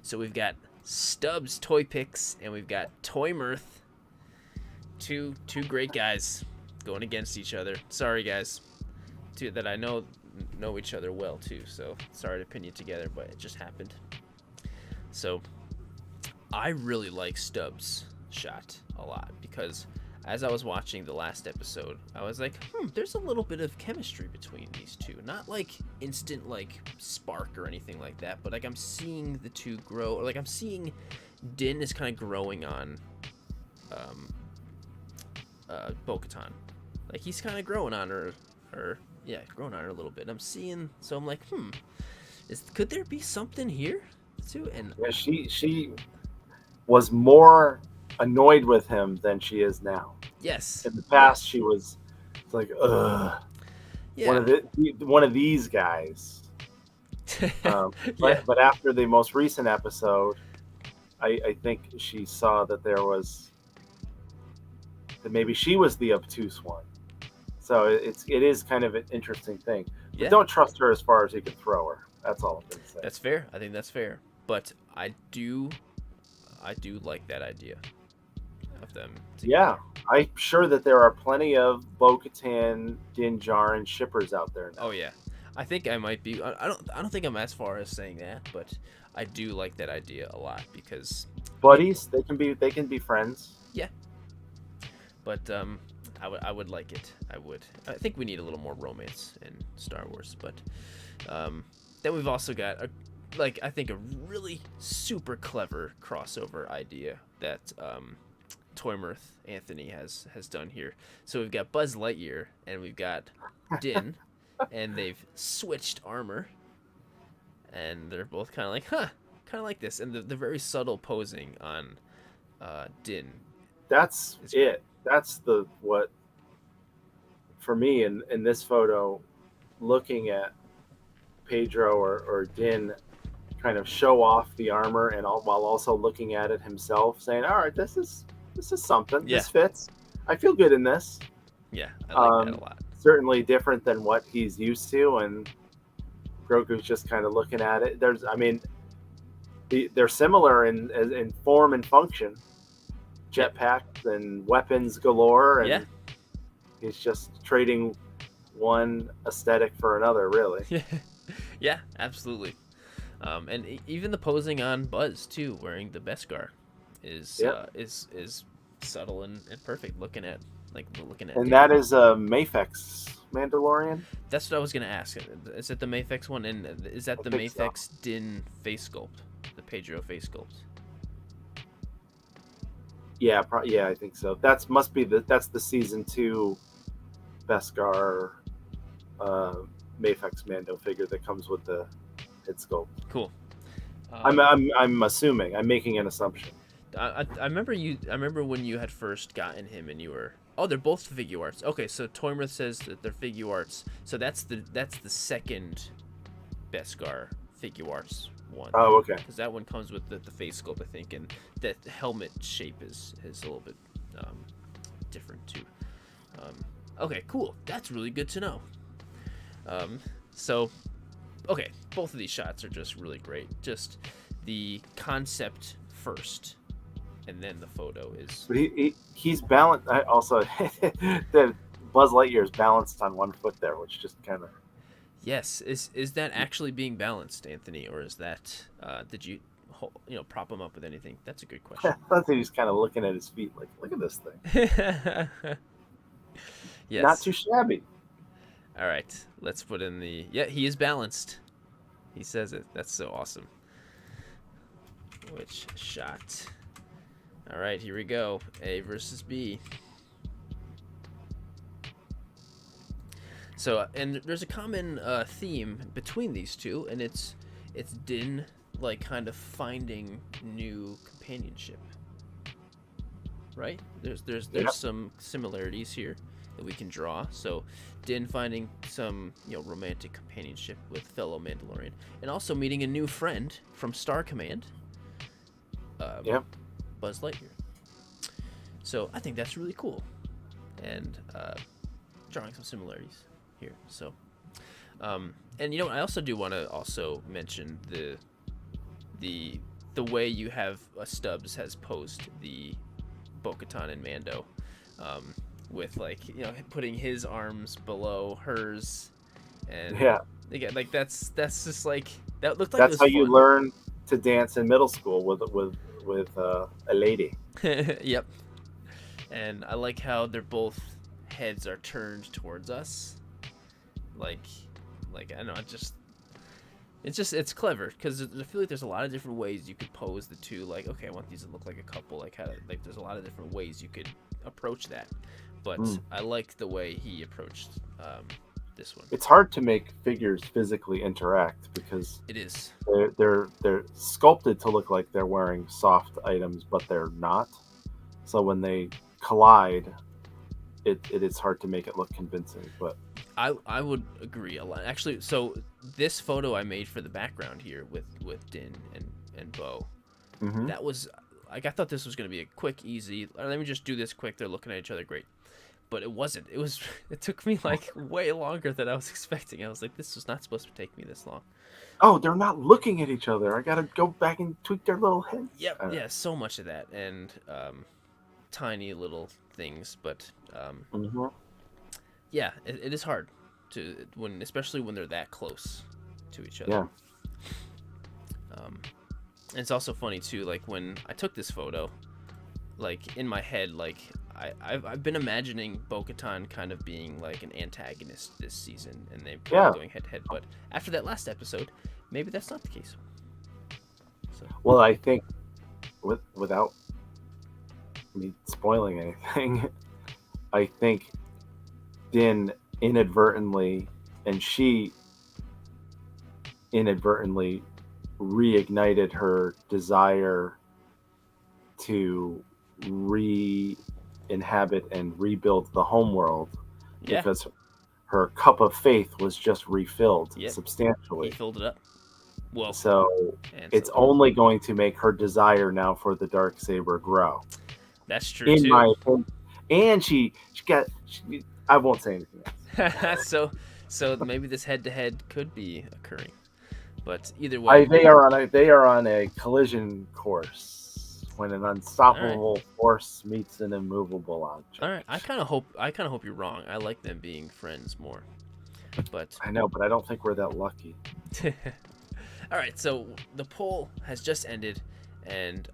So we've got Stubbs Toy Picks and we've got Toy Mirth. Two great guys going against each other. Sorry, guys, two that I know each other well too. So sorry to pin you together, but it just happened. So I really like Stubbs' shot a lot because as I was watching the last episode, I was like, there's a little bit of chemistry between these two. Not like instant like spark or anything like that, but like I'm seeing the two grow. Like I'm seeing Din is kind of growing on Bo-Katan. Like he's kind of growing on her, growing on her a little bit. I'm seeing, so I'm like, could there be something here too? And yeah, she was more annoyed with him than she is now. Yes. In the past, she was like, ugh. Yeah. One of these guys. But after the most recent episode, I think she saw that maybe she was the obtuse one. So it is kind of an interesting thing. But don't trust her as far as you can throw her. That's all I'm going to say. That's fair. I think that's fair. But I do like that idea of them together. Yeah, I'm sure that there are plenty of Bo-Katan, Din Djarin shippers out there now. Oh yeah, I think I might be. I don't think I'm as far as saying that, but I do like that idea a lot because buddies, they can be friends. Yeah, but I would like it. I would. I think we need a little more romance in Star Wars, but then we've also got I think a really super clever crossover idea that Toy Mirth Anthony has done here. So we've got Buzz Lightyear and we've got Din, and they've switched armor, and they're both kind of like this, and the very subtle posing on Din. That's it. That's what for me in this photo, looking at Pedro or Din kind of show off the armor and while also looking at it himself, saying, all right, this is something. Yeah. This fits. I feel good in this. Yeah, I like that a lot. Certainly different than what he's used to, and Grogu's just kind of looking at it. They're similar in form and function, jetpacks and weapons galore, and he's just trading one aesthetic for another, really. Yeah, absolutely. And even the posing on Buzz too, wearing the Beskar, is subtle and perfect. Looking at. And that is a Mafex Mandalorian. That's what I was gonna ask. Is it the Mafex one? And is that the Mafex Din face sculpt, the Pedro face sculpt? Yeah, I think so. That's the season 2 Beskar Mafex Mando figure that comes with the head sculpt. Cool. I'm assuming. I'm making an assumption. I remember when you had first gotten him and you were. Oh, they're both figure arts. Okay, so Toy Mirth says that they're figure arts. So that's the second Beskar figure arts one. Oh, okay. Because that one comes with the face sculpt, I think, and that helmet shape is a little bit different too. Okay, cool. That's really good to know. So, okay, both of these shots are just really great. Just the concept first, and then the photo is. But he's balanced. I also, the Buzz Lightyear is balanced on one foot there, which just kind of. Yes, is that actually being balanced, Anthony, or is that did you prop him up with anything? That's a good question. I think he's kind of looking at his feet, like, look at this thing. Not Yes. too shabby. All right, let's put in the. Yeah, he is balanced. He says it. That's so awesome. Which shot? All right, here we go. A versus B. So, and there's a common theme between these two, and it's Din like kind of finding new companionship. Right? There's Yep. some similarities here that we can draw. So, Din finding some romantic companionship with fellow Mandalorian, and also meeting a new friend from Star Command. Yep. Buzz Lightyear. So I think that's really cool, and drawing some similarities here. So, and I also do want to also mention the way you have Stubbs has posed the Bo-Katan and Mando, with putting his arms below hers, and Yeah. again, like that's just like that looked like That's it was how fun. you learn to dance in middle school with a lady. Yep. And I like how they're both heads are turned towards us. Like I don't know, it's clever because I feel like there's a lot of different ways you could pose the two. Like, okay, I want these to look like a couple. Like there's a lot of different ways you could approach that. But I like the way he approached this one. It's hard to make figures physically interact because It is. they're sculpted to look like they're wearing soft items, but they're not. So when they collide, it is hard to make it look convincing. But I would agree a lot. Actually, so this photo I made for the background here with Din and Bo, that was I thought this was gonna be a quick, easy. Let me just do this quick. They're looking at each other, great. But it wasn't. It took me like way longer than I was expecting. I was like, this was not supposed to take me this long. oh, they're not looking at each other. I gotta go back and tweak their little heads. Yep. Yeah. So much of that, and tiny little things, but yeah, it is hard to especially when they're that close to each other. Yeah. And it's also funny too, like when I took this photo, like in my head, like I've been imagining Bo-Katan kind of being like an antagonist this season, and they're kind of going head to head. But after that last episode, maybe that's not the case. So. Well, I think without me spoiling anything, I think Din inadvertently and she inadvertently reignited her desire to re-inhabit and rebuild the homeworld because her cup of faith was just refilled substantially. He filled it up. Well, so it's only going to make her desire now for the Darksaber grow. That's true in too. My opinion. And she I won't say anything else. so maybe this head-to-head could be occurring, but either way, they are on a collision course when an unstoppable force meets an immovable object. All right, I kind of hope you're wrong. I like them being friends more, but I know, but I don't think we're that lucky. All right, so the poll has just ended, and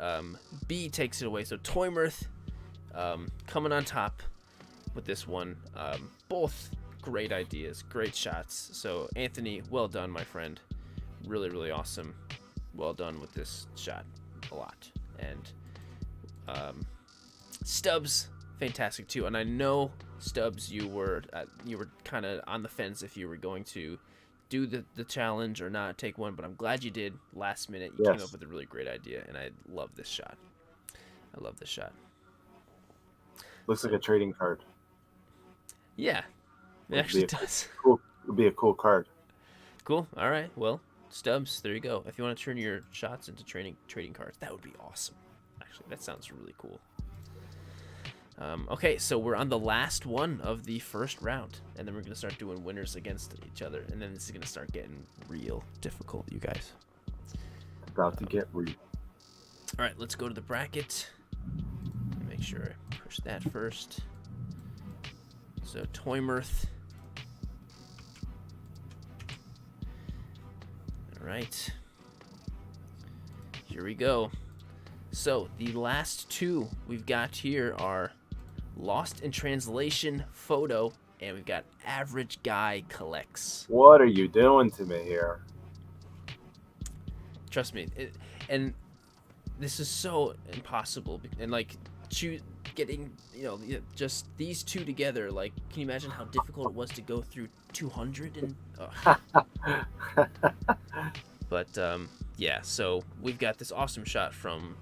B takes it away. So Toy Mirth coming on top with this one. Both great ideas, great shots. So Anthony, well done, my friend. Really, really awesome. Well done with this shot, a lot. And Stubbs, fantastic too. And I know Stubbs, you were kind of on the fence if you were going to do the challenge or not take one, but I'm glad you did. Last minute, you came up with a really great idea, and I love this shot. Looks like a trading card. Yeah, it actually does. It'd be a cool card. Cool. All right. Well, Stubbs, there you go. If you want to turn your shots into trading cards, that would be awesome. Actually, that sounds really cool. Okay, so we're on the last one of the first round, and then we're gonna start doing winners against each other, and then this is gonna start getting real difficult, you guys. About to get real. All right, let's go to the bracket. Make sure I push that first. So Toy Mirth. All right. Here we go. So the last two we've got here are Lost in Translation Photo, and we've got Average Guy Collects. What are you doing to me here? Trust me, and this is so impossible. And like, getting just these two together. Like, can you imagine how difficult it was to go through 200 and? But yeah, so we've got this awesome shot from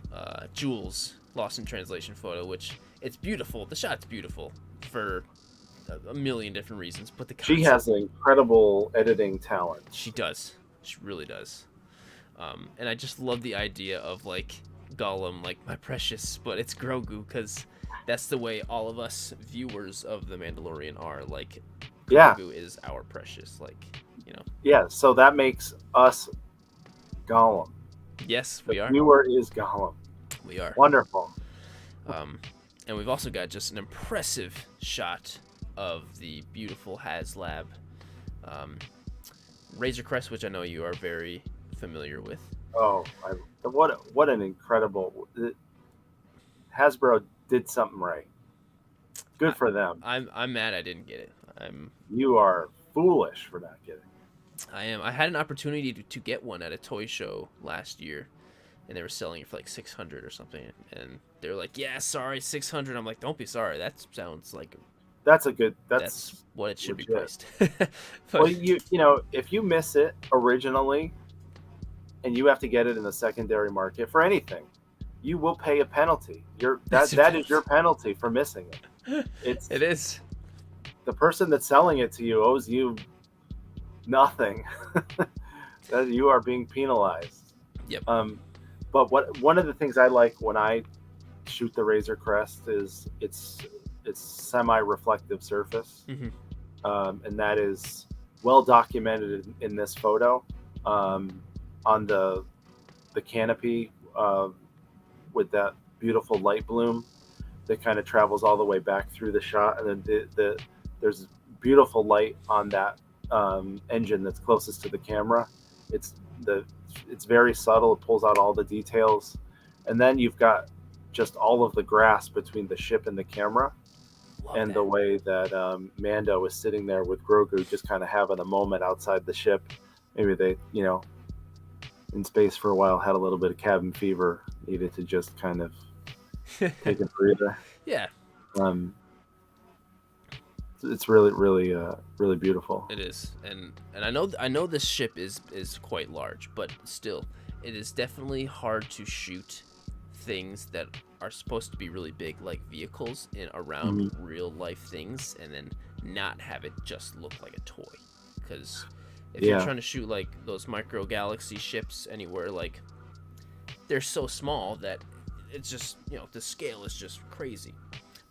Jules, Lost in Translation Photo, which it's beautiful. The shot's beautiful for a million different reasons, but she has an incredible editing talent. She does. She really does. And I just love the idea of like Gollum, like my precious, but it's Grogu, because that's the way all of us viewers of The Mandalorian are. Like, Grogu is our precious, like, Yeah, so that makes us Gollum. Yes, we are. The viewer is Gollum. We are. Wonderful. And we've also got just an impressive shot of the beautiful HasLab Razor Crest, which I know you are very familiar with. Oh, what an incredible... Hasbro did something right. Good for them. I'm mad I didn't get it. You are foolish for not getting it. I am. I had an opportunity to get one at a toy show last year, and they were selling it for like 600 or something, and they were like, "Yeah, sorry, 600." I'm like, "Don't be sorry. That sounds like that's what it should legit. be priced." Well, if you miss it originally, and you have to get it in the secondary market for anything, you will pay a penalty. That is your penalty for missing it. It is. The person that's selling it to you owes you nothing. That you are being penalized. Yep. But one of the things I like when I shoot the Razor Crest is it's semi-reflective surface, and that is well documented in this photo. On the canopy with that beautiful light bloom that kind of travels all the way back through the shot, and then there's beautiful light on that engine that's closest to the camera. It's very subtle. It pulls out all the details, and then you've got just all of the grass between the ship and the camera. Love the way that Mando is sitting there with Grogu, just kind of having a moment outside the ship. Maybe they, in space for a while, had a little bit of cabin fever, needed to just kind of take a breather. Yeah. It's really, really, really beautiful. It is, and I know this ship is quite large, but still, it is definitely hard to shoot things that are supposed to be really big, like vehicles, in around real life things, and then not have it just look like a toy. Because if you're trying to shoot like those micro galaxy ships anywhere, like they're so small that it's just the scale is just crazy.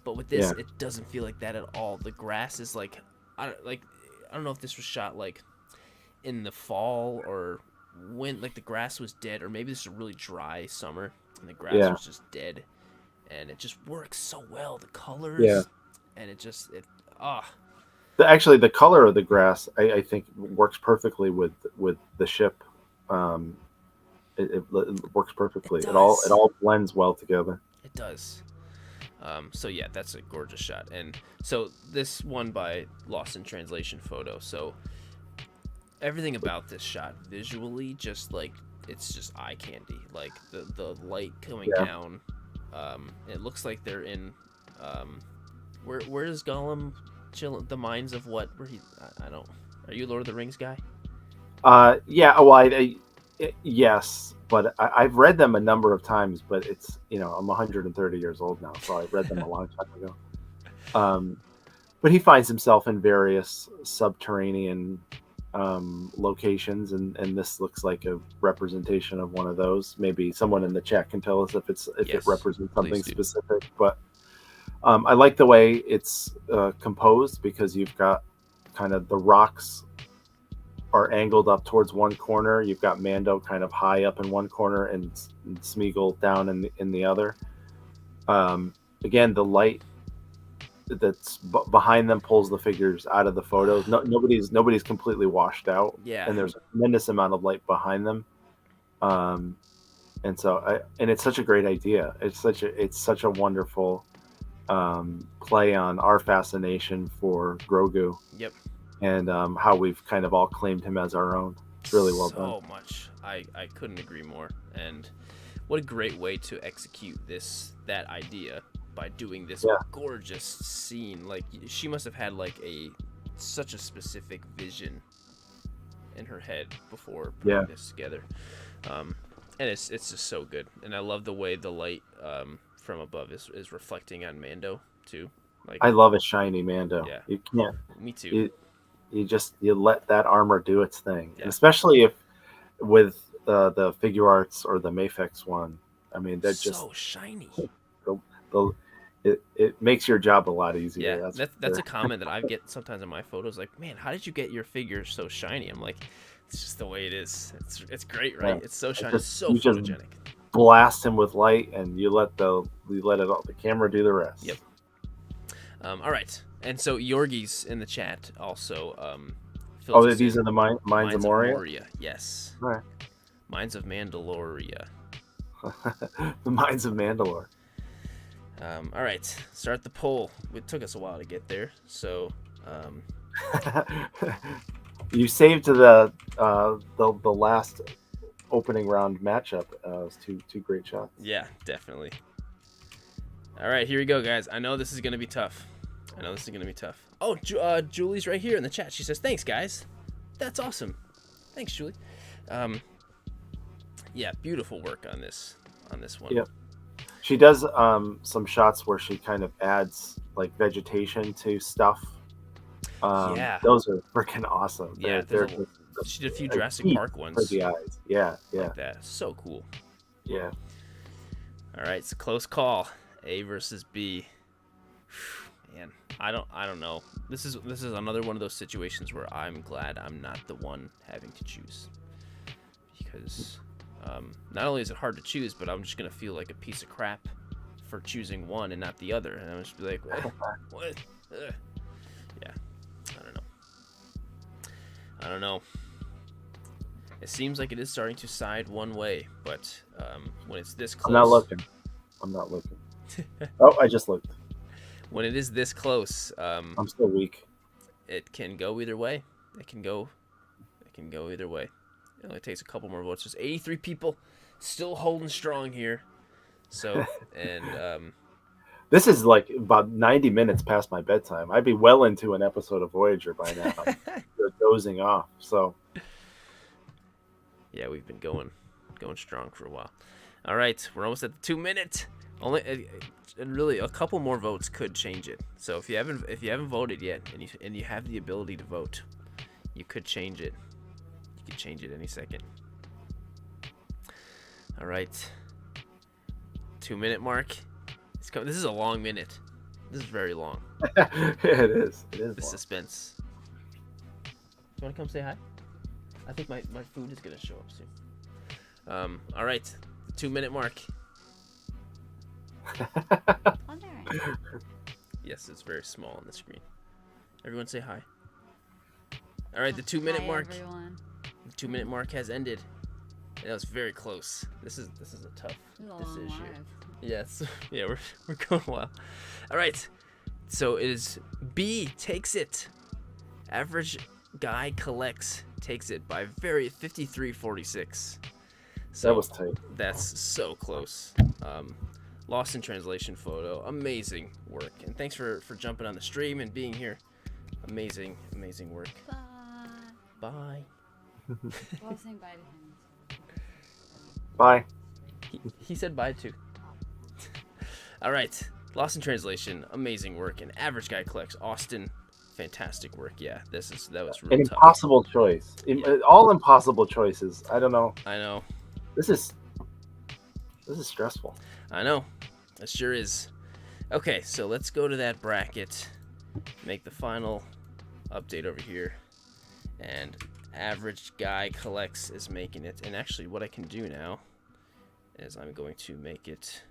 But with this, it doesn't feel like that at all. The grass is like I don't know if this was shot like in the fall or when like the grass was dead, or maybe this is a really dry summer and the grass was just dead, and it just works so well. The colors, and Actually, the color of the grass, I think, works perfectly with the ship. It works perfectly. It all blends well together. It does. So yeah, that's a gorgeous shot. And so this one by Lost in Translation Photo. So everything about this shot visually, just like it's just eye candy. Like the light coming down. It looks like they're in. Where is Gollum? Chill. The mines of what? Where he? I don't. Are you a Lord of the Rings guy? Yeah. Well, yes. But I've read them a number of times, but it's, I'm 130 years old now, so I read them a long time ago. But he finds himself in various subterranean locations, and this looks like a representation of one of those. Maybe someone in the chat can tell us if it represents something specific. But I like the way it's composed because you've got kind of the rocks are angled up towards one corner. You've got Mando kind of high up in one corner and Smeagol down in the other. Again, the light that's behind them pulls the figures out of the photos. Nobody's completely washed out. Yeah. And there's a tremendous amount of light behind them. And so and it's such a great idea. It's such a wonderful play on our fascination for Grogu. Yep. And how we've kind of all claimed him as our own. It's really well done. So much. I couldn't agree more. And what a great way to execute that idea by doing this gorgeous scene. Like, she must have had like such a specific vision in her head before putting this together. And it's just so good. And I love the way the light from above is reflecting on Mando too. Like, I love a shiny Mando. Yeah. You can't. Me too. You let that armor do its thing, and especially if with the figure arts or the Mafex one. I mean, they're just so shiny. It makes your job a lot easier. Yeah, that's a comment that I get sometimes in my photos. Like, man, how did you get your figure so shiny? I'm like, it's just the way it is. It's great, right? Yeah. It's so shiny. It's so photogenic. Just blast him with light, and you let the camera do the rest. Yep. All right. And so Yorgi's in the chat also. These are the Mines of Moria? Yes. All right. Mines of Mandaloria. The Mines of Mandalore. All right. Start the poll. It took us a while to get there, so. You saved to the last opening round matchup. It was two great shots. Yeah, definitely. All right, here we go, guys. I know this is gonna be tough. Oh, Julie's right here in the chat. She says, "Thanks, guys. That's awesome. Thanks, Julie." Yeah, beautiful work on this one. Yep. She does some shots where she kind of adds like vegetation to stuff. Those are freaking awesome. Yeah, she did a few Jurassic Park ones for the eyes. Yeah. Like that. So cool. Yeah. All right, it's a close call. A versus B. Man, I don't know. This is another one of those situations where I'm glad I'm not the one having to choose, because not only is it hard to choose, but I'm just gonna feel like a piece of crap for choosing one and not the other, and I'm just be like, what? Yeah, I don't know. It seems like it is starting to side one way, but when it's this close, I'm not looking. Oh, I just looked. When it is this close, I'm still weak. It can go either way. It can go either way. It only takes a couple more votes. There's 83 people still holding strong here. So, and this is like about 90 minutes past my bedtime. I'd be well into an episode of Voyager by now. They're dozing off. So, yeah, we've been going strong for a while. All right, we're almost at the 2 minute. And really, a couple more votes could change it. So if you haven't voted yet, and you have the ability to vote, you could change it. You could change it any second. All right, 2 minute mark. This is a long minute. This is very long. It is. It is. The suspense. You want to come say hi? I think my food is gonna show up soon. All right, the 2 minute mark. Yes, it's very small on the screen. Everyone say hi. All right, the 2 minute mark. Everyone. The 2 minute mark has ended. And that was very close. This is a tough decision. Yes. Yeah, we're going a while. All right. So it is B takes it. Average guy collects takes it by 53-46. So that was tight. That's so close. Lost in translation photo. Amazing work. And thanks for jumping on the stream and being here. Amazing work. Bye. Well, saying bye to him. Bye. He said bye too. All right. Lost in translation. Amazing work. And average guy collects. Austin. Fantastic work. Yeah, that was really an tough. Impossible choice. All impossible choices. I don't know. I know. This is stressful. I know. It sure is. Okay, so let's go to that bracket, make the final update over here, and average guy collects is making it. And actually, what I can do now is I'm going to make it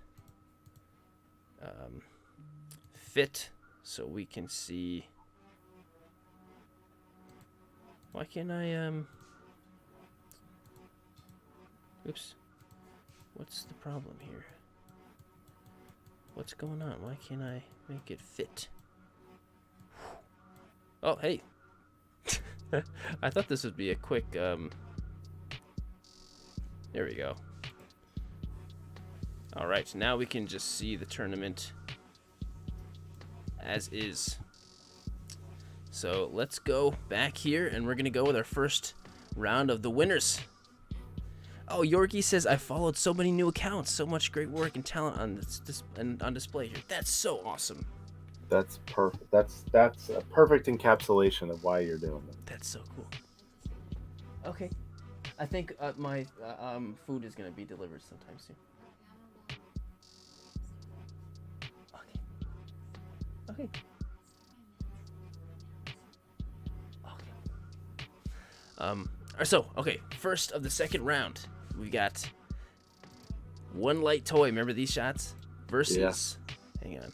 fit so we can see. Why can't I oops, what's the problem here? What's going on? Why can't I make it fit? Oh, hey. I thought this would be a quick there we go. All right, now we can just see the tournament as is. So let's go back here, and we're gonna go with our first round of the winners. Oh, Yorgi says, I followed so many new accounts, so much great work and talent on this on display here. That's so awesome. That's perfect. That's a perfect encapsulation of why you're doing it. That's so cool. Okay, I think my food is gonna be delivered sometime soon. Okay. So, okay, first of the second round, we got one light toy. Remember these shots? Versus, hang on.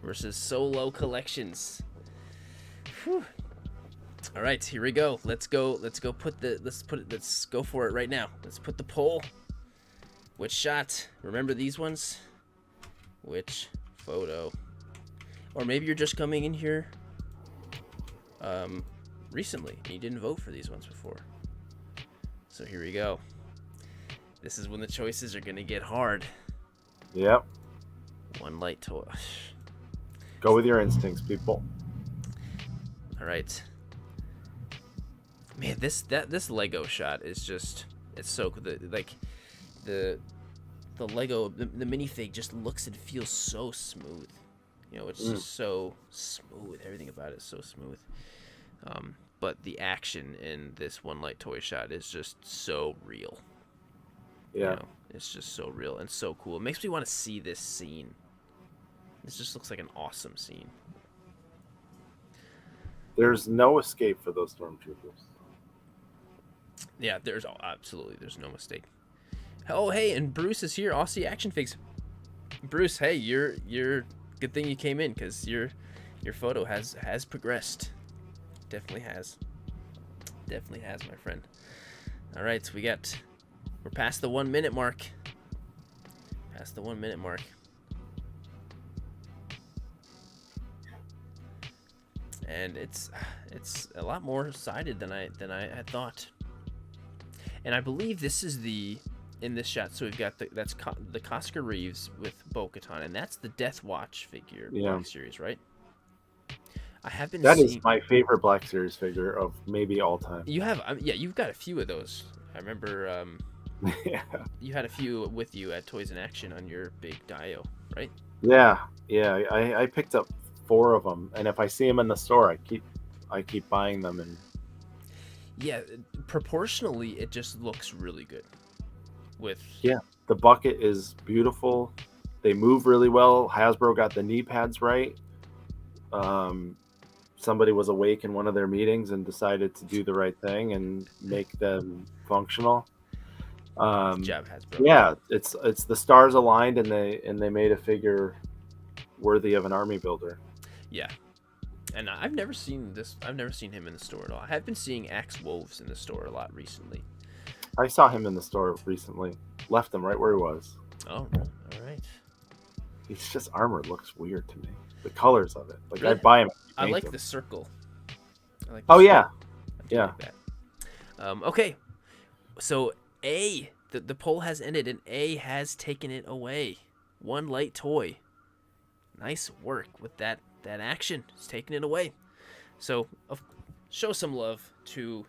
Versus solo collections. Whew. All right, here we go. Let's go for it right now. Let's put the poll. Which shot? Remember these ones? Which photo? Or maybe you're just coming in here recently and you didn't vote for these ones before. So here we go. This is when the choices are gonna get hard. Yep. One light toy. Go with your instincts, people. All right. Man, this Lego shot is just, it's so cool. The Lego, the minifig just looks and feels so smooth. You know, it's just so smooth. Everything about it is so smooth. But the action in this one light toy shot is just so real. Yeah. You know, it's just so real and so cool. It makes me want to see this scene. This just looks like an awesome scene. There's no escape for those stormtroopers. Yeah, absolutely, there's no mistake. Oh, hey, and Bruce is here. Aussie Action Figs. Bruce, hey, you're good thing you came in, because your photo has progressed. Definitely has, my friend. All right, we're past the 1 minute mark. And it's a lot more sided than I had thought. And I believe this is in this shot, so we've got the Cosca Reeves with Bo-Katan, and that's the Death Watch figure, Black Series, right? I have been That seeing... is my favorite Black Series figure of maybe all time. You have, you've got a few of those. I remember Yeah. you had a few with you at Toys in Action on your big Dio, right? Yeah. I picked up 4 of them, and if I see them in the store, I keep buying them. And yeah, proportionally, it just looks really good. The bucket is beautiful. They move really well. Hasbro got the knee pads right. Somebody was awake in one of their meetings and decided to do the right thing and make them functional. Good job, Hasbro. Yeah, it's the stars aligned, and they made a figure worthy of an army builder. Yeah, and I've never seen him in the store at all. I have been seeing Axe Wolves in the store a lot recently. I saw him in the store recently. Left him right where he was. Oh, all right. He's just armor looks weird to me. The colors of it, like Really? I'd buy him. I like the circle. Yeah. Like that. Okay, so the poll has ended, and A has taken it away. One light toy. Nice work with that action. It's taking it away. So show some love to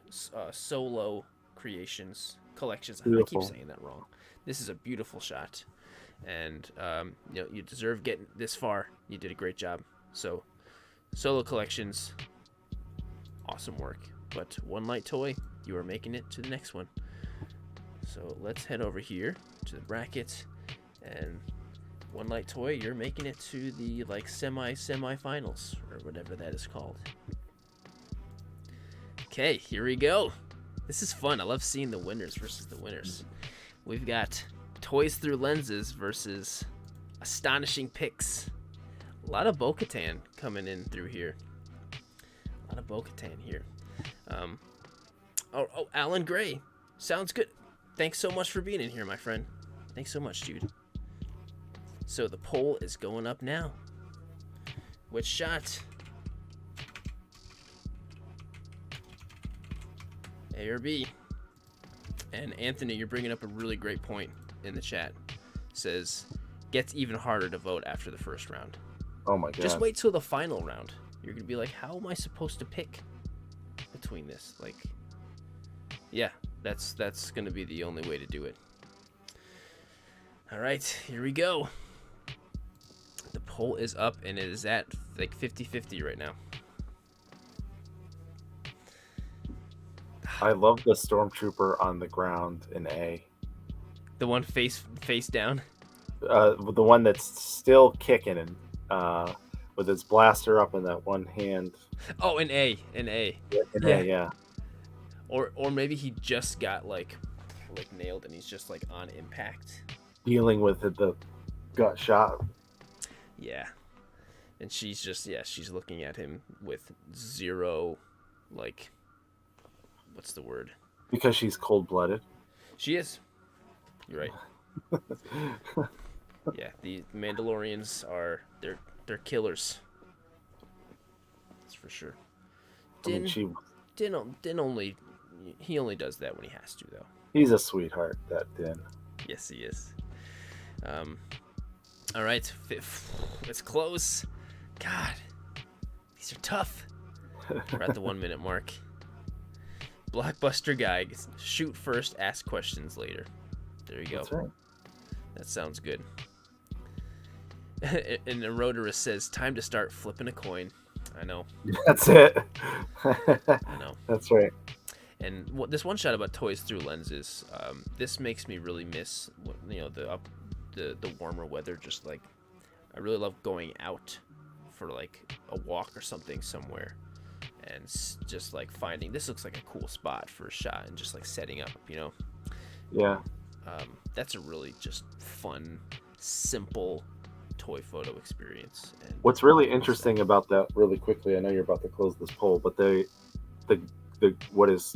Solo Collections. Beautiful. I keep saying that wrong. This is a beautiful shot, and you deserve getting this far. You did a great job. So Solo Collections, awesome work. But one light toy, you are making it to the next one. So let's head over here to the bracket and One Light Toy, you're making it to the like semi-finals or whatever that is called. Okay, here we go. This is fun. I love seeing the winners versus the winners. We've got Toys Through Lenses versus Astonishing Picks. A lot of Bo-Katan coming in through here. A lot of Bo-Katan here. Oh, Alan Gray. Sounds good. Thanks so much for being in here, my friend. Thanks so much, dude. So the poll is going up now. Which shot? A or B? And Anthony, you're bringing up a really great point in the chat. Says, gets even harder to vote after the first round. Oh my god. Just wait till the final round. You're going to be like, how am I supposed to pick between this? Like, yeah, that's going to be the only way to do it. All right, here we go. The poll is up, and it is at like 50-50 right now. I love the stormtrooper on the ground in A. The one face down. The one that's still kicking and with his blaster up in that one hand. Oh, in A. In Yeah. A, yeah. Or maybe he just got like nailed, and he's just like on impact. Dealing with the gut shot. Yeah. And she's just, she's looking at him with zero, like, what's the word? Because she's cold-blooded. She is. You're right. Yeah, the Mandalorians are, they're killers. That's for sure. Din only does that when he has to, though. He's a sweetheart, that Din. Yes, he is. All right, it's close. God, these are tough. We're at the 1 minute mark. Blockbuster guy, shoot first, ask questions later. There you go. That's right. That sounds good. And the Rotorus says, time to start flipping a coin. I know. That's it. I know. That's right. And this one shot about Toys Through Lenses, this makes me really miss, the warmer weather. Just like, I really love going out for like a walk or something somewhere, and just like finding, this looks like a cool spot for a shot, and just like setting up, Yeah. That's a really just fun, simple toy photo experience. And What's really interesting about that, really quickly, I know you're about to close this poll, but the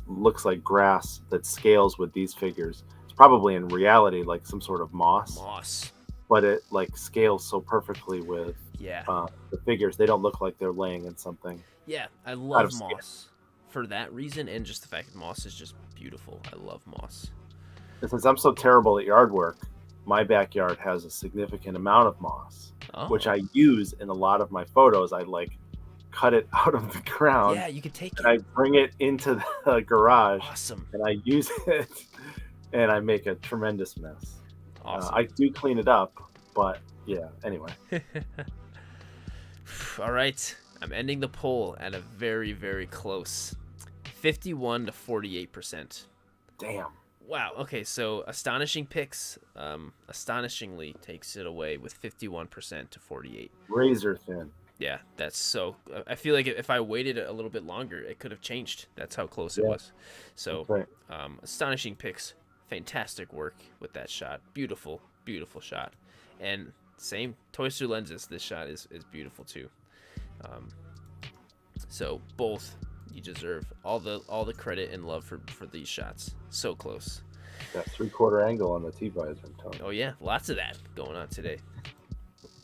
looks like grass that scales with these figures, it's probably in reality like some sort of moss, but it like scales so perfectly with the figures. They don't look like they're laying in something. Yeah, I love moss for that reason, and just the fact that moss is just beautiful. I love moss. And since I'm so terrible at yard work, my backyard has a significant amount of moss, which I use in a lot of my photos. I like cut it out of the ground. Yeah, you could take it. And I bring it into the garage. Awesome. And I use it, and I make a tremendous mess. Awesome. I do clean it up, but yeah. Anyway. All right, I'm ending the poll at a very, very close 51 to 48%. Damn. Wow. Okay, so Astonishing Picks astonishingly takes it away with 51% to 48. Razor thin. Yeah, that's so. I feel like if I waited a little bit longer, it could have changed. That's how close it was. So, right. Astonishing Picks, fantastic work with that shot. Beautiful, beautiful shot. And same Toys Through Lenses. This shot is beautiful too. So both, you deserve all the credit and love for these shots. So close. That 3/4 angle on the T-visor. Oh yeah, lots of that going on today.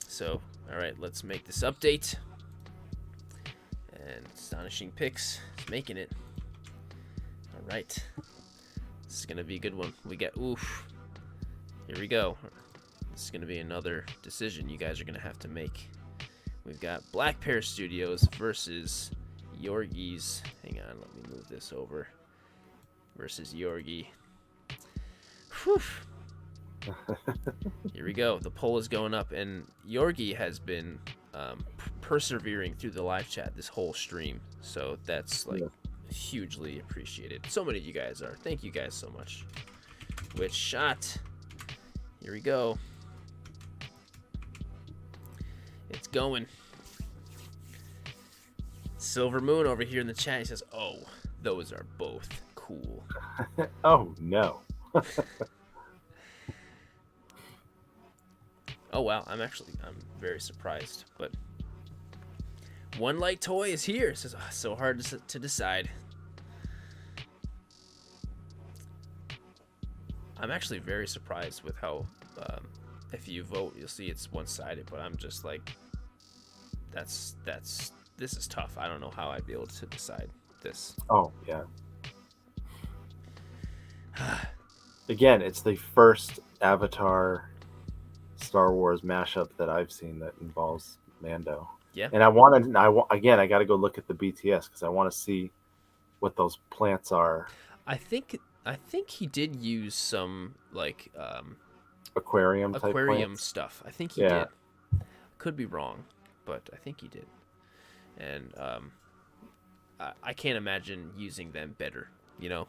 So, all right, let's make this update. And Astonishing Picks is making it. All right. This is going to be a good one. We got, here we go. This is going to be another decision you guys are going to have to make. We've got Black Pear Studios versus Yorgies. Hang on, let me move this over. Versus Yorgi. Whew. Here we go. The poll is going up, and Yorgi has been persevering through the live chat this whole stream, so that's like hugely appreciated. So many of you guys are. Thank you guys so much. Which shot? Here we go. It's going. Silver Moon over here in the chat. He says, "Oh, those are both cool." Oh no. Oh wow, I'm very surprised. But One Light Toy is here. It says, oh, so hard to decide. I'm actually very surprised with how, if you vote, you'll see it's one-sided. But I'm just like, this is tough. I don't know how I'd be able to decide this. Oh yeah. Again, it's the first Avatar Star Wars mashup that I've seen that involves Mando. Yeah. And I got to go look at the BTS because I want to see what those plants are. I think he did use some like Aquarium plants. stuff. I think he did. Could be wrong, but I think he did. And I can't imagine using them better, you know.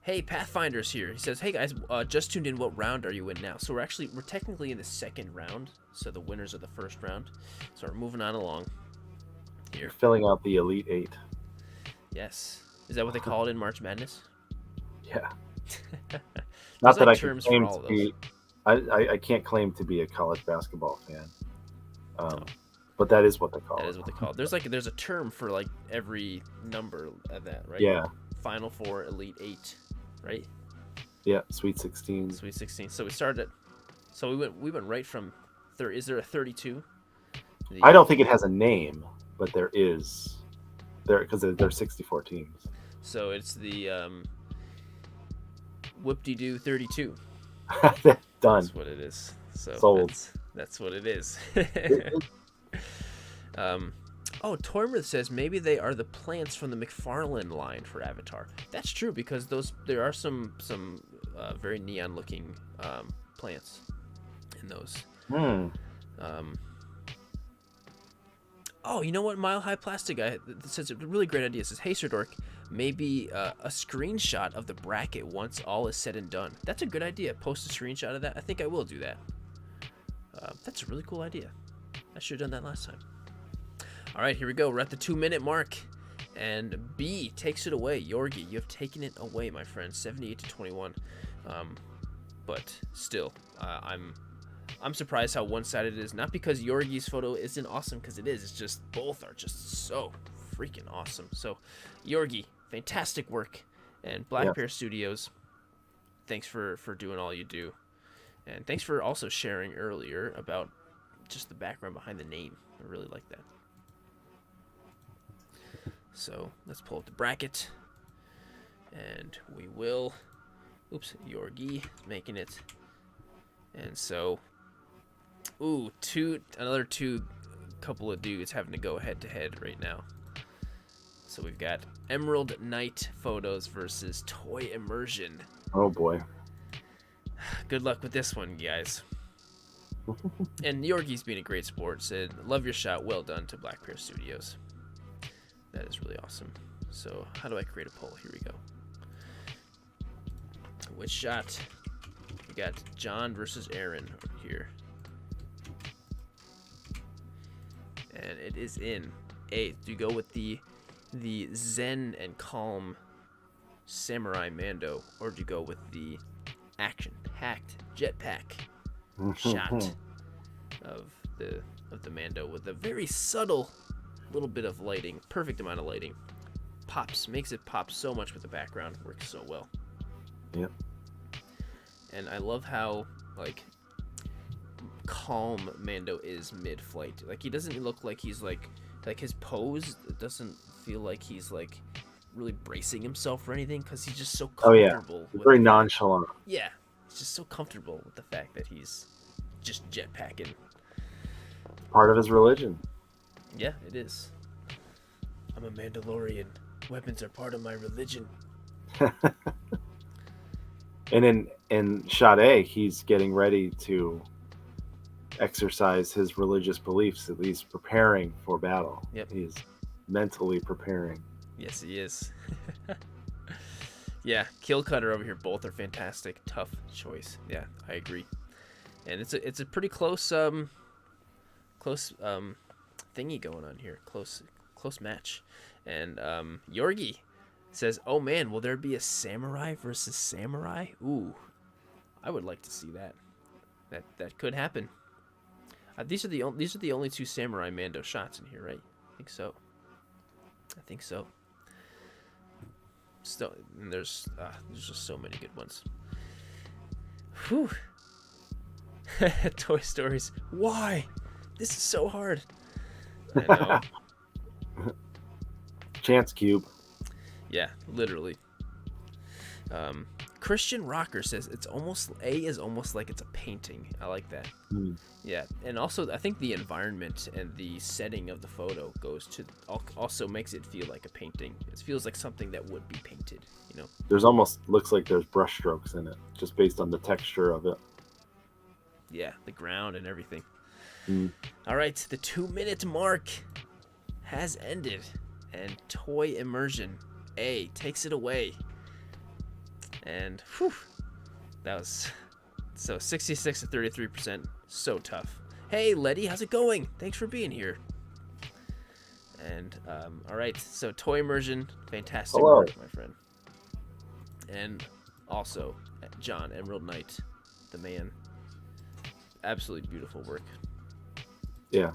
Hey, Pathfinder's here. He says, "Hey guys, just tuned in. What round are you in now?" So we're technically in the second round. So the winners of the first round. So we're moving on along here. You're filling out the Elite Eight. Yes. Is that what they call it in March Madness? Yeah. Not that I can terms claim for all to be. I can't claim to be a college basketball fan. No. But that is what they call it. That is what they call it. There's a term for like every number of that, right? Yeah. Final Four, Elite Eight, right? Yeah, Sweet 16. Sweet 16. So we started. So we went right from. Is there a 32? I don't think it has a name, but there is. Because there are 64 teams. So it's the Whoop-de-doo 32. Done. That's what it is. So Sold. That's what it is. Mirth says maybe they are the plants from the McFarlane line for Avatar. That's true because there are some very neon looking plants in those. You know what? Mile High Plastic Guy says a really great idea. It says, "Hey Sirdork, maybe a screenshot of the bracket once all is said and done." That's a good idea. Post a screenshot of that. I think I will do that. That's a really cool idea. I should have done that last time. All right, here we go. We're at the 2-minute mark, and B takes it away. Yorgi, you have taken it away, my friend. 78-21. But still, I'm surprised how one-sided it is. Not because Yorgi's photo isn't awesome, because it is. It's just both are just so freaking awesome. So, Yorgi, fantastic work, and Black Bear Studios, thanks for doing all you do, and thanks for also sharing earlier about just the background behind the name. I really like that. So let's pull up the bracket, and we will. Oops, Yorgi making it, and so. Ooh, another two couple of dudes having to go head to head right now. So we've got Emerald Knight Photos versus Toy Immersion. Oh boy. Good luck with this one, guys. And Yorgi's being a great sport. Said, "Love your shot. Well done" to Black Bear Studios. That is really awesome. So how do I create a poll? Here we go. Which shot? We got John versus Aaron over here. And it is in A. Do you go with the zen and calm samurai Mando, or do you go with the action-packed jetpack shot of the Mando with a very subtle little bit of lighting, perfect amount of lighting, makes it pop so much with the background, works so well. Yep. And I love how like calm Mando is mid-flight. Like he doesn't look like he's like his pose doesn't feel like he's like really bracing himself or anything, because he's just so comfortable. Very nonchalant. Yeah, he's just so comfortable with the fact that he's just jetpacking. Part of his religion. Yeah, it is. I'm a Mandalorian. Weapons are part of my religion. And in shot A, he's getting ready to exercise his religious beliefs. At least preparing for battle. Yep. He's mentally preparing. Yes, he is. Yeah, Kill Cutter over here. Both are fantastic. Tough choice. Yeah, I agree. And it's a pretty close thingy going on here. Close match. And Yorgi says, "Oh man, will there be a samurai versus samurai? Ooh, I would like to see that. That could happen. These are the only two samurai Mando shots in here, right? I think so. Still, and there's just so many good ones. Whew. Toy Stories. Why? This is so hard. I know. Chance Cube. Yeah, literally. Christian Rocker says it's almost like it's a painting. I like that. Yeah, and also I think the environment and the setting of the photo also makes it feel like a painting. It feels like something that would be painted. There's looks like there's brush strokes in it, just based on the texture of it. Yeah, the ground and everything. All right, the 2-minute mark has ended, and Toy Immersion A takes it away. And whew, that was so 66 to 33%. So tough. Hey, Letty, how's it going? Thanks for being here. And all right, so Toy Immersion, fantastic work, my friend. And also John Emerald Knight, the man, absolutely beautiful work. Yeah,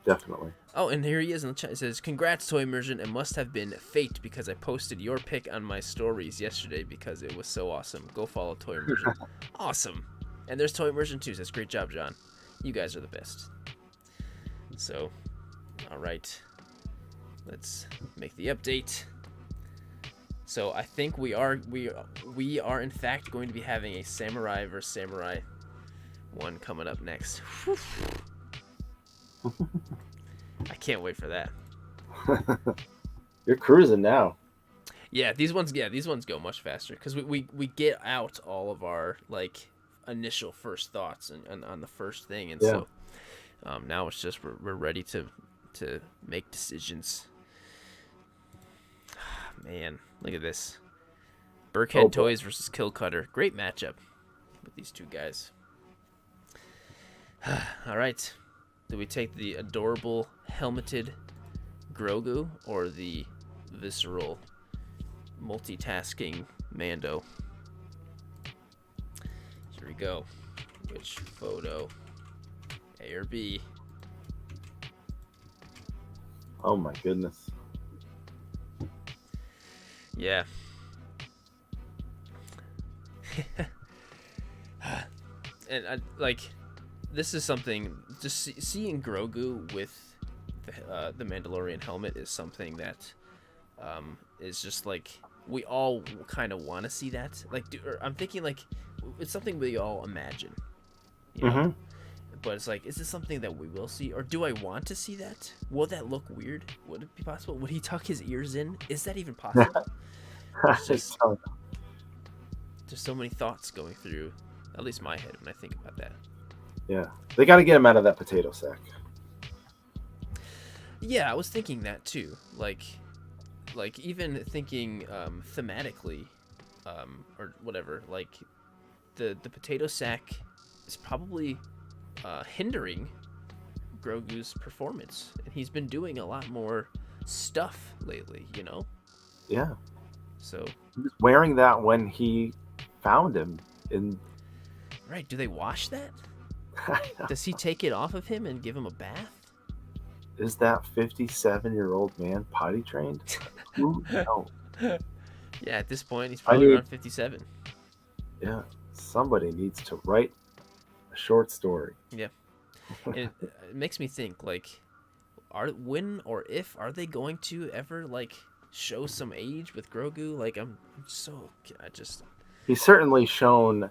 definitely. Oh, and here he is in the chat. It says, "Congrats, Toy Immersion. It must have been fate because I posted your pic on my stories yesterday because it was so awesome. Go follow Toy Immersion." Awesome. And there's Toy Immersion too. Says, "Great job, John. You guys are the best." So, all right. Let's make the update. So I think we are in fact going to be having a samurai versus samurai one coming up next. I can't wait for that. You're cruising now. Yeah, these ones go much faster because we get out all of our like initial first thoughts on the first thing, and so now it's just we're ready to make decisions. Man, look at this. Burkhead Toys versus Kill Cutter. Great matchup with these two guys. All right. Do we take the adorable helmeted Grogu or the visceral multitasking Mando? Here we go. Which photo? A or B? Oh my goodness. Yeah. And this is something, just seeing Grogu with the Mandalorian helmet is something that is just like we all kind of want to see that. I'm thinking like it's something we all imagine, you know? But it's like, is this something that we will see, or do I want to see that? Will that look weird? Would it be possible? Would he tuck his ears in? Is that even possible? Just so many thoughts going through at least my head when I think about that. Yeah, they got to get him out of that potato sack. Yeah, I was thinking that too. Like even thinking thematically, or whatever. Like the potato sack is probably hindering Grogu's performance, and he's been doing a lot more stuff lately. Yeah. So he was wearing that when he found him in. Right? Do they wash that? Does he take it off of him and give him a bath? Is that 57-year-old man potty trained? Who knows? Yeah, at this point, he's probably around 57. Yeah, somebody needs to write a short story. Yeah, and it makes me think like, when or if are they going to ever like show some age with Grogu? Like He's certainly shown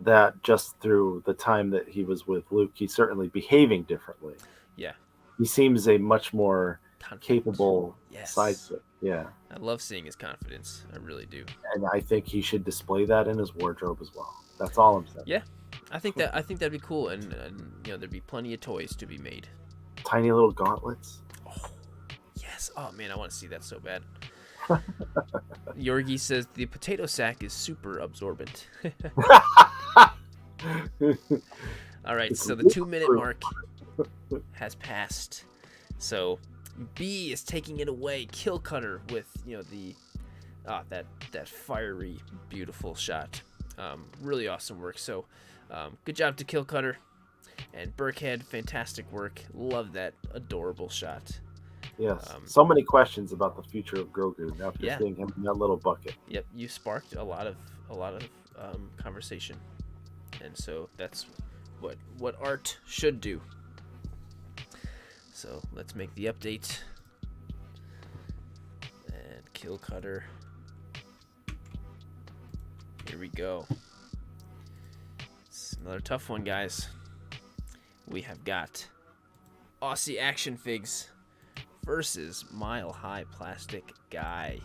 that just through the time that he was with Luke, he's certainly behaving differently. Yeah. He seems a much more capable yes. sidekick. Yeah. I love seeing his confidence. I really do. And I think he should display that in his wardrobe as well. That's all I'm saying. Yeah. I think that'd be cool, and there'd be plenty of toys to be made. Tiny little gauntlets. Oh, yes. Oh man, I want to see that so bad. Yorgi says the potato sack is super absorbent. All right, so the 2-minute mark has passed. So B is taking it away. Kill Cutter with the that fiery, beautiful shot. Really awesome work. So good job to Kill Cutter and Burkhead. Fantastic work. Love that adorable shot. Yes. So many questions about the future of Grogu after Yeah. seeing him in that little bucket. Yep, you sparked a lot of conversation, and so that's what art should do. So let's make the update and Kill Cutter. Here we go. It's another tough one, guys. We have got Aussie action figs versus Mile High Plastic Guy.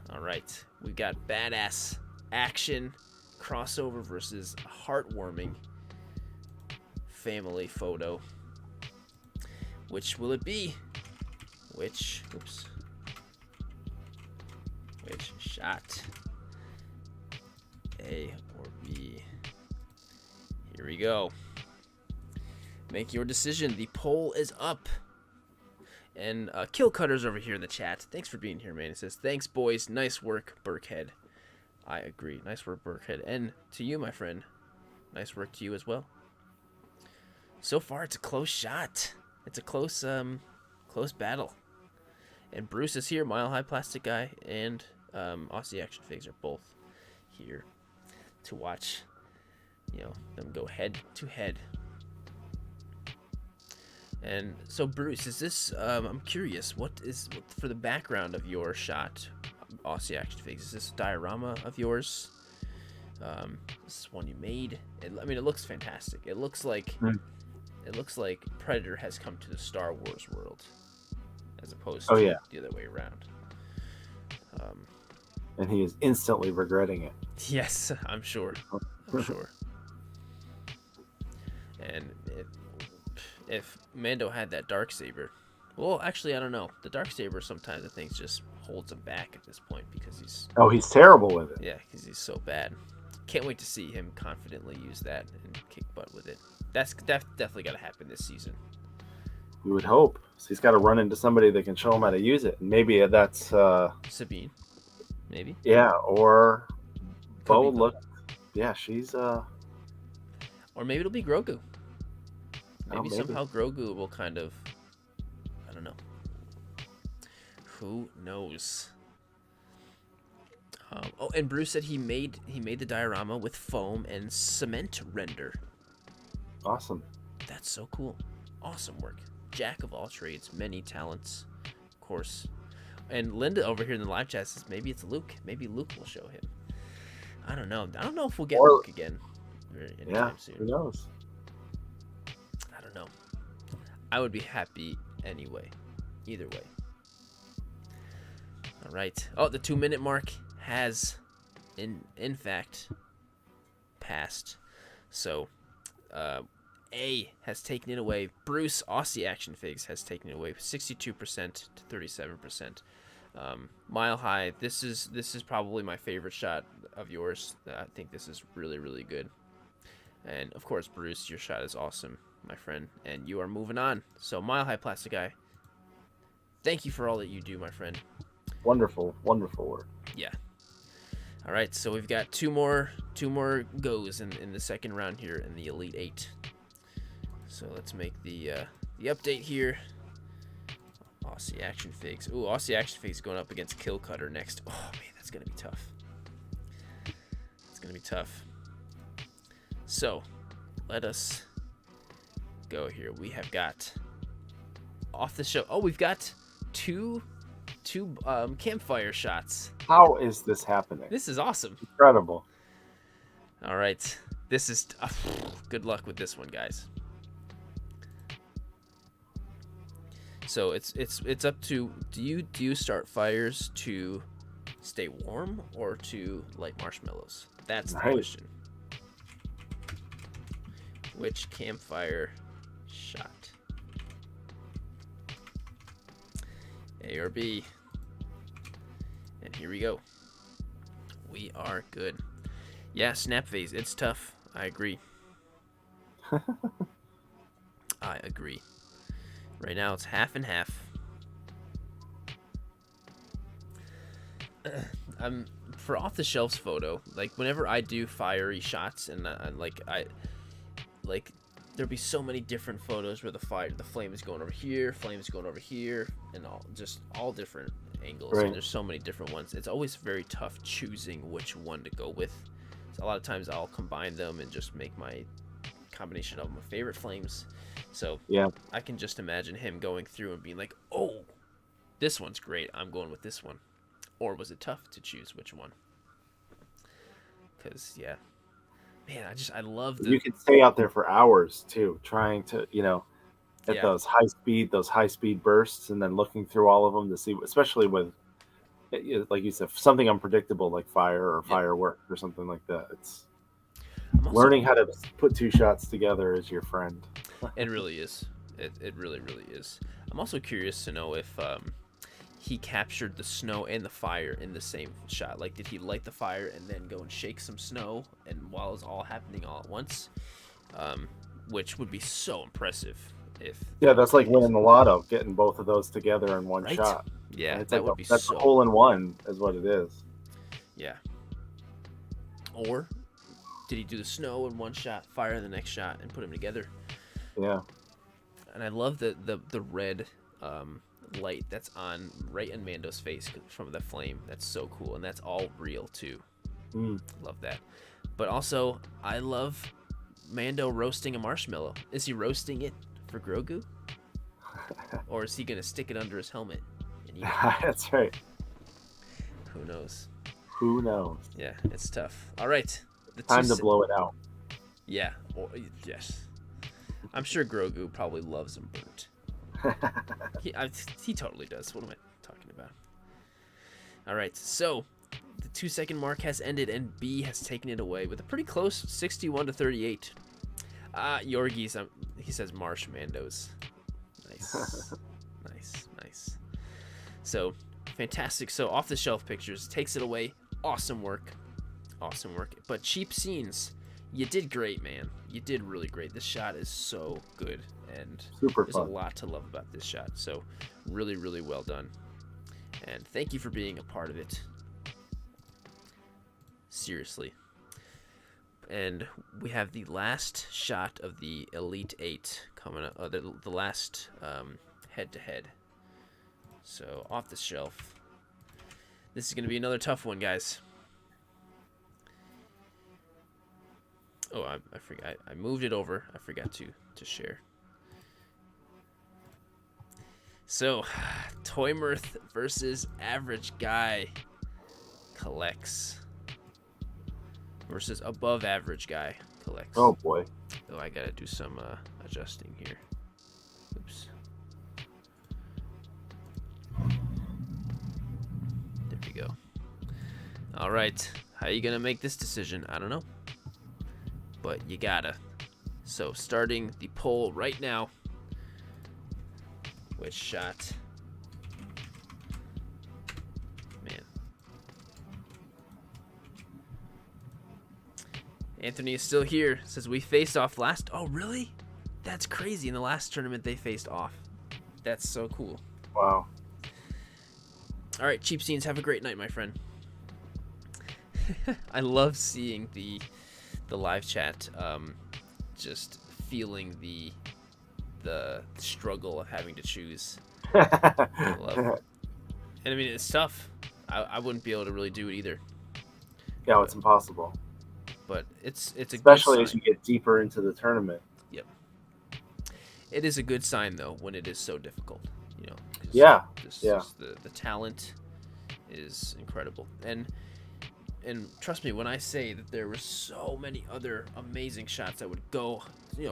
All right, we've got badass action crossover versus heartwarming family photo. Which will it be? Which shot? A or B? Here we go. Make your decision. The poll is up. And Kill Cutter's over here in the chat. Thanks for being here, man. It says, thanks, boys. Nice work, Burkhead. I agree. Nice work, Burkhead. And to you, my friend. Nice work to you as well. So far, it's a close shot. It's a close battle. And Bruce is here. Mile High Plastic Guy and Aussie Action Figs are both here to watch, them go head to head. And so, Bruce, is this? I'm curious. What for the background of your shot, Aussie Action Figs? Is this a diorama of yours? This is one you made. It looks fantastic. It looks like Predator has come to the Star Wars world, as opposed to the other way around. And he is instantly regretting it. Yes, I'm sure. I'm sure. And if Mando had that Darksaber, well, actually, I don't know. The Darksaber sometimes I think just holds him back at this point because he's terrible with it. Yeah, because he's so bad. Can't wait to see him confidently use that and kick butt with it. That's definitely got to happen this season. You would hope. So he's got to run into somebody that can show him how to use it. And maybe that's Sabine. Maybe. Yeah, or Bo. Look, yeah, she's Or maybe it'll be Grogu. Maybe somehow Grogu will kind of, I don't know. Who knows? And Bruce said he made the diorama with foam and cement render. Awesome. That's so cool. Awesome work. Jack of all trades, many talents, of course. And Linda over here in the live chat says maybe it's Luke. Maybe Luke will show him. I don't know. I don't know if we'll get Luke again anytime soon. Who knows? I don't know. I would be happy anyway. Either way. All right. Oh, the 2-minute mark has, in fact, passed. So, A has taken it away. Bruce Aussie Action Figs has taken it away, 62% to 37%. Mile High. This is probably my favorite shot of yours. I think this is really, really good. And of course, Bruce, your shot is awesome, my friend. And you are moving on. So, Mile High Plastic Guy, thank you for all that you do, my friend. Wonderful, wonderful work. Yeah. All right, so we've got two more goes in the second round here in the Elite 8. So let's make the update here. Aussie Action Figs. Ooh, Aussie Action Figs going up against Kill Cutter next. Oh man, that's gonna be tough. It's gonna be tough. So let us go here. We have got off the show. Oh, we've got two campfire shots. How is this happening? This is awesome. Incredible. All right, this is good luck with this one, guys. So it's up to do you start fires to stay warm or to light marshmallows? That's the question. Which campfire shot? A or B? And here we go. We are good. Yeah, snap phase. It's tough. I agree. I agree. Right now it's half and half. For off the shelves photo, like whenever I do fiery shots and like there'll be so many different photos where the flame is going over here, flame is going over here, and all different angles. Right. And there's so many different ones. It's always very tough choosing which one to go with. So a lot of times I'll combine them and just make my combination of my favorite flames. So Yeah. I can just imagine him going through and being like, "Oh, this one's great. I'm going with this one." Or was it tough to choose which one? Because yeah, man, I love the. You can stay out there for hours too, trying to at Yeah. those high speed bursts, and then looking through all of them to see, especially with like you said, something unpredictable like fire or firework or something like that. It's learning how to put two shots together is your friend. It really is. It really, really is. I'm also curious to know if he captured the snow and the fire in the same shot. Like, did he light the fire and then go and shake some snow, and while it's all happening all at once? Which would be so impressive if. Yeah, that's like winning the lotto, getting both of those together in one Right? shot. Yeah, it's that like would be that's so. a hole in one, is what it is. Yeah. Or did he do the snow in one shot, fire in the next shot, and put them together? Yeah. And I love the red light that's on right in Mando's face from the flame. That's so cool, and that's all real too. Love that. But also, I love Mando roasting a marshmallow. Is he roasting it for Grogu, or is he gonna stick it under his helmet and eat it? That's right. Who knows? Who knows? Yeah, it's tough. All right, Time to blow it out. Yeah. Yes. I'm sure Grogu probably loves them burnt. He totally does. What am I talking about? All right, so the 2-second mark has ended, and B has taken it away with a pretty close 61-38. Yorgies, he says Marsh Mandos. Nice. Nice. So, fantastic. So, off the shelf pictures takes it away. Awesome work. But cheap scenes, you did great, man. You did really great. This shot is so good, and there's a lot to love about this shot. So, really, really well done. And thank you for being a part of it. Seriously. And we have the last shot of the Elite 8 coming up. The last head-to-head. So, off the shelf. This is going to be another tough one, guys. Oh, I forgot. I moved it over. I forgot to share. So, Toy Mirth versus Average Guy collects. Versus Above Average Guy collects. Oh, boy. Oh, I gotta do some adjusting here. Oops. There we go. All right. How are you gonna make this decision? I don't know. But you gotta. So, starting the poll right now. Which shot? Man. Anthony is still here. Says we faced off last. Oh, really? That's crazy. In the last tournament, they faced off. That's so cool. Wow. All right, cheap scenes. Have a great night, my friend. I love seeing the live chat. Just feeling the struggle of having to choose. I love it. And I mean, it's tough. I wouldn't be able to really do it either. Yeah, it's impossible. But it's a especially good as you get deeper into the tournament. Yep. It is a good sign though when it is so difficult. You know. Yeah. The talent is incredible, and trust me when I say that there were so many other amazing shots that would go,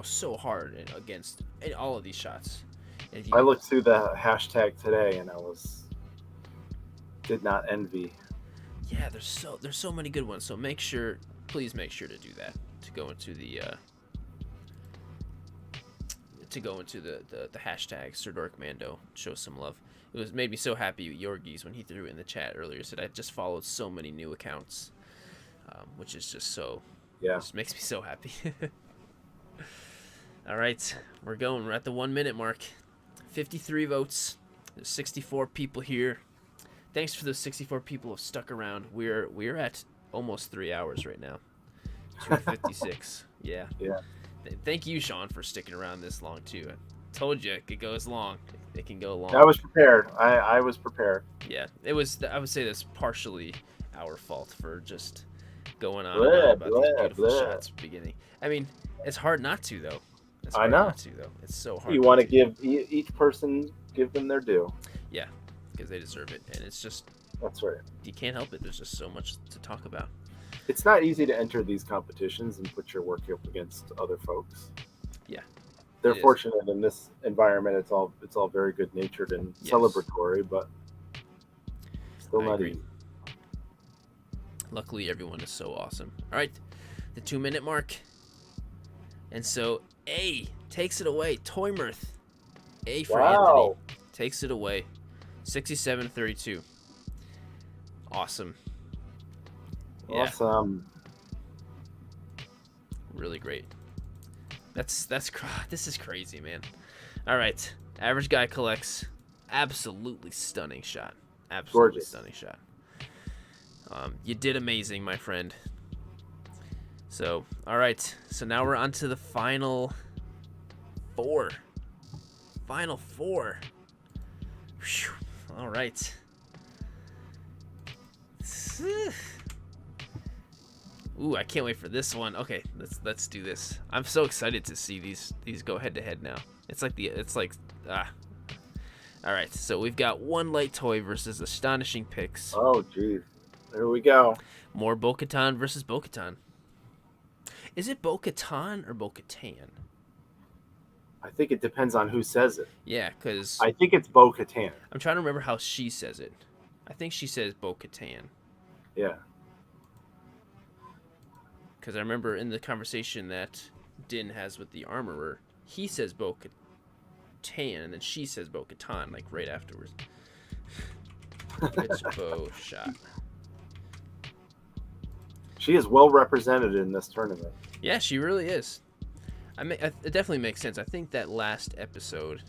so hard against all of these shots. I looked through the hashtag today and did not envy. Yeah, there's so many good ones. So please make sure to do that, to go into the hashtag Sirdork Mando, show some love. It made me so happy, Yorgies, when he threw it in the chat earlier, said I just followed so many new accounts, which is just so, just makes me so happy. All right, we're going. We're at the 1 minute mark. 53 votes. There's 64 people here. Thanks for those 64 people who have stuck around. We're at almost 3 hours right now. 256. Yeah. Yeah. Thank you, Sean, for sticking around this long too. I told you it goes long. It can go long. I was prepared. I was prepared. Yeah, it was. I would say that's partially our fault for just going on Blah, about these blah, beautiful blah. shots at the beginning. I mean, it's hard not to though. It's I hard know. not to though. It's so hard. You not want to give each person give them their due. Yeah, because they deserve it, and it's just That's right. you can't help it. There's just so much to talk about. It's not easy to enter these competitions and put your work up against other folks. Yeah. They're It is. fortunate in this environment. It's all very good natured and Yes. celebratory, but still I not agree. easy. Luckily, everyone is so awesome. All right, the 2 minute mark, and so A takes it away. Toy Mirth. A for Wow. Anthony takes it away. 67-32. Awesome. Yeah, Awesome. really great. This is crazy, man. All right, average guy collects. Absolutely stunning shot. Absolutely Gorgeous. stunning shot. You did amazing, my friend. So, all right. So now we're on to the final four. Final four. Whew. All right. Ooh, I can't wait for this one. Okay, let's do this. I'm so excited to see these go head to head now. All right, so we've got One Light Toy versus Astonishing Picks. Oh, geez. There we go. More Bo-Katan versus Bo-Katan. Is it Bo-Katan or Bo-Katan? I think it depends on who says it. Yeah, because I think it's Bo-Katan. I'm trying to remember how she says it. I think she says Bo-Katan. Yeah. Because I remember in the conversation that Din has with the armorer, he says Bo-Katan, and then she says Bo-Katan, like right afterwards. It's Bo shot. She is well represented in this tournament. Yeah, she really is. It definitely makes sense. I think that last episode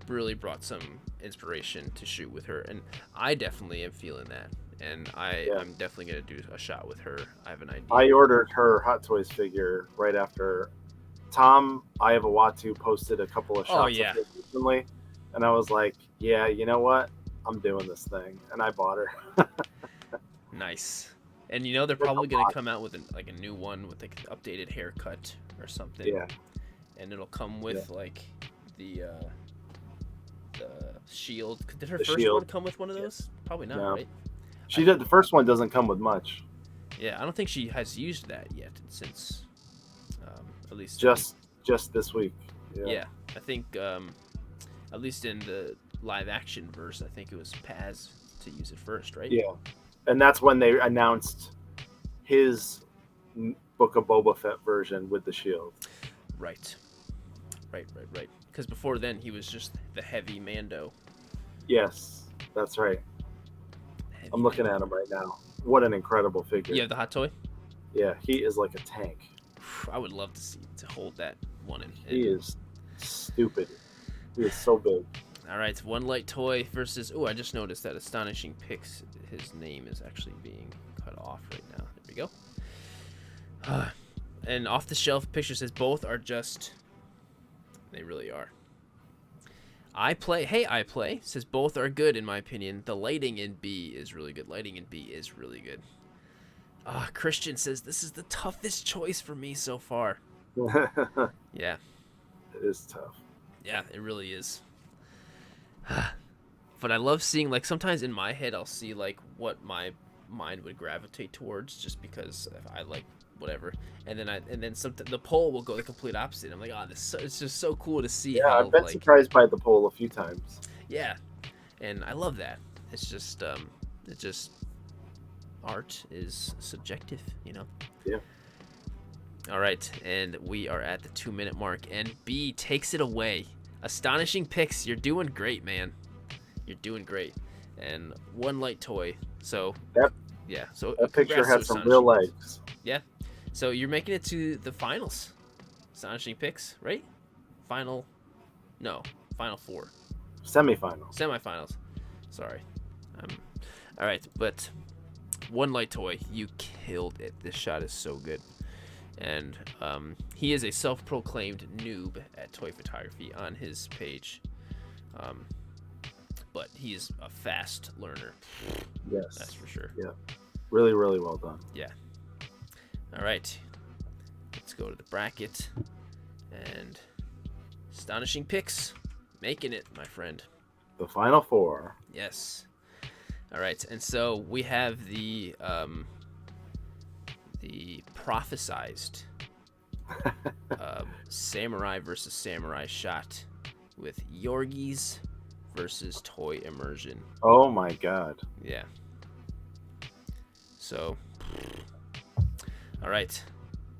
really brought some inspiration to shoot with her, and I definitely am feeling that. And I'm definitely going to do a shot with her. I have an idea. I ordered her Hot Toys figure right after Tom Iavawatu posted a couple of shots yeah. of it recently, and I was like, yeah, you know what? I'm doing this thing, and I bought her. Nice. And you know they're probably going to come out with a new one with like an updated haircut or something. Yeah. And it'll come with like the shield. Did her The first shield. one come with one of those? Probably not, No. right? She did. The first one doesn't come with much. Yeah, I don't think she has used that yet since at least Just this week. yeah. I think at least in the live action verse, I think it was Paz to use it first, right? Yeah. And that's when they announced his Book of Boba Fett version with the shield. Right. Because before then, he was just the heavy Mando. Yes, that's right. Heavy I'm looking Mando. at him right now. What an incredible figure. You have the hot toy? Yeah, he is like a tank. I would love to hold that one in. He is stupid. He is so big. All right, One Light Toy versus. Oh, I just noticed that Astonishing Picks. His name is actually being cut off right now. There we go. And off the shelf picture says both are just. They really are. I play says both are good in my opinion. The lighting in B is really good. Christian says this is the toughest choice for me so far. It Yeah, is tough. yeah, it really is. But I love seeing, like, sometimes in my head I'll see like what my mind would gravitate towards just because I like whatever, and then the poll will go the complete opposite. I'm like, it's just so cool to see. Yeah, how, I've been like, surprised by the poll a few times. Yeah, and I love that. It's just art is subjective, you know. Yeah. All right, and we are at the 2 minute mark, and B takes it away. Astonishing Picks, you're doing great, man. You're doing great. And One Light Toy. So Yep. yeah. So That picture congrats to has some real Astonishing Picks. legs. Yeah. So you're making it to the finals. Astonishing picks, right? Final 4. Semifinals. Sorry. All right, but One Light Toy, you killed it. This shot is so good. And he is a self-proclaimed noob at toy photography on his page. But he's a fast learner. Yes. That's for sure. Yeah. Really, really well done. Yeah. All right. Let's go to the bracket. And Astonishing picks. Making it, my friend. The final 4. Yes. All right. And so we have the prophesized samurai versus samurai shot with Yorgies versus toy immersion. Oh my god. Yeah. So, all right.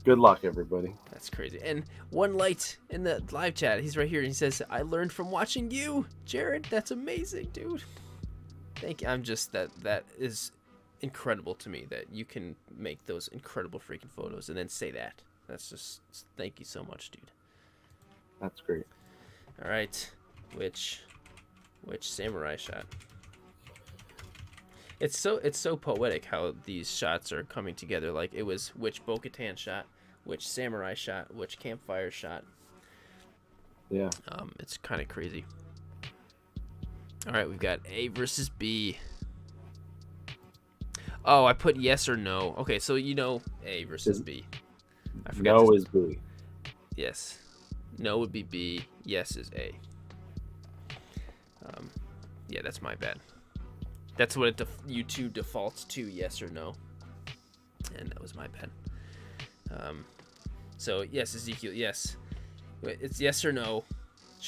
Good luck, everybody. That's crazy. And One Light in the live chat, he's right here. And he says, I learned from watching you, Jared. That's amazing, dude. Thank you. I'm just, that is incredible to me that you can make those incredible freaking photos and then say that. That's just, thank you so much, dude. That's great. All right. Which samurai shot? It's so poetic how these shots are coming together. Like it was which Bo-Katan shot, which samurai shot, which campfire shot. Yeah. It's kind of crazy. All right, we've got A versus B. Oh, I put yes or no. Okay, so A versus B. I forgot. No is B. Yes. No would be B. Yes is A. Yeah, that's my bad. That's what YouTube defaults to, yes or no. And that was my bad. So, yes, Ezekiel, yes. It's yes or no.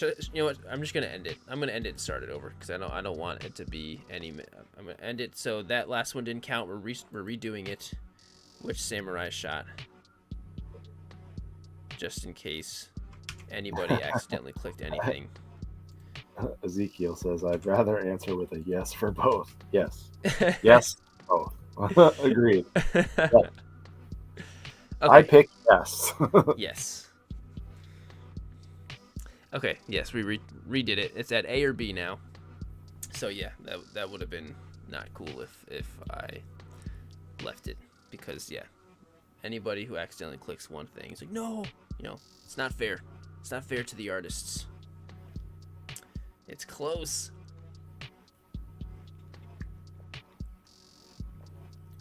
You know what? I'm just going to end it. I'm going to end it and start it over because I don't want it to be any... I'm going to end it. So that last one didn't count. We're redoing it. Which samurai shot? Just in case anybody accidentally clicked anything. Ezekiel says, I'd rather answer with a yes for both. Yes. Yes, both. Agreed. Yeah. Okay. I pick yes. Yes. Okay, yes, we redid it. It's at A or B now. So yeah, that would have been not cool if I left it. Because yeah, anybody who accidentally clicks one thing is like, no, it's not fair. It's not fair to the artists. It's close.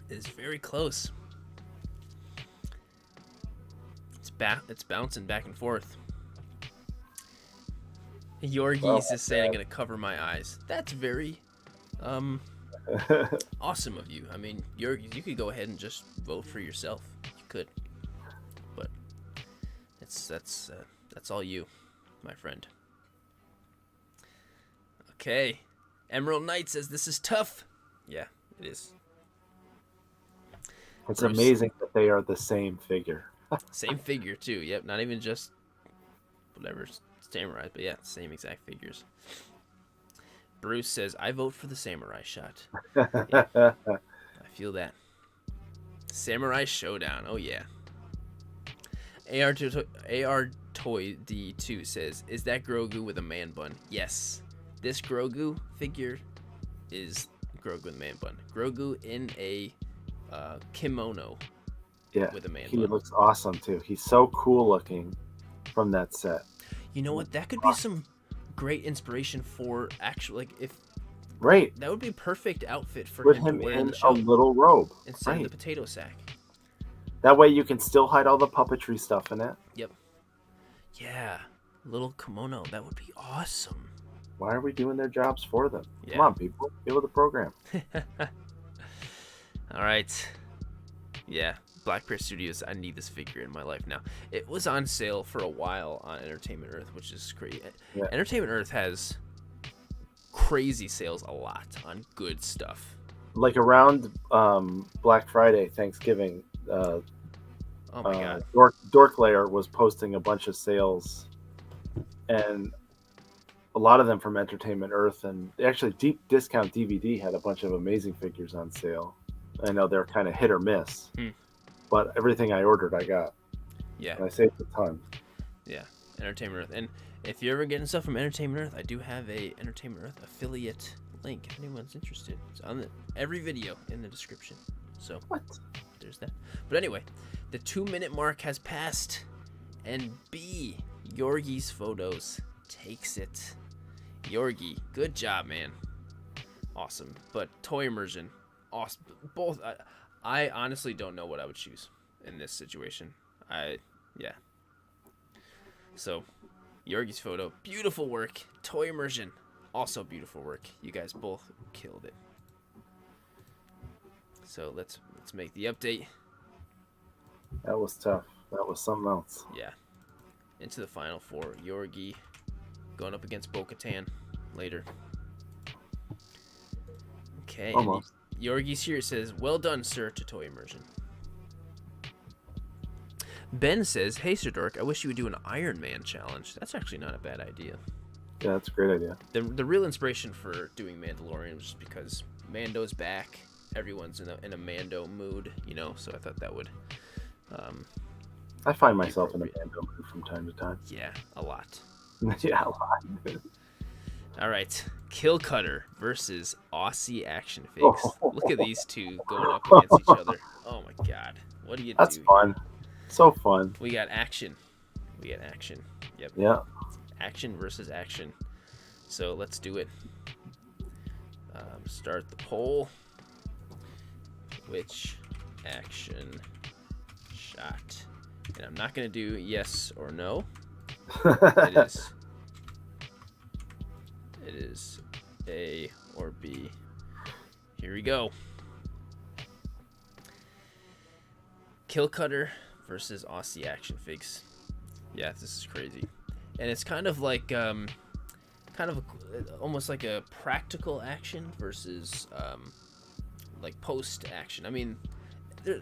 It's very close. It's bouncing back and forth. Yorgies is saying I'm gonna cover my eyes. That's very awesome of you. I mean, Yorgies, you could go ahead and just vote for yourself. You could, but that's all you, my friend. Okay, Emerald Knight says this is tough. Yeah, it is. It's Bruce. Amazing that they are the same figure. Same figure too. Yep, not even just whatever samurai, but yeah, same exact figures. Bruce says I vote for the samurai shot. Yeah, I feel that. Samurai Showdown. Oh yeah. AR Toy D2 says, is that Grogu with a man bun? Yes. This Grogu figure is Grogu with a man bun. Grogu in a kimono. Yeah, with a man he bun. looks awesome too. He's so cool looking from that set. You know what? That could be some great inspiration for actually, Right. That would be a perfect outfit for Put him to him wear in the a show little robe. instead Right. of the potato sack. That way you can still hide all the puppetry stuff in it. Yep. Yeah, little kimono. That would be awesome. Why are we doing their jobs for them? Yeah. Come on, people. Get with the program. All right. Yeah, Black Bear Studios. I need this figure in my life now. It was on sale for a while on Entertainment Earth, which is crazy. Yeah. Entertainment Earth has crazy sales a lot on good stuff. Like around Black Friday, Thanksgiving, Oh my god. Dork Layer was posting a bunch of sales, and a lot of them from Entertainment Earth, and actually Deep Discount DVD had a bunch of amazing figures on sale. I know they're kind of hit or miss, but everything I ordered, I got. Yeah. And I saved a ton. Yeah, Entertainment Earth. And if you're ever getting stuff from Entertainment Earth, I do have a Entertainment Earth affiliate link if anyone's interested. It's on every video in the description. So What? there's that. But anyway, the 2-minute mark has passed, and B, Yorgi's photos takes it. Yorgi, good job, man. Awesome. But toy immersion, awesome. Both. I honestly don't know what I would choose in this situation. Yeah. So, Yorgi's photo, beautiful work. Toy immersion, also beautiful work. You guys both killed it. So let's make the update. That was tough. That was something else. Yeah. Into the final four. Yorgi going up against Bo-Katan later. Okay. Almost. And Yorgi's here says, "Well done, sir," to toy immersion. Ben says, "Hey, Sirdork, I wish you would do an Iron Man challenge." That's actually not a bad idea. Yeah, that's a great idea. The real inspiration for doing Mandalorian was just because Mando's back. Everyone's in a Mando mood, you know, so I thought that would... I find myself in a Mando mood from time to time. Yeah, a lot. Yeah, a lot. All right, Kill Cutter versus Aussie Action Figs. Look at these two going up against each other. Oh my god, what do you do? That's fun. So fun. We got action. Yep. Yeah. Action versus action. So let's do it. Start the poll. Which action shot? And I'm not going to do yes or no. It is A or B. Here we go. Kill Cutter versus Aussie Action Figs. Yeah, this is crazy. And it's kind of like almost like a practical action versus like post action. I mean,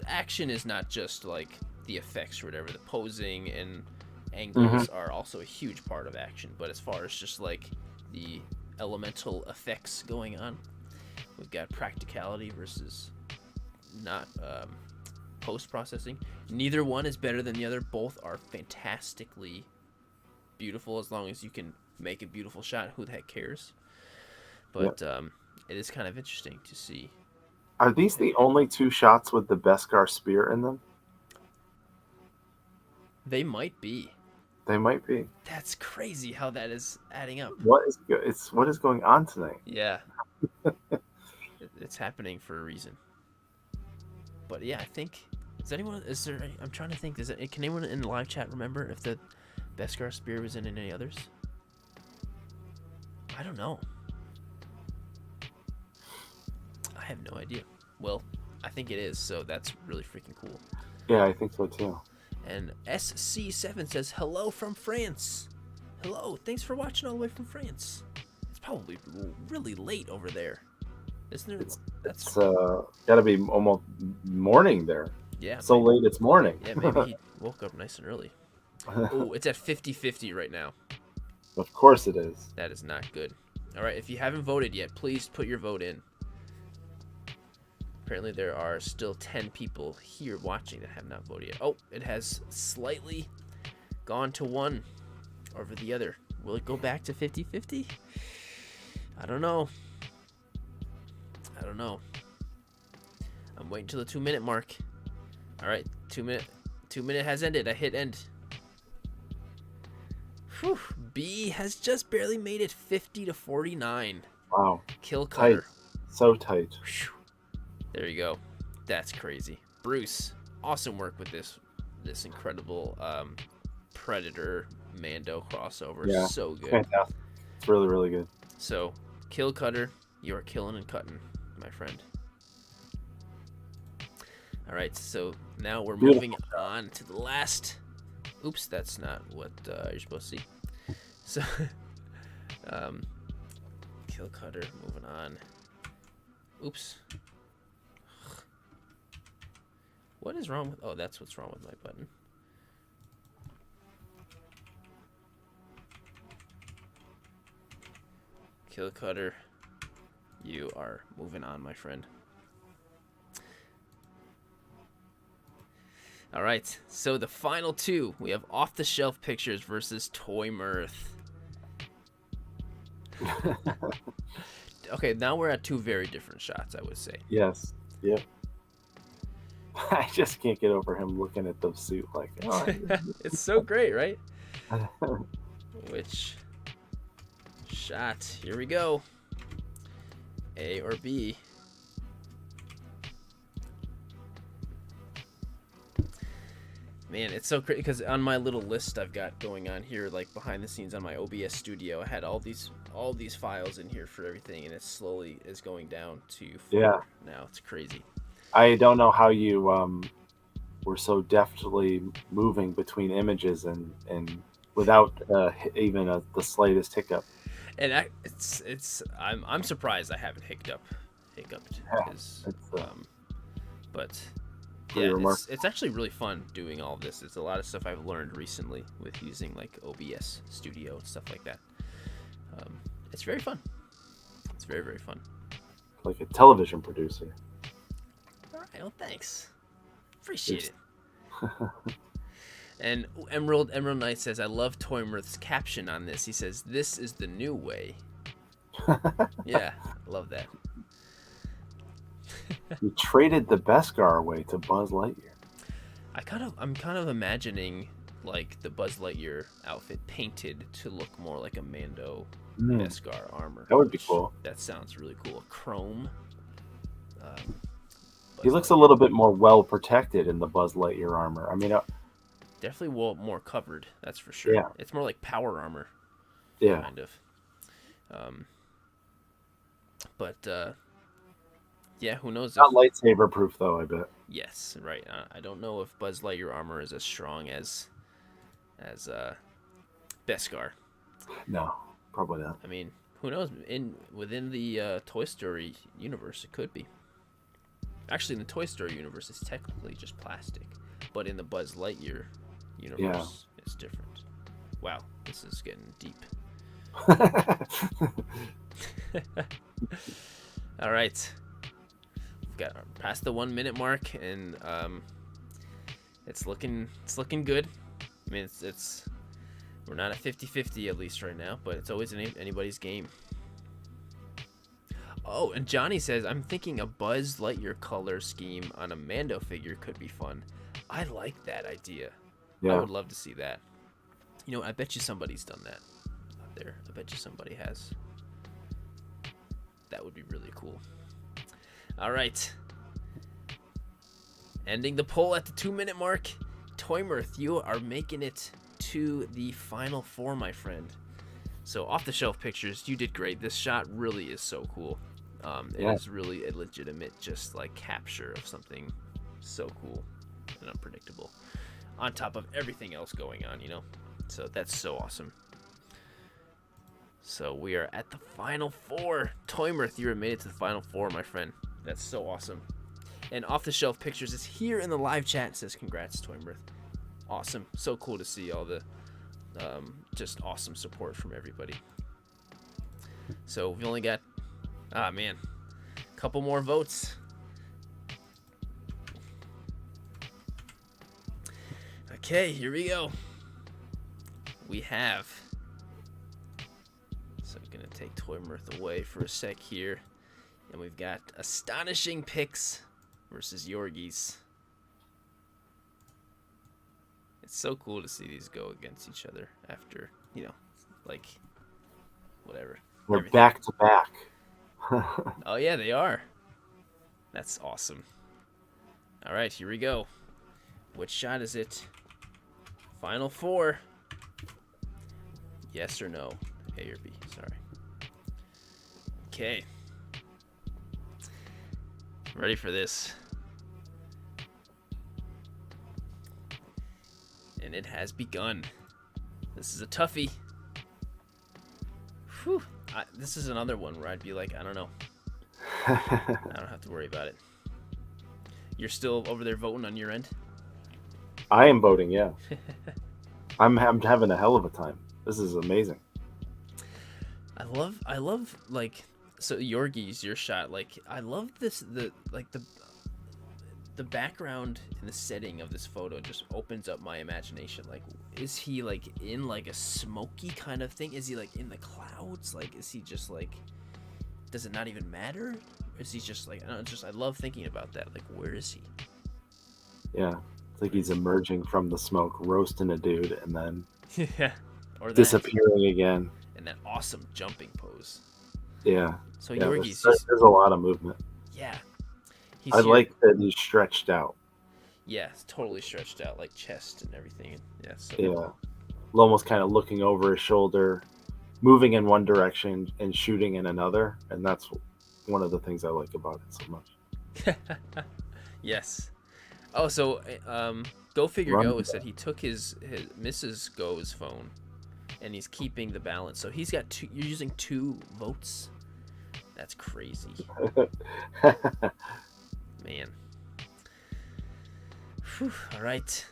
action is not just like the effects or whatever. The posing and angles are also a huge part of action. But as far as just like the elemental effects going on, we've got practicality versus not post processing. Neither one is better than the other. Both are fantastically beautiful. As long as you can make a beautiful shot, who the heck cares? But it is kind of interesting to see. Are these the only two shots with the Beskar spear in them? They might be. They might be. That's crazy how that is adding up. What is going on tonight? Yeah. It's happening for a reason. But yeah, I think I'm trying to think, can anyone in the live chat remember if the Beskar spear was in any others? I don't know. I have no idea. Well, I think it is, so that's really freaking cool. Yeah, I think so too. And SC7 says, "Hello from France." Hello, thanks for watching all the way from France. It's probably really late over there, isn't it? It's gotta be almost morning there. Yeah. So late it's morning. Yeah, maybe he woke up nice and early. Oh, it's at 50-50 right now. Of course it is. That is not good. All right, if you haven't voted yet, please put your vote in. Apparently there are still 10 people here watching that have not voted yet. Oh, it has slightly gone to one over the other. Will it go back to 50-50? I don't know. I'm waiting till the 2-minute mark. All right, 2-minute has ended. I hit end. Whew. B has just barely made it 50-49. Wow. Kill Cutter. Tight. So tight. Whew. There you go. That's crazy. Bruce, awesome work with this incredible Predator Mando crossover. Yeah, So good. Fantastic. It's really, really good. So, Kill Cutter, you are killing and cutting, my friend. All right, so now we're moving on to the last. Oops, that's not what you're supposed to see. So, Kill Cutter, moving on. Oops. What is wrong with... Oh, that's what's wrong with my button. Kill Cutter, you are moving on, my friend. All right, so the final two, we have off-the-shelf pictures versus Toy Mirth. Okay, now we're at two very different shots, I would say. Yes. Yep. I just can't get over him looking at the suit like, oh, It's so great, right? Which shot? Here we go. A or B? Man, it's so crazy because on my little list I've got going on here, like behind the scenes on my OBS studio, I had all these files in here for everything, and it slowly is going down to 4 Yeah. now. It's crazy. I don't know how you were so deftly moving between images and without even the slightest hiccup. And I'm surprised I haven't hiccuped because but yeah, it's actually really fun doing all this. It's a lot of stuff I've learned recently with using like OBS Studio and stuff like that. It's very fun. It's very, very fun. Like a television producer. All right, well, thanks. Appreciate it. And Emerald Knight says, I love Toy Mirth's caption on this. He says, "This is the new way." Yeah, I love that. You traded the Beskar away to Buzz Lightyear. I'm kind of imagining like the Buzz Lightyear outfit painted to look more like a Mando Beskar armor. That would be cool. That sounds really cool. Chrome. He looks a little bit more well protected in the Buzz Lightyear armor. I mean, definitely more covered. That's for sure. Yeah. It's more like power armor. Yeah. Kind of. But yeah, who knows? Not lightsaber proof though, I bet. Yes, right. I don't know if Buzz Lightyear armor is as strong as Beskar. No, probably not. I mean, who knows? Within the Toy Story universe, it could be. Actually, in the Toy Story universe, it's technically just plastic, but in the Buzz Lightyear universe, it's different. Wow, this is getting deep. All right, we've got past the 1 minute mark, and it's looking good. I mean, it's we're not at 50-50 at least right now, but it's always anybody's game. Oh, and Johnny says, I'm thinking a Buzz Lightyear color scheme on a Mando figure could be fun. I like that idea. Yeah. I would love to see that. You know, I bet you somebody's done that out there. I bet you somebody has. That would be really cool. All right. Ending the poll at the 2 minute mark. Toy Mirth, you are making it to the final 4, my friend. So off the shelf pictures, you did great. This shot really is so cool. It is really a legitimate just like capture of something so cool and unpredictable on top of everything else going on, you know? So that's so awesome. So we are at the final 4. Toy Mirth, you made it to the final 4, my friend. That's so awesome. And off the shelf pictures is here in the live chat. It says congrats, Toy Mirth. Awesome. So cool to see all the just awesome support from everybody. So we've only got a couple more votes. Okay, here we go. We have, so I'm gonna take Toy Mirth away for a sec here, and we've got Astonishing picks versus Yorgies. It's so cool to see these go against each other after, you know, like, whatever. We're back to back. Oh, yeah, they are. That's awesome. All right, here we go. Which shot is it? Final 4. Yes or no? A or B, sorry. Okay. Ready for this. And it has begun. This is a toughie. Whew. This is another one where I'd be like, I don't know. I don't have to worry about it. You're still over there voting on your end? I am voting, yeah. I'm having a hell of a time. This is amazing. I love like, so Yorgies, your shot, like I love this, the the background and the setting of this photo just opens up my imagination. Like, is he like in like a smoky kind of thing? Is he like in the clouds? Like, is he just like, does it not even matter? Or is he just like, I don't know, just, I love thinking about that. Like, where is he? Yeah, it's like he's emerging from the smoke, roasting a dude, and then Yeah. Or that. disappearing again. And that awesome jumping pose. Yeah. So Yeah, Yorgi's there's a lot of movement. yeah. He's I here. like that he's stretched out. Yeah, it's totally stretched out, like chest and everything. Yeah, so Yeah. Almost kind of looking over his shoulder, moving in one direction and shooting in another. And that's one of the things I like about it so much. Yes. Oh, so Go Figure Run Go with said he took his Mrs. Go's phone, and he's keeping the balance. So he's got you're using 2 votes. That's crazy, man. Whew, all right.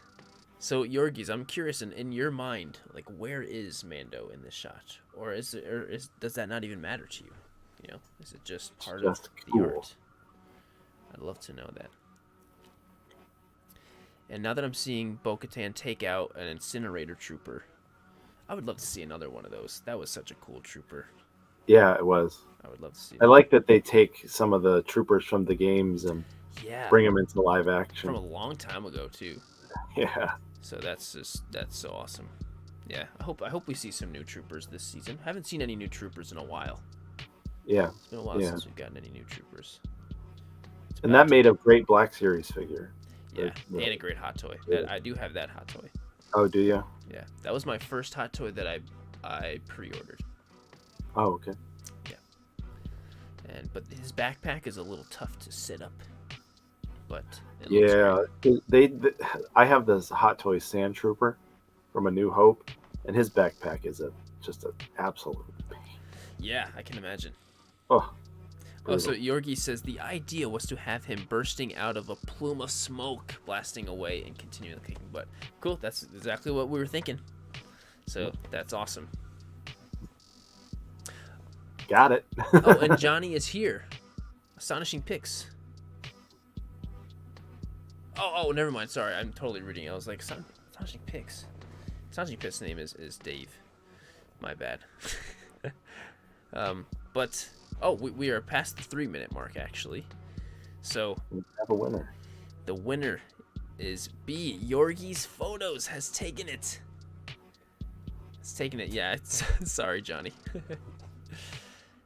So Yorgies, I'm curious, in your mind, like, where is Mando in this shot, or does that not even matter to you? You know, is it just part of the art? I'd love to know that. And now that I'm seeing Bo-Katan take out an incinerator trooper, I would love to see another one of those. That was such a cool trooper. Yeah, it was. I would love to see I that. like that they take some of the troopers from the games and bring them into live action. From a long time ago, too. Yeah. So that's so awesome. Yeah, I hope we see some new troopers this season. Haven't seen any new troopers in a while. Yeah. It's been a while since we've gotten any new troopers. And that made a great Black Series figure. Yeah, and a great hot toy. That I do have that hot toy. Oh, do you? Yeah, that was my first hot toy that I pre-ordered. Oh, okay. Yeah. But his backpack is a little tough to sit up. But yeah, I have this Hot Toy Sand Trooper from A New Hope, and his backpack is just an absolute pain. Yeah, I can imagine. Oh. Oh, so Yorgi says the idea was to have him bursting out of a plume of smoke, blasting away and continuing kicking butt. Cool, that's exactly what we were thinking. So that's awesome. Got it. Oh, and Johnny is here. Astonishing Pics. Oh, never mind. Sorry, I'm totally reading. I was like, Astonishing Pics. Astonishing Pics' name is Dave. My bad. But we are past the 3-minute mark, actually. So we have a winner. The winner is B. Yorgi's Photos has taken it. It's taken it. Yeah. Sorry, Johnny.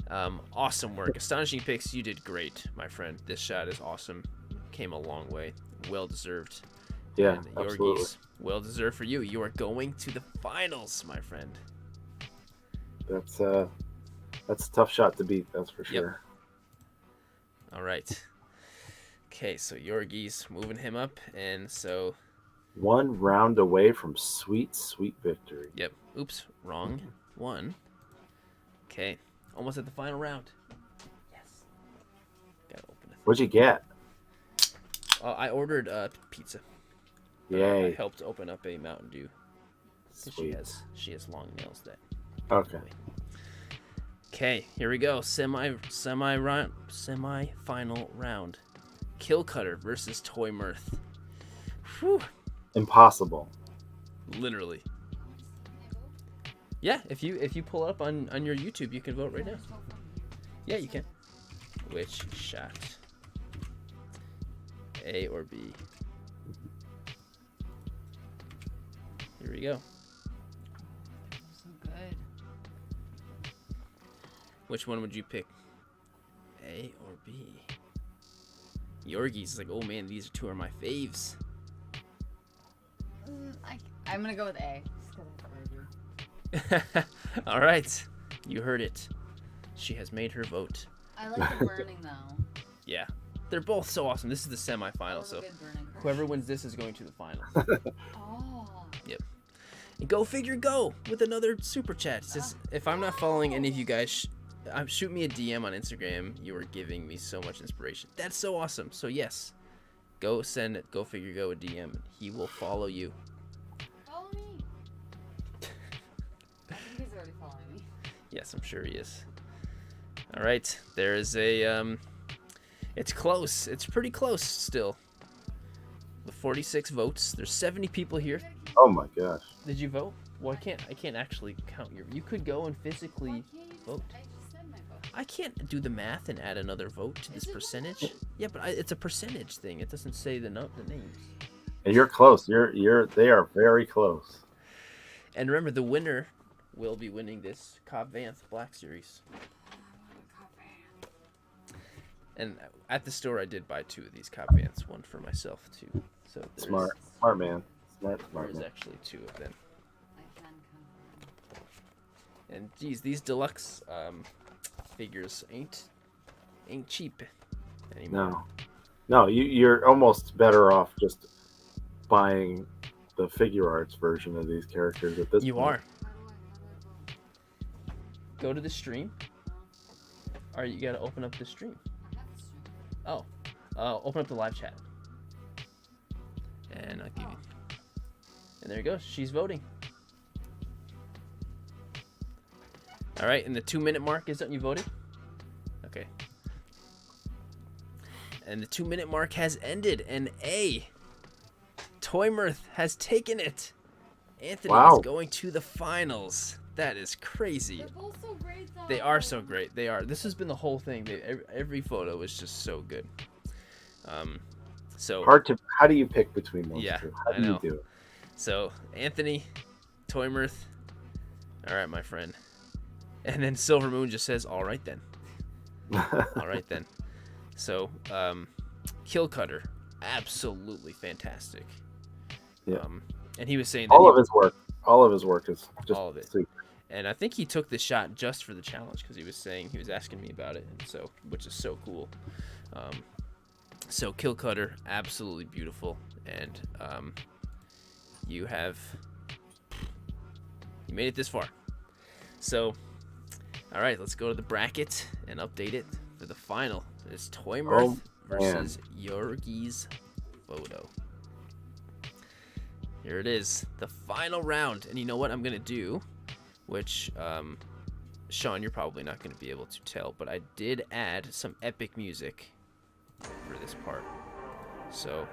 Awesome work. Astonishing Pics, you did great, my friend. This shot is awesome. Came a long way. Well deserved. Yeah, and absolutely. Yorgies, well deserved for you. You are going to the finals, my friend. That's a tough shot to beat, that's for sure. Yep. All right. Okay, so Yorgi's moving him up, and so 1 round away from sweet victory. Yep. Oops, wrong one. Okay, almost at the final round. Yes. Gotta open it. What'd you get? I ordered pizza. Yay! I helped open up a Mountain Dew. Sweet. She has long nails. That. Okay. Okay, here we go. Semi final round. Kill Cutter versus Toy Mirth. Whew. Impossible. Literally. Yeah, if you pull up on your YouTube, you can vote right now. Yeah, you can. Which shot? A or B? Here we go. So good. Which one would you pick? A or B? Yorgi's like, oh man, these 2 are my faves. I'm gonna go with A. Just 'cause I heard you. All right, you heard it. She has made her vote. I like the burning though. Yeah, they're both so awesome. This is the semifinal, so whoever wins this is going to the final. Oh. Yep. And Go Figure Go with another super chat. It says, if I'm not following any of you guys, shoot me a DM on Instagram. You are giving me so much inspiration. That's so awesome. So yes, go send Go Figure Go a DM. He will follow you. Follow me. I think he's already following me. Yes, I'm sure he is. All right, there is a it's close. It's pretty close still. with 46 votes. There's 70 people here. Oh my gosh. Did you vote? Well, I can't actually count your. You could go and physically vote. I just said my vote. I can't do the math and add another vote to this percentage. Yeah, but it's a percentage thing. It doesn't say the names. And you're close. They are very close. And remember, the winner will be winning this Cobb Vanth Black Series. And at the store, I did buy 2 of these Cobb Vanths, one for myself too. So Smart man. Smart There's man. actually 2 of them. I can confirm. And geez, these deluxe figures ain't cheap anymore. No, you're almost better off just buying the figure arts version of these characters at this You point. are. Go to the stream. Or you gotta open up the stream. I have the stream. Oh, open up the live chat. And I'll give you. And there you go. She's voting. All right, and the 2-minute mark is that you voted? Okay. And the 2-minute mark has ended, and Toy Mirth has taken it. Anthony Wow. is going to the finals. That is crazy. They're both so great though. They are so great. They are. This has been the whole thing. Every photo is just so good. So Hard to. How do you pick between those Yeah, two? How I do know. you do it? So Anthony, Toy Mirth. All right, my friend. And then Silver Moon just says, "All right then." All right then. So Kill Cutter, absolutely fantastic. Yeah. And he was saying that All of his work is just All of it. super. And I think he took the shot just for the challenge because he was asking me about it, and so which is so cool. So Kill Cutter, absolutely beautiful, and you made it this far. So, all right, let's go to the bracket and update it for the final. It's Toy Mirth versus Yorgi's photo. Here it is, the final round, and you know what I'm gonna do? Which, Sean, you're probably not going to be able to tell, but I did add some epic music for this part. So,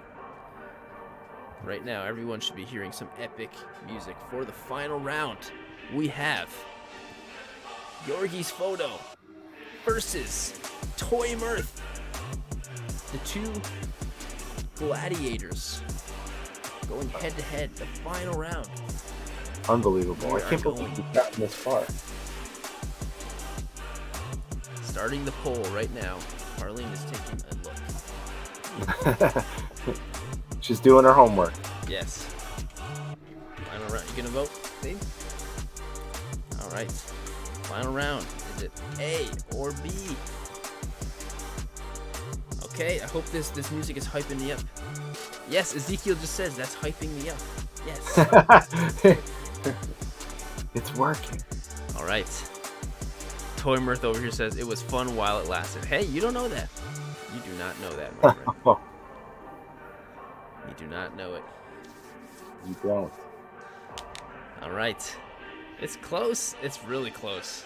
right now, everyone should be hearing some epic music for the final round. We have Yorgi's photo versus Toy Mirth, the 2 gladiators going head to head, the final round. Unbelievable. We I are can't going- believe we've gotten this far. Starting the poll right now. Marlene is taking a look. She's doing her homework. Yes. Final round. You gonna vote, Steve? All right. Final round. Is it A or B? Okay. I hope this music is hyping me up. Yes, Ezekiel just says that's hyping me up. Yes. It's working. All right. Toy Mirth over here says it was fun while it lasted. Hey, you don't know that. You do not know that, my friend. You do not know it. You don't. All right. It's close. It's really close.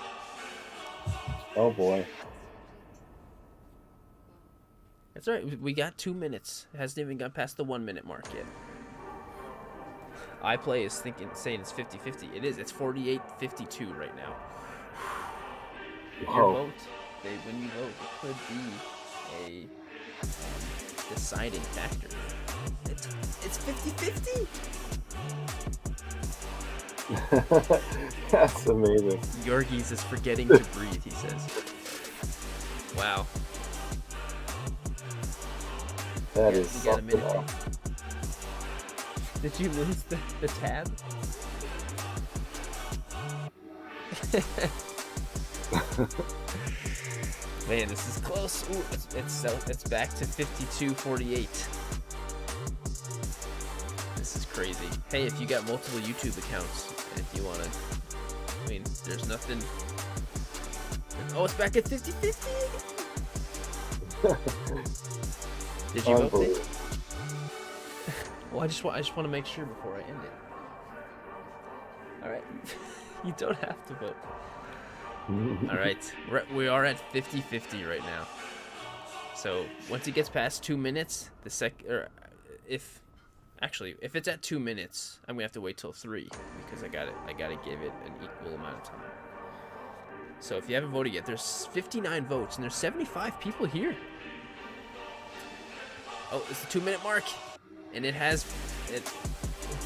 Oh boy. That's all right. We got 2 minutes. It hasn't even gone past the 1-minute mark yet. iPlay is saying it's 50-50. It is. It's 48-52 right now. Your Whoa. vote, when you vote, it could be a deciding factor. It's 50-50. That's amazing. Yorgies is forgetting to breathe, he says. Wow. That Yeah, is you got a something minute. else. Did you lose the tab? Man, this is close. Ooh, it's back to 52-48. This is crazy. Hey, if you got multiple YouTube accounts, and if you want to, I mean, there's nothing. Oh, it's back at 50-50. Did you vote? Dave? Unbelievable. Well, I just want to make sure before I end it. All right, you don't have to vote. All right, we are at 50-50 right now. So once it gets past 2 minutes, if Actually, if it's at 2 minutes, I'm gonna have to wait till 3 because I gotta give it an equal amount of time. So if you haven't voted yet, there's 59 votes and there's 75 people here. Oh, it's the 2-minute mark, and it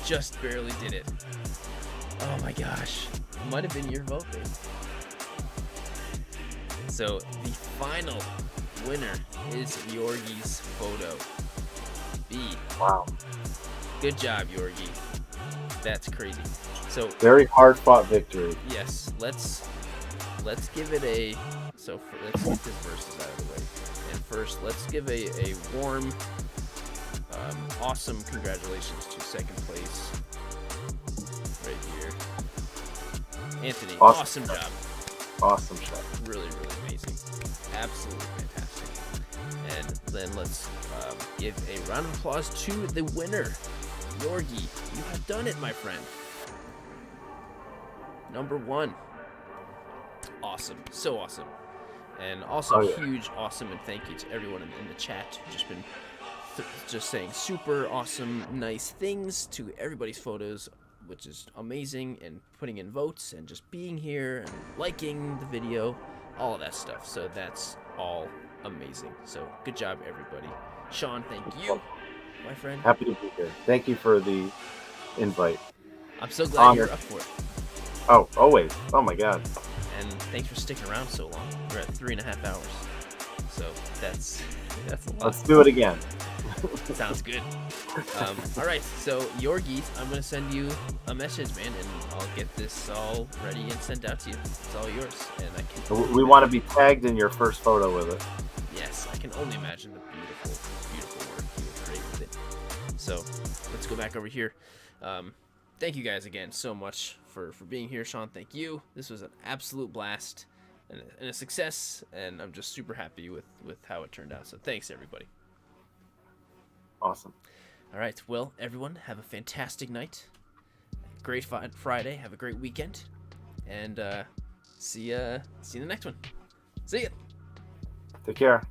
just barely did it. Oh my gosh, it might have been your vote, babe. So the final winner is Yorgi's photo. B. Wow. Good job, Yorgi. That's crazy. So Very hard fought victory. yes, let's give it a. Let's get this verses out of the way. And first, let's give a warm, awesome congratulations to second place. Right here, Anthony. Awesome job. Awesome shot. Really, really amazing. Absolutely fantastic. And then let's give a round of applause to the winner, Yorgi. You have done it, my friend. Number 1. Awesome. So awesome. And also huge awesome and thank you to everyone in the chat who's just been just saying super awesome, nice things to everybody's photos, which is amazing, and putting in votes and just being here and liking the video, all of that stuff. So that's all amazing. So good job, everybody. Sean, thank you, my friend. Happy to be here. Thank you for the invite. I'm so glad you're up for it. Oh, always. Oh my God. And thanks for sticking around so long. We're at 3.5 hours. So that's a lot. Let's do it again. Sounds good. All right, so Yorgi, I'm gonna send you a message, man, and I'll get this all ready and sent out to you. It's all yours, and I can. We want to be tagged in your first photo with it. Yes, I can only imagine the beautiful work you will create with it. So let's go back over here. Thank you guys again so much for being here, Sean. Thank you. This was an absolute blast and a success, and I'm just super happy with how it turned out. So thanks, everybody. Awesome. All right. Well, everyone, have a fantastic night. Great Friday. Have a great weekend. And see you in the next one. See ya. Take care.